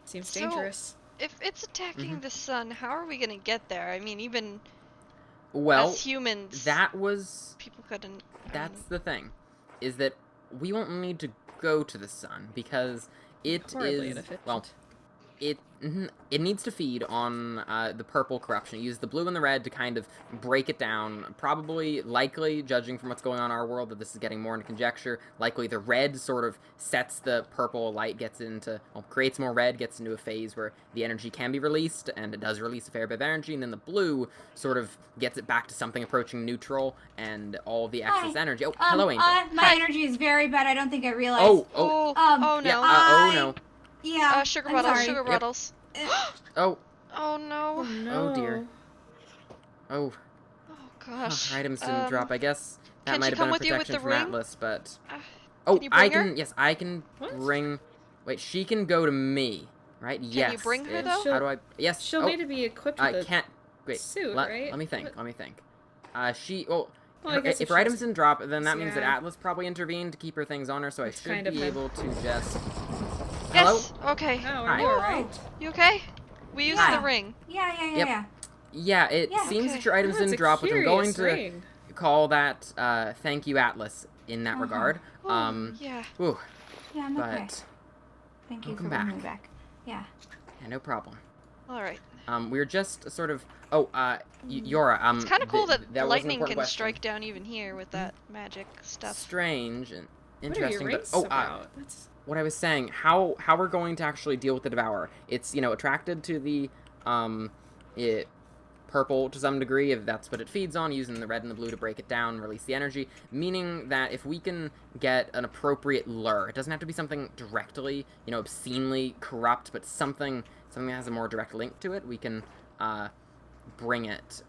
seems So- dangerous. If it's attacking the sun, how are we gonna get there? I mean, even Well, as humans, that was... people couldn't. That's the thing, is that we won't need to go to the sun, because it Horribly is... inefficient. Well, it needs to feed on the purple corruption. Use the blue and the red to kind of break it down. Probably, likely, judging from what's going on in our world, that this is getting more into conjecture. Likely, the red sort of sets the purple light, creates more red, gets into a phase where the energy can be released, and it does release a fair bit of energy. And then the blue sort of gets it back to something approaching neutral, and all the excess energy. Oh, hello, Angel. My energy is very bad. I don't think I realized. Oh no. Yeah, oh no. Yeah. Sugar I'm bottles, sorry. sugar bottles. Oh. Oh no. Oh no. Oh dear. Oh. Oh gosh. Items didn't drop. I guess that can might she have come been a with you with protection the from ring? Atlas, but... Can you bring her? Yes, I can What? bring... Wait, she can go to me, right? Yes. Can you bring her, If- though? How do I... Yes. She'll need to be equipped with I a can't... Wait, suit, right? Let me think, What? let me think. She... Well, Well, I guess if if her items she's- didn't drop, then that means that Yeah. Atlas probably intervened to keep her things on her, so That's I should kind of be him. able to just... Yes. Hello? Okay. Oh, Hi. are you alright? You okay? We used Yeah. the ring. Yeah. Yeah, it Yeah, seems okay. that your items Oh, it's didn't a drop, which I'm going curious to ring. call that thank you, Atlas, in that regard. Yeah. Whew, Yeah, I'm okay. but Thank you welcome for back. bringing me back. Yeah. yeah, no problem. All right. We're just sort of. Oh, Yora. It's kind of cool that was an lightning important can question. strike down even here with that magic stuff. Strange and What are your interesting, but rings about? That's... what I was saying, how we're going to actually deal with the Devourer. It's attracted to the purple to some degree, if that's what it feeds on, using the red and the blue to break it down, release the energy, meaning that if we can get an appropriate lure, it doesn't have to be something directly, obscenely corrupt, but something that has a more direct link to it, we can bring it.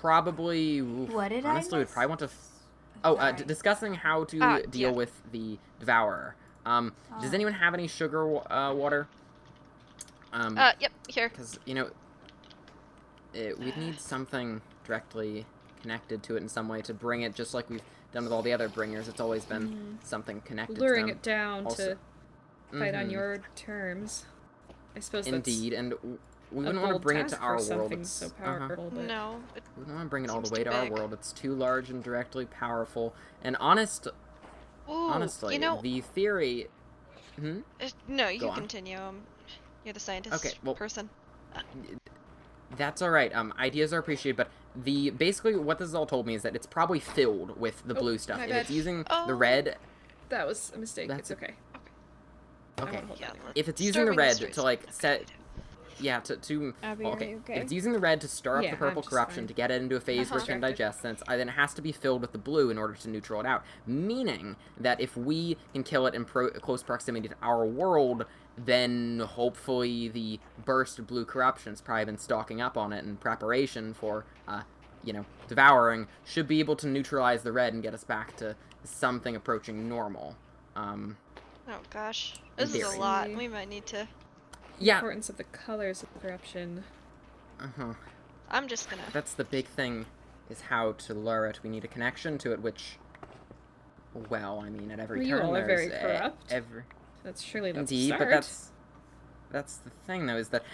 Probably, What did honestly, I we'd miss? probably want to... Sorry. Discussing how to deal yeah. with the Devourer. Does anyone have any sugar water? Yep, here. Because, we'd need something directly connected to it in some way to bring it, just like we've done with all the other bringers. It's always been something connected luring to them. it down Also- to fight on your terms. I suppose Indeed, and we that's wouldn't a want to bold bring it to task our for world. something It's, so powerful, but... No. we don't want to bring it all the Seems way too to our big. world. It's too large and directly powerful. And Ooh, honestly, the theory... no, you Go can on. continue. You're the scientist Okay, well- person. That's all right. Ideas are appreciated, but basically what this has all told me is that it's probably filled with the blue stuff. my If bad. it's using Oh. the red, That was a mistake. That's It's okay. I okay. won't hold that anymore. If it's using the Disturbing red mysteries. to like set, yeah, to Abby, well, are you okay? If it's using the red to stir up Yeah, the I'm purple just corruption fine. to get it into a phase where it can Distracted. digest, then it has to be filled with the blue in order to neutral it out. Meaning that if we can kill it in close proximity to our world, then hopefully the burst of blue corruption has probably been stocking up on it in preparation for, devouring, should be able to neutralize the red and get us back to something approaching normal. Oh gosh, In this is a theory. lot. We might need to. Yeah. Importance of the colors of corruption. I'm just gonna. That's the big thing, is how to lure it. We need a connection to it, which, well, I mean, at every Well, turn you all are there's very corrupt. That's surely the indeed, start. but that's the thing, though, is that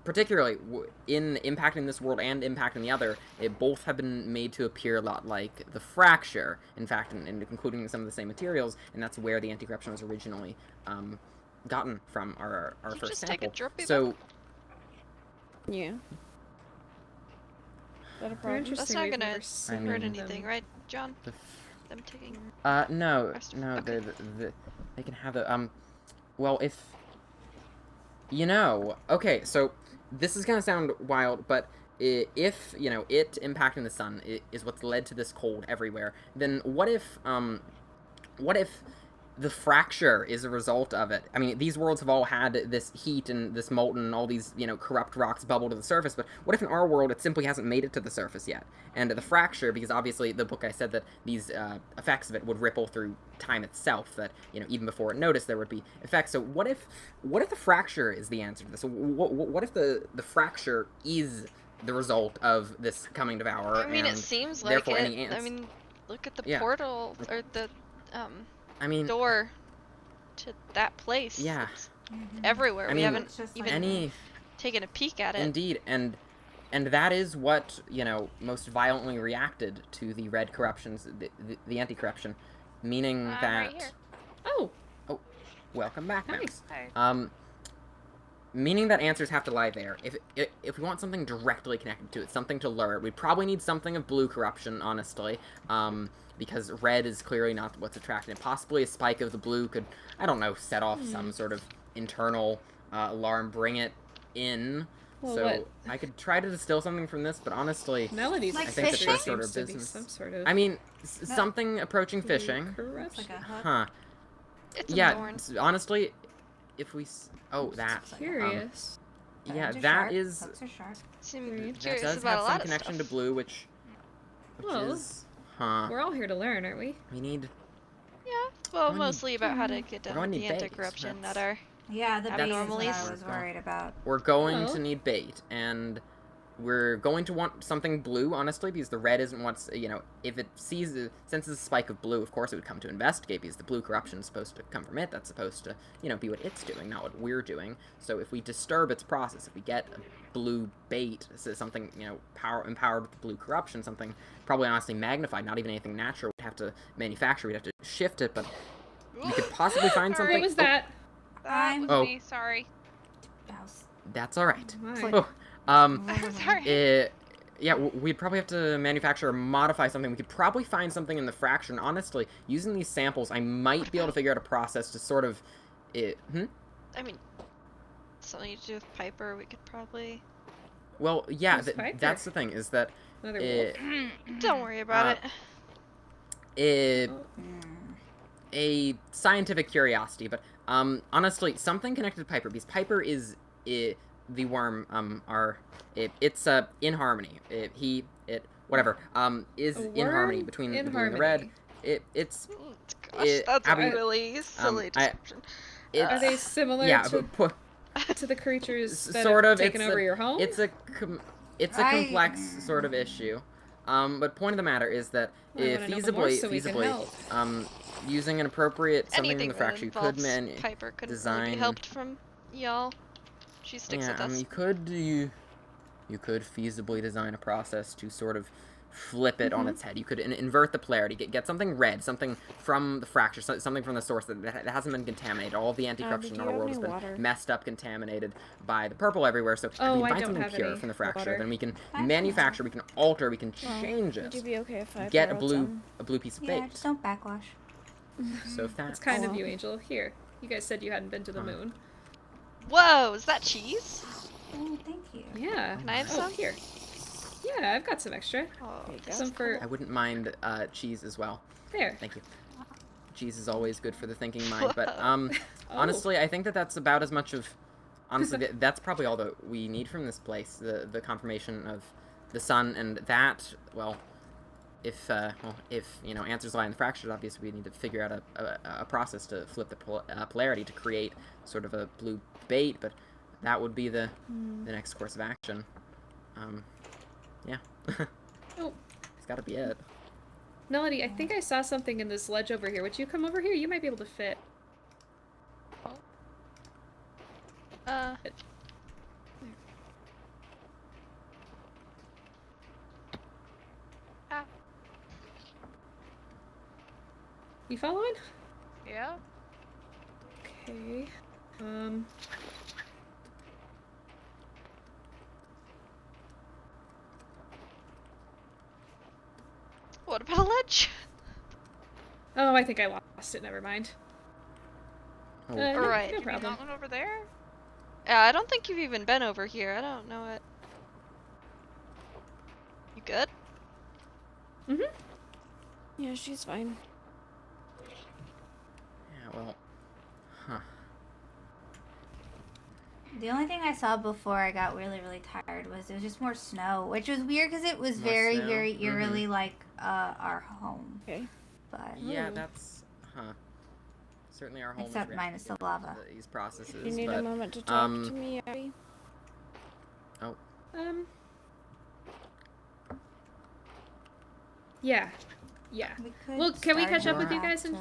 particularly in impacting this world and impacting the other, both have been made to appear a lot like the Fracture. In fact, and including some of the same materials, and that's where the anti-corruption was originally gotten from our Did you first just sample. take a drippy So. Yeah. Is that a They're problem? interesting. That's not We've gonna never seen I hurt mean- anything, them. right, John? The Them taking. No, Rest- no, okay. they can have the, well, if, okay, so, this is gonna sound wild, but if, it impacting the sun is what's led to this cold everywhere, then what if the Fracture is a result of it? I mean, these worlds have all had this heat and this molten, all these, corrupt rocks bubble to the surface, but what if in our world it simply hasn't made it to the surface yet? And the Fracture, because obviously the book I said that these effects of it would ripple through time itself, that, even before it noticed there would be effects. So what if the Fracture is the answer to this? What if the Fracture is the result of this coming Devourer? I mean, and it seems like therefore it. any ants? I mean, look at the Yeah. portal or the I mean, door to that place. yeah. It's everywhere. I we mean, haven't It's just even any... taken a peek at it. Indeed, and that is what, most violently reacted to the red corruptions, the anti-corruption, meaning that... Right here. Oh, Oh, welcome back, nice. Mouse. meaning that answers have to lie there. If we want something directly connected to it, something to lure it, we'd probably need something of blue corruption, honestly. Because red is clearly not what's attracting it. Possibly a spike of the blue could, I don't know, set off some sort of internal alarm, bring it in. Well, so what? I could try to distill something from this, but honestly, Melody's Like I think fishing? the first order of seems to be business. some sort of I mean, something approaching blue fishing. corruption. Like a hook. Huh. It's a Yeah, thorn. honestly, if we... Oh, I'm that. just curious. Yeah, Thorns are that sharp. is... Hooks are sharp. Seem That curious does about have a some lot of connection stuff. to blue, which Well, is... Huh. We're all here to learn, aren't we? We need... Yeah, well, We're gonna mostly about how to get we're down gonna with the need bait, anti-corruption that that's- are... Yeah, the bait is what I Abnormalities. was worried about. We're going Well. to need bait, and we're going to want something blue, honestly, because the red isn't what's, you know, if it senses a spike of blue, of course it would come to investigate, because the blue corruption is supposed to come from it, that's supposed to, you know, be what it's doing, not what we're doing. So if we disturb its process, if we get a blue bait, so something, you know, empowered with the blue corruption, something probably honestly magnified, not even anything natural, we'd have to manufacture, we'd have to shift it, but we could possibly find something... What was that? That was Oh. me, sorry. Mouse. That's alright. My. Oh, Sorry. yeah, we'd probably have to manufacture or modify something. We could probably find something in the fraction. Honestly, using these samples, I might be able to figure out a process to sort of... I mean, something to do with Piper, we could probably... Well, yeah, Who's Piper? that's the thing, is that... Another wolf. Don't worry about it. Oh. A scientific curiosity, but honestly, something connected to Piper, because Piper is the worm. It's in harmony. Whatever. Is in harmony between the blue and the red. It's Gosh, that's Abby, a really silly description. Are they similar yeah, to the creatures that sort have of taken it's over a, your home? It's a complex sort of issue. But point of the matter is that Well, I wanna know more so we can help. using an appropriate something Anything in the fracture, you could Piper couldn't really design. be helped from y'all. She sticks with us. you could feasibly design a process to sort of flip it on its head. You could invert the polarity, get something red, something from the fracture, something from the source that hasn't been contaminated. All the anti-corruption in our world has been messed up, contaminated by the purple everywhere. So if we can find something pure from the fracture, then we can manufacture, we can alter, we can change it. Would you be okay if I Get a borrowed blue some? piece of Yeah, bait. just don't backwash. So if It's kind of you, Angel. Here. You guys said you hadn't been to the moon. Whoa, is that cheese? Oh, thank you. Yeah. Can I have Oh, some? here. Yeah, I've got some extra. Oh, Some for... I wouldn't mind cheese as well. There. Thank you. Cheese is always good for the thinking mind, but Oh. honestly, I think that's about as much of... Honestly, that's probably all that we need from this place, the confirmation of the sun, and that, well, if you know, answers lie in the fractures, obviously we need to figure out a process to flip the polarity to create sort of a blue bait, but that would be the next course of action. Yeah. Oh. It's gotta be it. Melody, I think I saw something in this ledge over here. Would you come over here? You might be able to fit. You following? Yeah. Okay. What about a ledge? Oh, I think I lost it. Never mind. Oh. No, Alright. no Maybe problem. that one over there? Yeah, I don't think you've even been over here. I don't know it. You good? Yeah, she's fine. Yeah, well, huh. The only thing I saw before I got really, really tired was there was just more snow, which was weird because it was More very, snow? very eerily like our home. Okay. But Yeah, that's, certainly our home is Except reacting minus the to lava. these processes, You need but, a moment to talk to me, Abby? Yeah. Yeah. we could Well, can we start catch up with you back guys? to-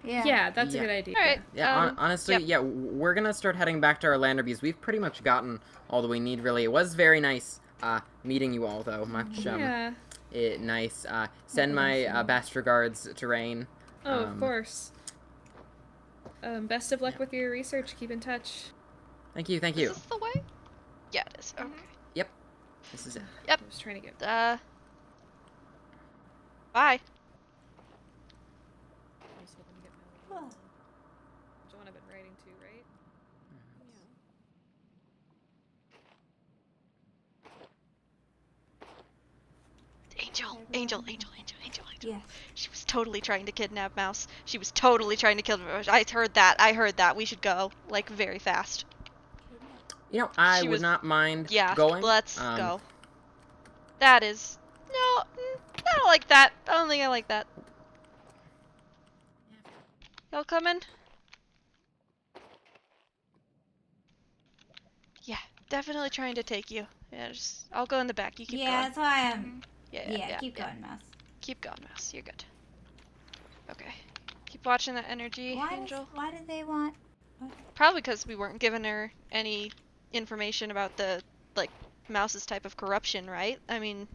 Yeah. Yeah, that's Yeah. a good idea. Alright. Yeah, honestly, yep. yeah, we're gonna start heading back to our lander because we've pretty much gotten all that we need, really. It was very nice, meeting you all, though. Much, Yeah. nice. Send my, best regards to Rain. Oh, of course. Best of luck with your research. Keep in touch. Thank you, thank you. Is this the way? Yeah, it is. Okay. Yep. This is it. Yep. I was trying to get. Bye. John, I've been writing too, right? Angel. Yes. She was totally trying to kidnap Mouse. She was totally trying to kill Mouse. I heard that. We should go, like, very fast. You know, I would not mind going. Let's go. That is... No, I don't like that. I don't think I like that. Y'all coming? Yeah, definitely trying to take you. Yeah, I'll go in the back. You keep going. Yeah, that's why I'm... Yeah, keep going, Mouse. Keep going, Mouse. You're good. Okay. Keep watching that energy, Angel. Why did they want... Probably because we weren't giving her any information about the, like, Mouse's type of corruption, right? I mean...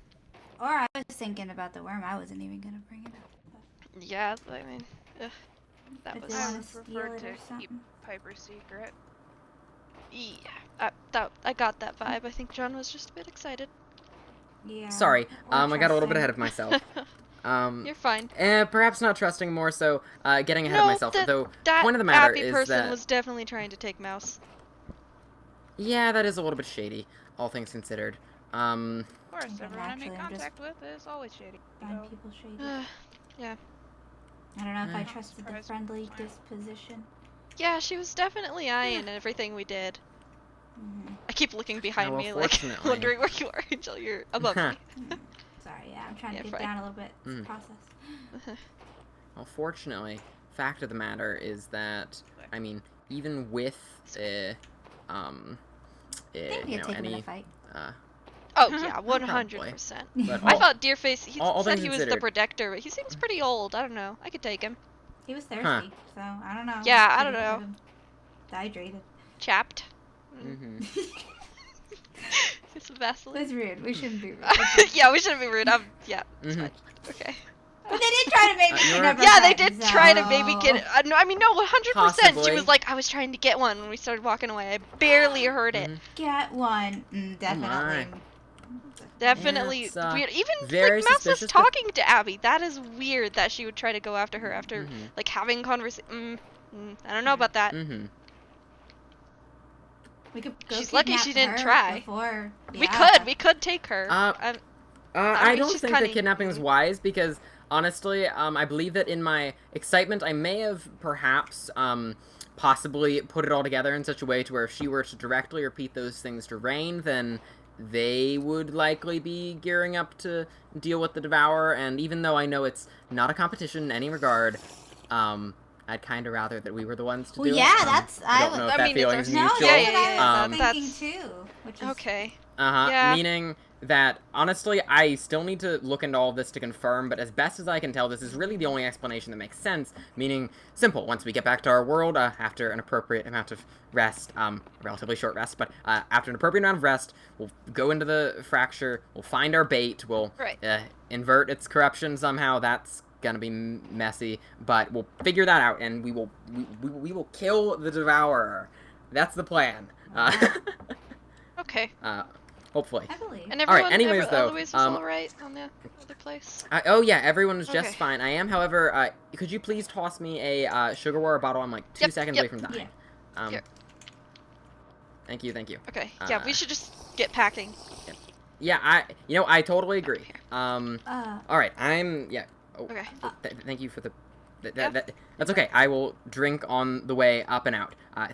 Or I was thinking about the worm. I wasn't even gonna bring it up. But... Yeah, I mean... That was... I would prefer to keep Piper secret. Yeah, I got that vibe. I think John was just a bit excited. Yeah. Sorry, I got a little bit ahead of myself. You're fine. Perhaps not trusting, more so getting ahead of myself. Though, point of the matter is person that was definitely trying to take Mouse. Yeah, that is a little bit shady, all things considered. Of course, everyone I make contact with is always shady. Find people shady. Yeah. I don't know if I trusted the friendly disposition. Yeah, she was definitely eyeing everything we did. I keep looking behind me, like, wondering where you are until you're above me. Sorry, yeah, I'm trying to get down a little bit. It's a process. Well, fortunately, fact of the matter is that, I mean, even with, you know, any... Oh, yeah, 100%. I thought Deerface, he said he was the protector, but he seems pretty old. I don't know. I could take him. He was thirsty, so I don't know. Yeah, I don't know. Dehydrated. Chapped. Get some Vaseline. That's rude. We shouldn't be rude. Yeah, we shouldn't be rude. Yeah, it's fine. Okay. But they did try to make me kidnap her. Yeah, they did try to baby kid. I mean, no, 100%. Possibly. She was like, I was trying to get one when we started walking away. I barely heard it. Get one. Definitely. Definitely weird. Even very like Mouse was suspicious, talking to Abby. That is weird that she would try to go after her after like having conversation. I don't know about that. We could go She's lucky she didn't her try. Before. Yeah. We could take her. I don't think that kidnapping is wise because honestly, I believe that in my excitement, I may have perhaps possibly put it all together in such a way to where if she were to directly repeat those things to Rain, then they would likely be gearing up to deal with the Devourer, and even though I know it's not a competition in any regard, I'd kind of rather that we were the ones to do it. That's... I don't know if that feeling is mutual. No, that's what I was thinking too. Which is... Okay. Meaning that, honestly, I still need to look into all of this to confirm, but as best as I can tell, this is really the only explanation that makes sense, meaning simple. Once we get back to our world, after an appropriate amount of rest, a relatively short rest, but after an appropriate amount of rest, we'll go into the fracture, we'll find our bait, we'll invert its corruption somehow. That's gonna be messy, but we'll figure that out, and we will kill the Devourer. That's the plan. Okay. Hopefully. I believe. And everyone, alright, anyways, though, was alright on the other place? Oh yeah, everyone was just fine. I am, however, could you please toss me a sugar water bottle? I'm like 2 seconds away from dying. Here. Thank you. Okay, yeah, we should just get packing. Yeah, I totally agree. Alright, Okay. Thank you for the... That's okay. I will drink on the way up and out. Oh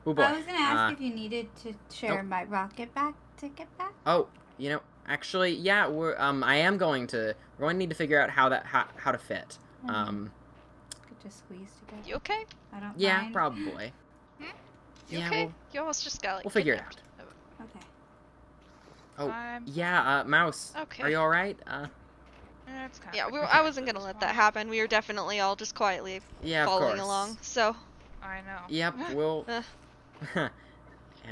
boy. I was gonna ask if you needed to share my rocket back to get back. Oh, actually, yeah. I am going to. We're going to need to figure out how to fit. Could just squeeze together. You okay? I don't. Yeah, mind. probably. You okay? You almost just got like. We'll figure it out. Okay. Oh, yeah. Mouse. Okay. Are you all right? Yeah, I wasn't gonna let that happen. We were definitely all just quietly following along. So. I know. Yep. We'll. Yeah.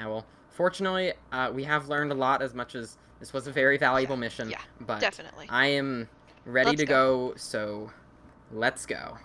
Well, fortunately, we have learned a lot. As much as this was a very valuable mission. Yeah. But definitely. I am ready to go. So, let's go.